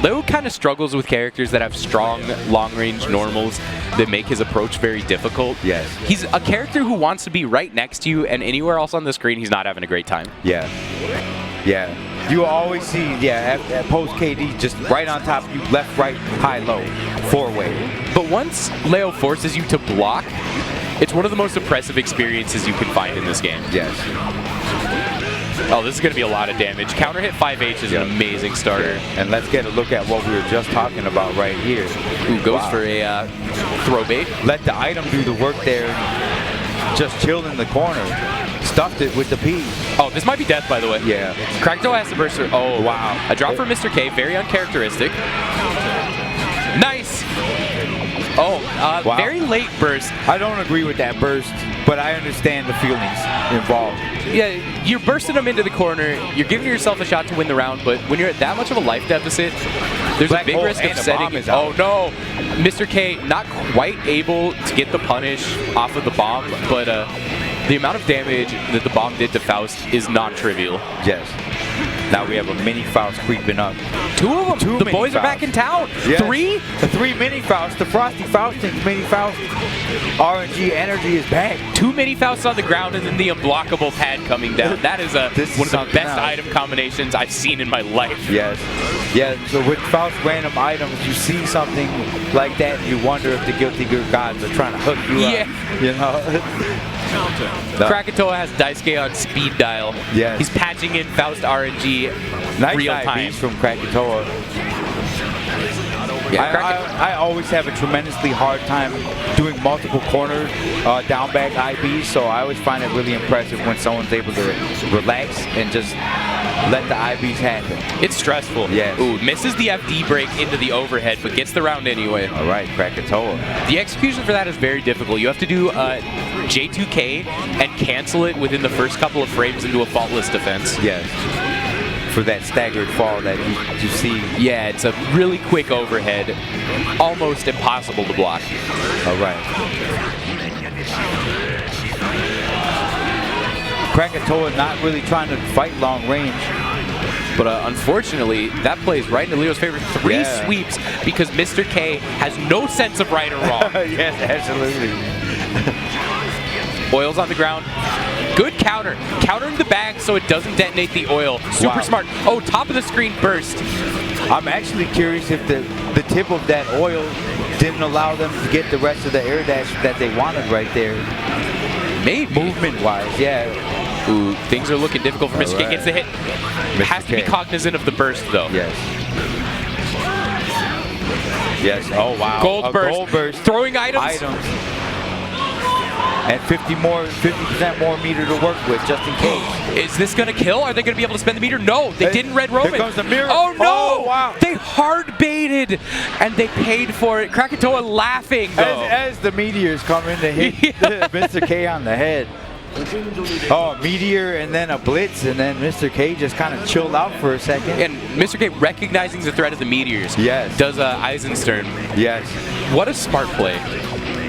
Speaker 2: Leo kind of struggles with characters that have strong, long-range normals that make his approach very difficult.
Speaker 3: Yes.
Speaker 2: He's a character who wants to be right next to you, and anywhere else on the screen, he's not having a great time.
Speaker 3: Yeah. Yeah. You always see, at post KD, just right on top of you, left, right, high, low, 4-way.
Speaker 2: But once Leo forces you to block, it's one of the most impressive experiences you can find in this game.
Speaker 3: Yes.
Speaker 2: Oh, this is going to be a lot of damage. Counter hit 5H is an amazing starter.
Speaker 3: And let's get a look at what we were just talking about right here.
Speaker 2: Who goes for a throw bait.
Speaker 3: Let the item do the work there. Just chilled in the corner. Stuffed it with the P.
Speaker 2: Oh, this might be death, by the way.
Speaker 3: Yeah.
Speaker 2: Krakatoa has the burster. Oh,
Speaker 3: wow.
Speaker 2: A drop for Mr. K, very uncharacteristic. Nice. Oh,
Speaker 3: wow.
Speaker 2: Very late burst.
Speaker 3: I don't agree with that burst, but I understand the feelings involved.
Speaker 2: Yeah, you're bursting them into the corner. You're giving yourself a shot to win the round, but when you're at that much of a life deficit, there's
Speaker 3: Black
Speaker 2: a big
Speaker 3: hole
Speaker 2: risk of
Speaker 3: and a
Speaker 2: setting.
Speaker 3: bomb is out.
Speaker 2: Oh no, Mr. K not quite able to get the punish off of the bomb, but the amount of damage that the bomb did to Faust is non-trivial.
Speaker 3: Yes. Now we have a mini Faust creeping up.
Speaker 2: Two of them.
Speaker 3: Two
Speaker 2: the
Speaker 3: mini
Speaker 2: boys are back
Speaker 3: Fausts.
Speaker 2: in town.
Speaker 3: Yes.
Speaker 2: Three?
Speaker 3: The 3 mini Fausts. The Frosty Faustings mini Faust. RNG Energy is back.
Speaker 2: 2 mini Fausts on the ground and then the unblockable pad coming down. That is one of the best item combinations I've seen in my life.
Speaker 3: Yes. Yeah, so with Faust random items, you see something like that and you wonder if the Guilty Gear gods are trying to hook you up. You know?
Speaker 2: Krakatoa has Daisuke on speed dial.
Speaker 3: Yes.
Speaker 2: He's patching in Faust RNG
Speaker 3: Nice
Speaker 2: real
Speaker 3: IVs
Speaker 2: time.
Speaker 3: from Krakatoa.
Speaker 2: Yeah,
Speaker 3: I always have a tremendously hard time doing multiple corner down back IBs, so I always find it really impressive when someone's able to relax and just let the IBs happen.
Speaker 2: It's stressful.
Speaker 3: Yes.
Speaker 2: Ooh, misses the FD break into the overhead, but gets the round anyway.
Speaker 3: All right, Krakatoa.
Speaker 2: The execution for that is very difficult. You have to do J2K and cancel it within the first couple of frames into a faultless defense.
Speaker 3: Yes. For that staggered fall that you see.
Speaker 2: Yeah, it's a really quick overhead. Almost impossible to block.
Speaker 3: All right. Krakatoa not really trying to fight long range.
Speaker 2: But unfortunately, that plays right into Leo's favor. 3 sweeps because Mr. K has no sense of right or wrong.
Speaker 3: Yes, absolutely.
Speaker 2: Oil's on the ground. Good counter. Countering the bag so it doesn't detonate the oil. Super smart. Oh, top of the screen burst.
Speaker 3: I'm actually curious if the tip of that oil didn't allow them to get the rest of the air dash that they wanted right there.
Speaker 2: Maybe.
Speaker 3: Movement-wise, yeah.
Speaker 2: Ooh, things are looking difficult for Mr. K. Gets the hit. Has to be cognizant of the burst, though.
Speaker 3: Yes. Yes. Oh, wow.
Speaker 2: Gold burst. Throwing items.
Speaker 3: And 50% more meter to work with, just in case.
Speaker 2: Is this going to kill? Are they going to be able to spend the meter? No, they didn't Red Roman.
Speaker 3: Here comes the mirror.
Speaker 2: Oh, no.
Speaker 3: Oh, wow.
Speaker 2: They hard baited, and they paid for it. Krakatoa laughing, though.
Speaker 3: As the meteors come in to hit Mr. K on the head. Oh, meteor and then a blitz, and then Mr. K just kind of chilled out for a second.
Speaker 2: And Mr. K recognizing the threat of the meteors.
Speaker 3: Yes.
Speaker 2: Does Eisenstern.
Speaker 3: Yes.
Speaker 2: What a smart play.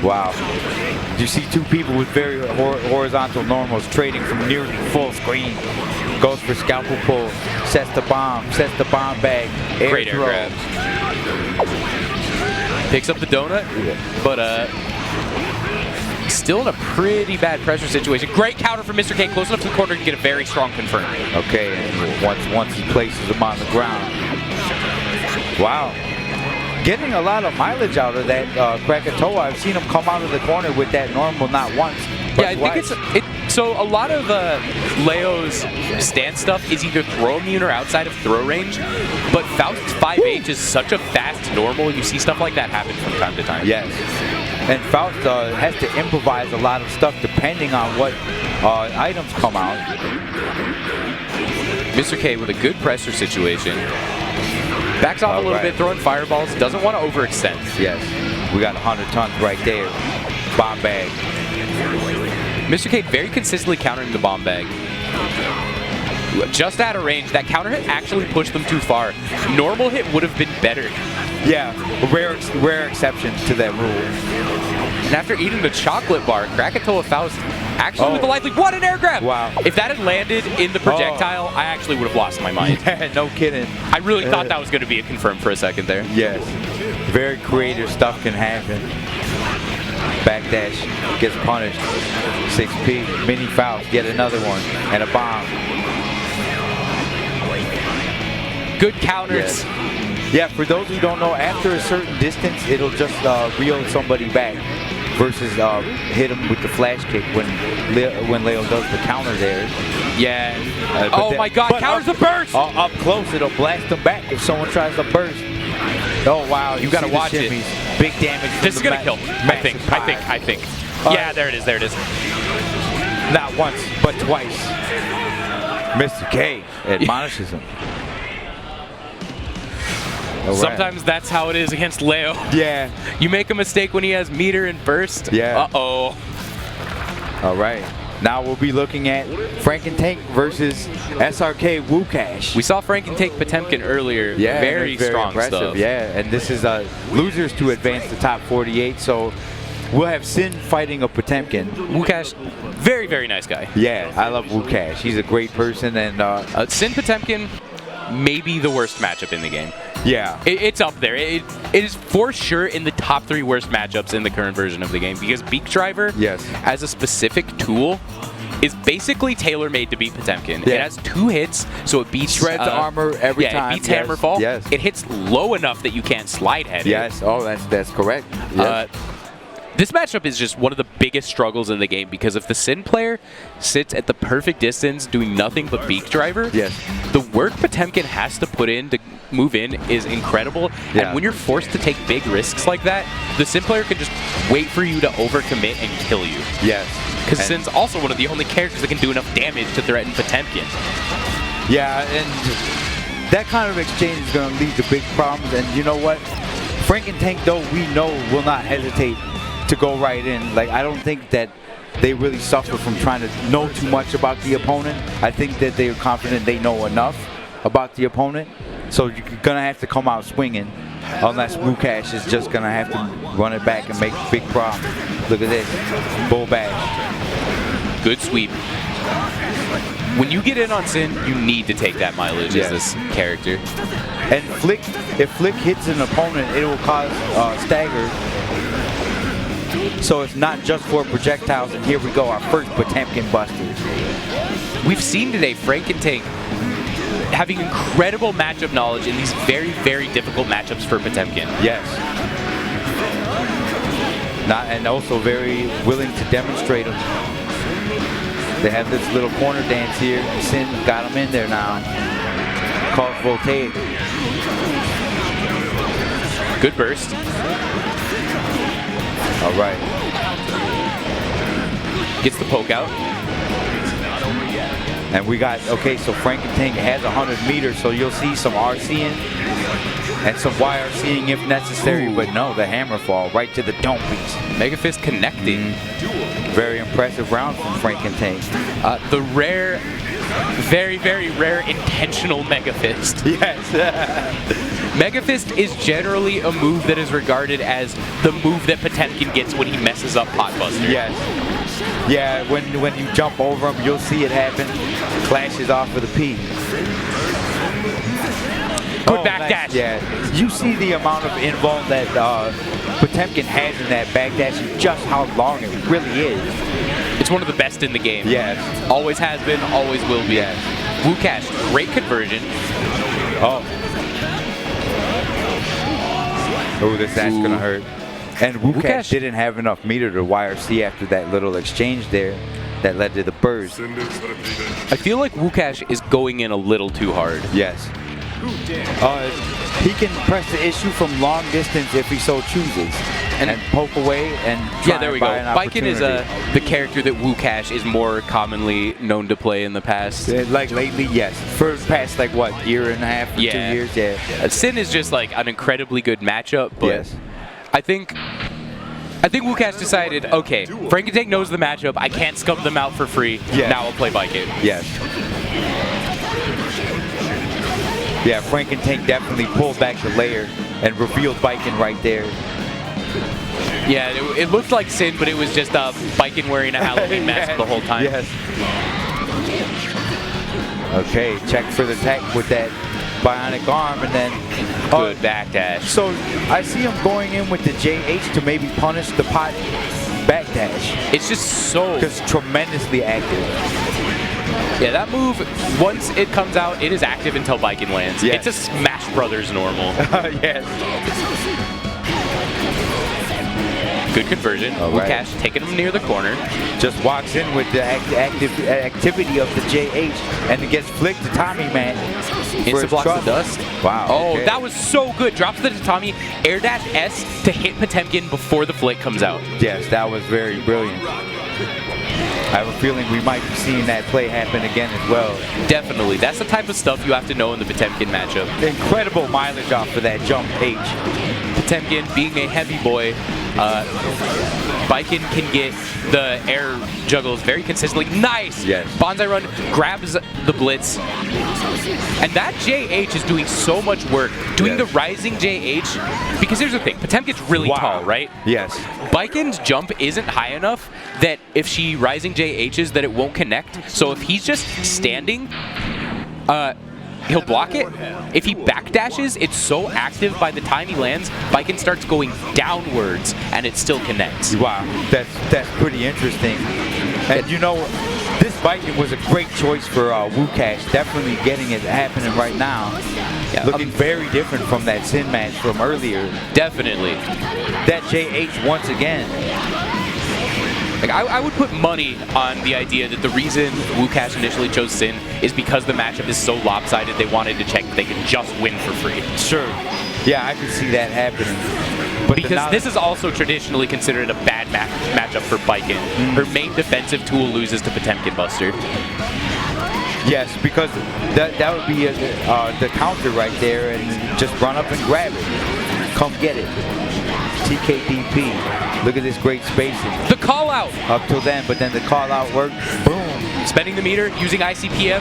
Speaker 3: Wow. You see 2 people with very horizontal normals trading from nearly full screen. Goes for scalpel pull, sets the bomb bag,
Speaker 2: Great air grab. Picks up the donut, but still in a pretty bad pressure situation. Great counter from Mr. K, close enough to the corner to get a very strong confirm.
Speaker 3: Okay, and once he places him on the ground. Wow. Getting a lot of mileage out of that Krakatoa. I've seen him come out of the corner with that normal not once, but
Speaker 2: I think so a lot of Leo's stance stuff is either throw immune or outside of throw range, but Faust's 5H is such a fast normal, you see stuff like that happen from time to time.
Speaker 3: Yes. And Faust has to improvise a lot of stuff depending on what items come out.
Speaker 2: Mr. K with a good pressure situation. Backs off a little bit, throwing fireballs. Doesn't want to overextend.
Speaker 3: Yes. We got 100 tons right there. Bomb bag.
Speaker 2: Mr. K very consistently countering the bomb bag. Just out of range. That counter hit actually pushed them too far. Normal hit would have been better.
Speaker 3: Yeah, a rare exception to that rule.
Speaker 2: And after eating the chocolate bar, Krakatoa Faust actually with the light leap. What an air grab!
Speaker 3: Wow.
Speaker 2: If that had landed in the projectile, I actually would have lost my mind.
Speaker 3: Yeah, no kidding.
Speaker 2: I really thought that was going to be a confirm for a second there.
Speaker 3: Yes. Very creative stuff can happen. Backdash gets punished. 6P. Mini Faust, yet another one. And a bomb.
Speaker 2: Good counters.
Speaker 3: Yes. Yeah, for those who don't know, after a certain distance, it'll just reel somebody back versus hit him with the flash kick when Leo does the counter there.
Speaker 2: Yeah. Oh my God, counters the burst!
Speaker 3: Up close, it'll blast them back if someone tries to burst. Oh wow,
Speaker 2: you gotta watch it.
Speaker 3: Big damage.
Speaker 2: This is gonna kill. I think. Yeah, there it is.
Speaker 3: Not once, but twice. Mr. K admonishes him.
Speaker 2: Sometimes that's how it is against Leo.
Speaker 3: Yeah.
Speaker 2: You make a mistake when he has meter and burst.
Speaker 3: Yeah.
Speaker 2: Uh-oh.
Speaker 3: All right. Now we'll be looking at Frankentank versus SRK Wukash.
Speaker 2: We saw Frankentank Potemkin earlier.
Speaker 3: Yeah,
Speaker 2: very strong
Speaker 3: impressive
Speaker 2: stuff.
Speaker 3: Yeah, and this is losers to advance the top 48. So we'll have Sin fighting a Potemkin.
Speaker 2: Wukash, very, very nice guy.
Speaker 3: Yeah, I love Wukash. He's a great person. And
Speaker 2: Sin Potemkin, maybe the worst matchup in the game.
Speaker 3: Yeah.
Speaker 2: It's up there. It is for sure in the top 3 worst matchups in the current version of the game because Beak Driver,
Speaker 3: Yes.
Speaker 2: as a specific tool, is basically tailor-made to beat Potemkin.
Speaker 3: Yeah.
Speaker 2: It has 2 hits, so it beats
Speaker 3: Shreds armor every time.
Speaker 2: Yeah, it beats Hammerfall.
Speaker 3: Yes.
Speaker 2: It hits low enough that you can't slide head
Speaker 3: Yes. Oh, that's correct. Yes.
Speaker 2: This matchup is just one of the biggest struggles in the game because if the Sin player sits at the perfect distance doing nothing but Beak Driver,
Speaker 3: Yes.
Speaker 2: the work Potemkin has to put in to move in is incredible.
Speaker 3: Yeah.
Speaker 2: And when you're forced to take big risks like that, the Sin player can just wait for you to overcommit and kill you.
Speaker 3: Yes.
Speaker 2: Because Sin's also one of the only characters that can do enough damage to threaten Potemkin.
Speaker 3: Yeah, and that kind of exchange is going to lead to big problems. And you know what? Frankentank, though, we know will not hesitate to go right in. Like, I don't think that they really suffer from trying to know too much about the opponent. I think that they're confident they know enough about the opponent. So you're going to have to come out swinging unless Wukash is just going to have to run it back and make big problems. Look at this. Bull bash.
Speaker 2: Good sweep. When you get in on Sin, you need to take that mileage as this character.
Speaker 3: And Flick, if Flick hits an opponent, it will cause stagger. So it's not just for projectiles, and here we go, our first Potemkin buster.
Speaker 2: We've seen today Frankentank having incredible matchup knowledge in these very, very difficult matchups for Potemkin.
Speaker 3: Yes. And also very willing to demonstrate them. They have this little corner dance here. Sin got him in there now. Calls Voltaic.
Speaker 2: Good burst.
Speaker 3: All right.
Speaker 2: Gets the poke out.
Speaker 3: And we got, okay, so Frankentank has 100 meters, so you'll see some RCing and some YRCing if necessary, but no, the hammer fall right to the dome piece.
Speaker 2: Mega Fist connecting.
Speaker 3: Very impressive round from Frankentank.
Speaker 2: The rare, very, very rare intentional Mega Fist.
Speaker 3: Yes.
Speaker 2: Mega Fist is generally a move that is regarded as the move that Potemkin gets when he messes up Potbuster.
Speaker 3: Yes. Yeah, when you jump over him, you'll see it happen. Clashes off with a P.
Speaker 2: Good backdash.
Speaker 3: Nice. Yeah, you see the amount of invuln that Potemkin has in that backdash and just how long it really is.
Speaker 2: It's one of the best in the game.
Speaker 3: Yes.
Speaker 2: Always has been, always will be.
Speaker 3: Yes.
Speaker 2: Wukash, great conversion.
Speaker 3: Oh, that's gonna hurt. And Wukash didn't have enough meter to YRC after that little exchange there that led to the burst.
Speaker 2: I feel like Wukash is going in a little too hard.
Speaker 3: Yes. He can press the issue from long distance if he so chooses, and poke away and try
Speaker 2: there we go. Biken is the character that Wukash is more commonly known to play in the past.
Speaker 3: Like lately, yes. For the past, like, what, year and a half, 2 years? Yeah.
Speaker 2: Sin is just like an incredibly good matchup, but
Speaker 3: yes.
Speaker 2: I think Wukash decided, okay, Frankentank knows the matchup. I can't scum them out for free.
Speaker 3: Yes.
Speaker 2: Now I'll play Biken.
Speaker 3: Yes. Yeah, Frankentank definitely pulled back the layer and revealed Biken right there.
Speaker 2: Yeah, it looked like Sin, but it was just Biken wearing a Halloween mask the whole time.
Speaker 3: Yes. Okay, check for the tech with that bionic arm, and then
Speaker 2: good backdash.
Speaker 3: So I see him going in with the JH to maybe punish the pot backdash.
Speaker 2: It's just so
Speaker 3: tremendously active.
Speaker 2: Yeah, that move, once it comes out, it is active until Biken lands.
Speaker 3: Yes.
Speaker 2: It's a Smash Brothers normal.
Speaker 3: Yes.
Speaker 2: Good conversion. Wukash taking him near the corner.
Speaker 3: Just walks in with the activity of the JH, and it gets flicked to TommyMatt.
Speaker 2: Instant blocks the dust.
Speaker 3: Wow.
Speaker 2: Oh,
Speaker 3: okay.
Speaker 2: that was so good. Drops the Tatami, air dash S to hit Potemkin before the flick comes out.
Speaker 3: Yes, that was very brilliant. I have a feeling we might be seeing that play happen again as well.
Speaker 2: Definitely. That's the type of stuff you have to know in the Potemkin matchup.
Speaker 3: Incredible mileage off of that jump H.
Speaker 2: Potemkin being a heavy boy, Biken can get the air juggles very consistently. Nice!
Speaker 3: Yes.
Speaker 2: Bonsai run, grabs the blitz. And that JH is doing so much work. Doing the rising JH, because here's the thing, Potemkin's really tall, right?
Speaker 3: Yes.
Speaker 2: Biken's jump isn't high enough that if she rising JHs that it won't connect. So if he's just standing, he'll block it. If he backdashes, it's so active by the time he lands, Viking starts going downwards, and it still connects.
Speaker 3: Wow, that's pretty interesting. And you know, this Viking was a great choice for WooCash. Definitely getting it happening right now.
Speaker 2: Yeah,
Speaker 3: Looking very different from that Sin match from earlier.
Speaker 2: Definitely.
Speaker 3: That JH once again.
Speaker 2: Like I would put money on the idea that the reason WooCash initially chose Sin is because the matchup is so lopsided they wanted to check that they could just win for free.
Speaker 3: Sure. Yeah, I could see that happening. But
Speaker 2: because this is also traditionally considered a bad matchup for Viking. Her main defensive tool loses to Potemkin Buster.
Speaker 3: Yes, because that would be the counter right there, and just run up and grab it. Come get it. TKDP. Look at this great spacing.
Speaker 2: The call out.
Speaker 3: Up till then, but then the call out worked. Boom.
Speaker 2: Spending the meter, using ICPM,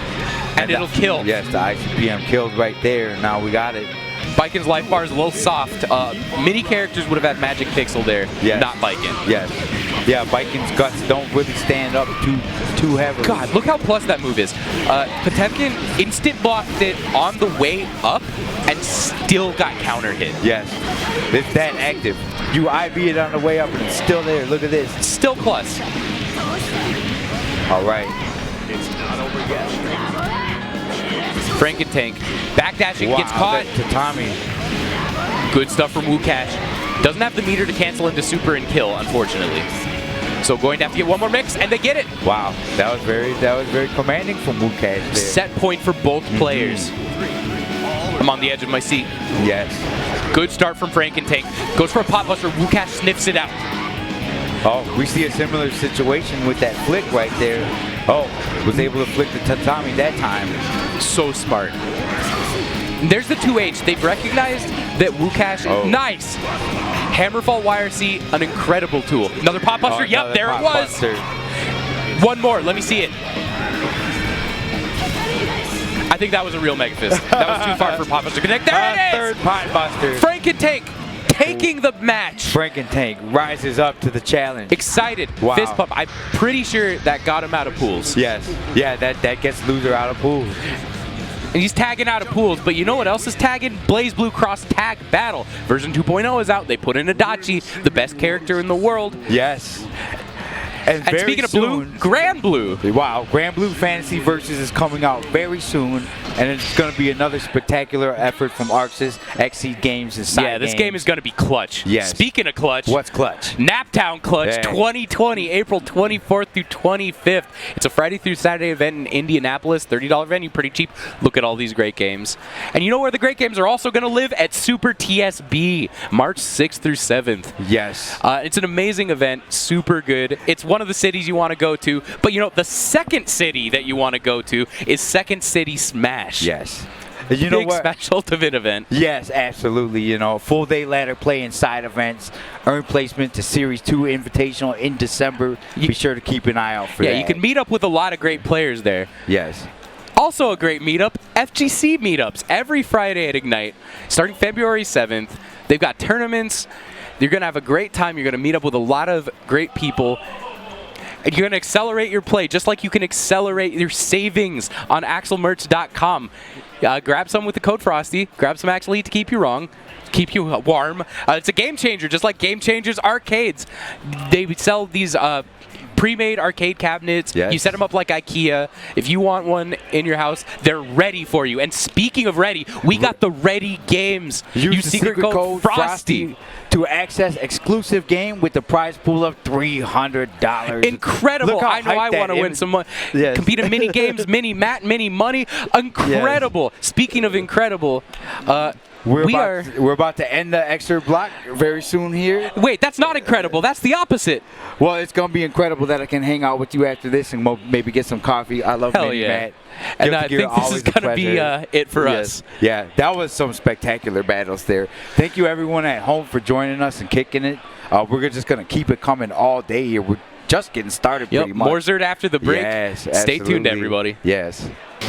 Speaker 2: and it'll kill.
Speaker 3: Yes, the ICPM killed right there. Now we got it.
Speaker 2: Vikin's life bar is a little soft. Many characters would have had Magic Pixel there,
Speaker 3: yes.
Speaker 2: not Viking.
Speaker 3: Yes. Yeah, Viking's guts don't really stand up too heavily.
Speaker 2: God, look how plus that move is. Potemkin instant blocked it on the way up and still got counter hit.
Speaker 3: Yes. It's that active. You IV it on the way up and it's still there. Look at this.
Speaker 2: Still plus.
Speaker 3: All right.
Speaker 1: It's not over yet.
Speaker 2: Frankentank. Backdashing,
Speaker 3: wow,
Speaker 2: gets caught.
Speaker 3: Tatami.
Speaker 2: Good stuff from WooCash. Doesn't have the meter to cancel into super and kill, unfortunately. So going to have to get one more mix, and they get it.
Speaker 3: Wow, that was very commanding from WooCash there.
Speaker 2: Set point for both players. I'm on the edge of my seat.
Speaker 3: Yes.
Speaker 2: Good start from Frankentank. Goes for a pot buster. WooCash sniffs it out.
Speaker 3: Oh, we see a similar situation with that flick right there. Oh, was able to flick the tatami that time.
Speaker 2: So smart. There's the 2H. They've recognized that WooCash, nice. Hammerfall YRC, an incredible tool. Another pot buster. Yep, there it was.
Speaker 3: Buster.
Speaker 2: One more. Let me see it. I think that was a real Mega Fist. That was too far for pot buster connect. There it is.
Speaker 3: Third pot buster.
Speaker 2: Frankentank taking the match.
Speaker 3: Frankentank rises up to the challenge.
Speaker 2: Excited.
Speaker 3: Wow.
Speaker 2: Fist pump. I'm pretty sure that got him out of pools.
Speaker 3: Yes. Yeah, that gets loser out of pools.
Speaker 2: And he's tagging out of pools, but you know what else is tagging? Blaze Blue Cross Tag Battle. Version 2.0 is out. They put in Adachi, the best character in the world.
Speaker 3: Yes. And
Speaker 2: speaking of blue, Grand Blue.
Speaker 3: Wow, Grand Blue Fantasy Versus is coming out very soon, and it's going to be another spectacular effort from Arxis, Xseed Games, and Side
Speaker 2: this
Speaker 3: Games.
Speaker 2: game is going to be clutch.
Speaker 3: Yes.
Speaker 2: Speaking of clutch.
Speaker 3: What's clutch?
Speaker 2: Naptown Clutch
Speaker 3: Dang.
Speaker 2: 2020, April 24th through 25th. It's a Friday through Saturday event in Indianapolis, $30 venue, pretty cheap. Look at all these great games. And you know where the great games are also going to live? At Super TSB, March 6th through 7th.
Speaker 3: Yes.
Speaker 2: It's an amazing event, super good. It's one of the cities you want to go to, but you know, the second city that you want to go to is Second City Smash.
Speaker 3: Yes. You know
Speaker 2: Big
Speaker 3: what?
Speaker 2: Smash Ultimate event.
Speaker 3: Yes, absolutely. You know, full day ladder play and side events, earn placement to Series 2 Invitational in December. Be sure to keep an eye out for that.
Speaker 2: Yeah, you can meet up with a lot of great players there.
Speaker 3: Yes.
Speaker 2: Also a great meetup, FGC meetups every Friday at Ignite, starting February 7th. They've got tournaments. You're going to have a great time. You're going to meet up with a lot of great people. And you're going to accelerate your play just like you can accelerate your savings on axelmerch.com. Grab some with the code Frosty. Grab some Axel Eat to keep you warm. It's a game changer, just like Game Changers Arcades. They sell these pre-made arcade cabinets.
Speaker 3: Yes.
Speaker 2: You set them up like IKEA. If you want one in your house, they're ready for you. And speaking of ready, we got the ready games.
Speaker 3: Use the secret code Frosty to access exclusive game with the prize pool of $300.
Speaker 2: Incredible. I know I want to win some money.
Speaker 3: Yes.
Speaker 2: Compete in mini games, MiniMatt, mini money. Incredible. Yes. Speaking of incredible,
Speaker 3: we're about to end the extra block very soon here.
Speaker 2: Wait, that's not incredible. That's the opposite.
Speaker 3: Well, it's going to be incredible that I can hang out with you after this and maybe get some coffee. I love MiniMatt.
Speaker 2: And I think this is going to be it for us.
Speaker 3: Yeah, that was some spectacular battles there. Thank you, everyone at home, for joining us and kicking it. We're just going to keep it coming all day here. We're just getting started pretty much.
Speaker 2: More Zerd after the break.
Speaker 3: Yes,
Speaker 2: Stay tuned,
Speaker 3: absolutely.
Speaker 2: everybody.
Speaker 3: Yes.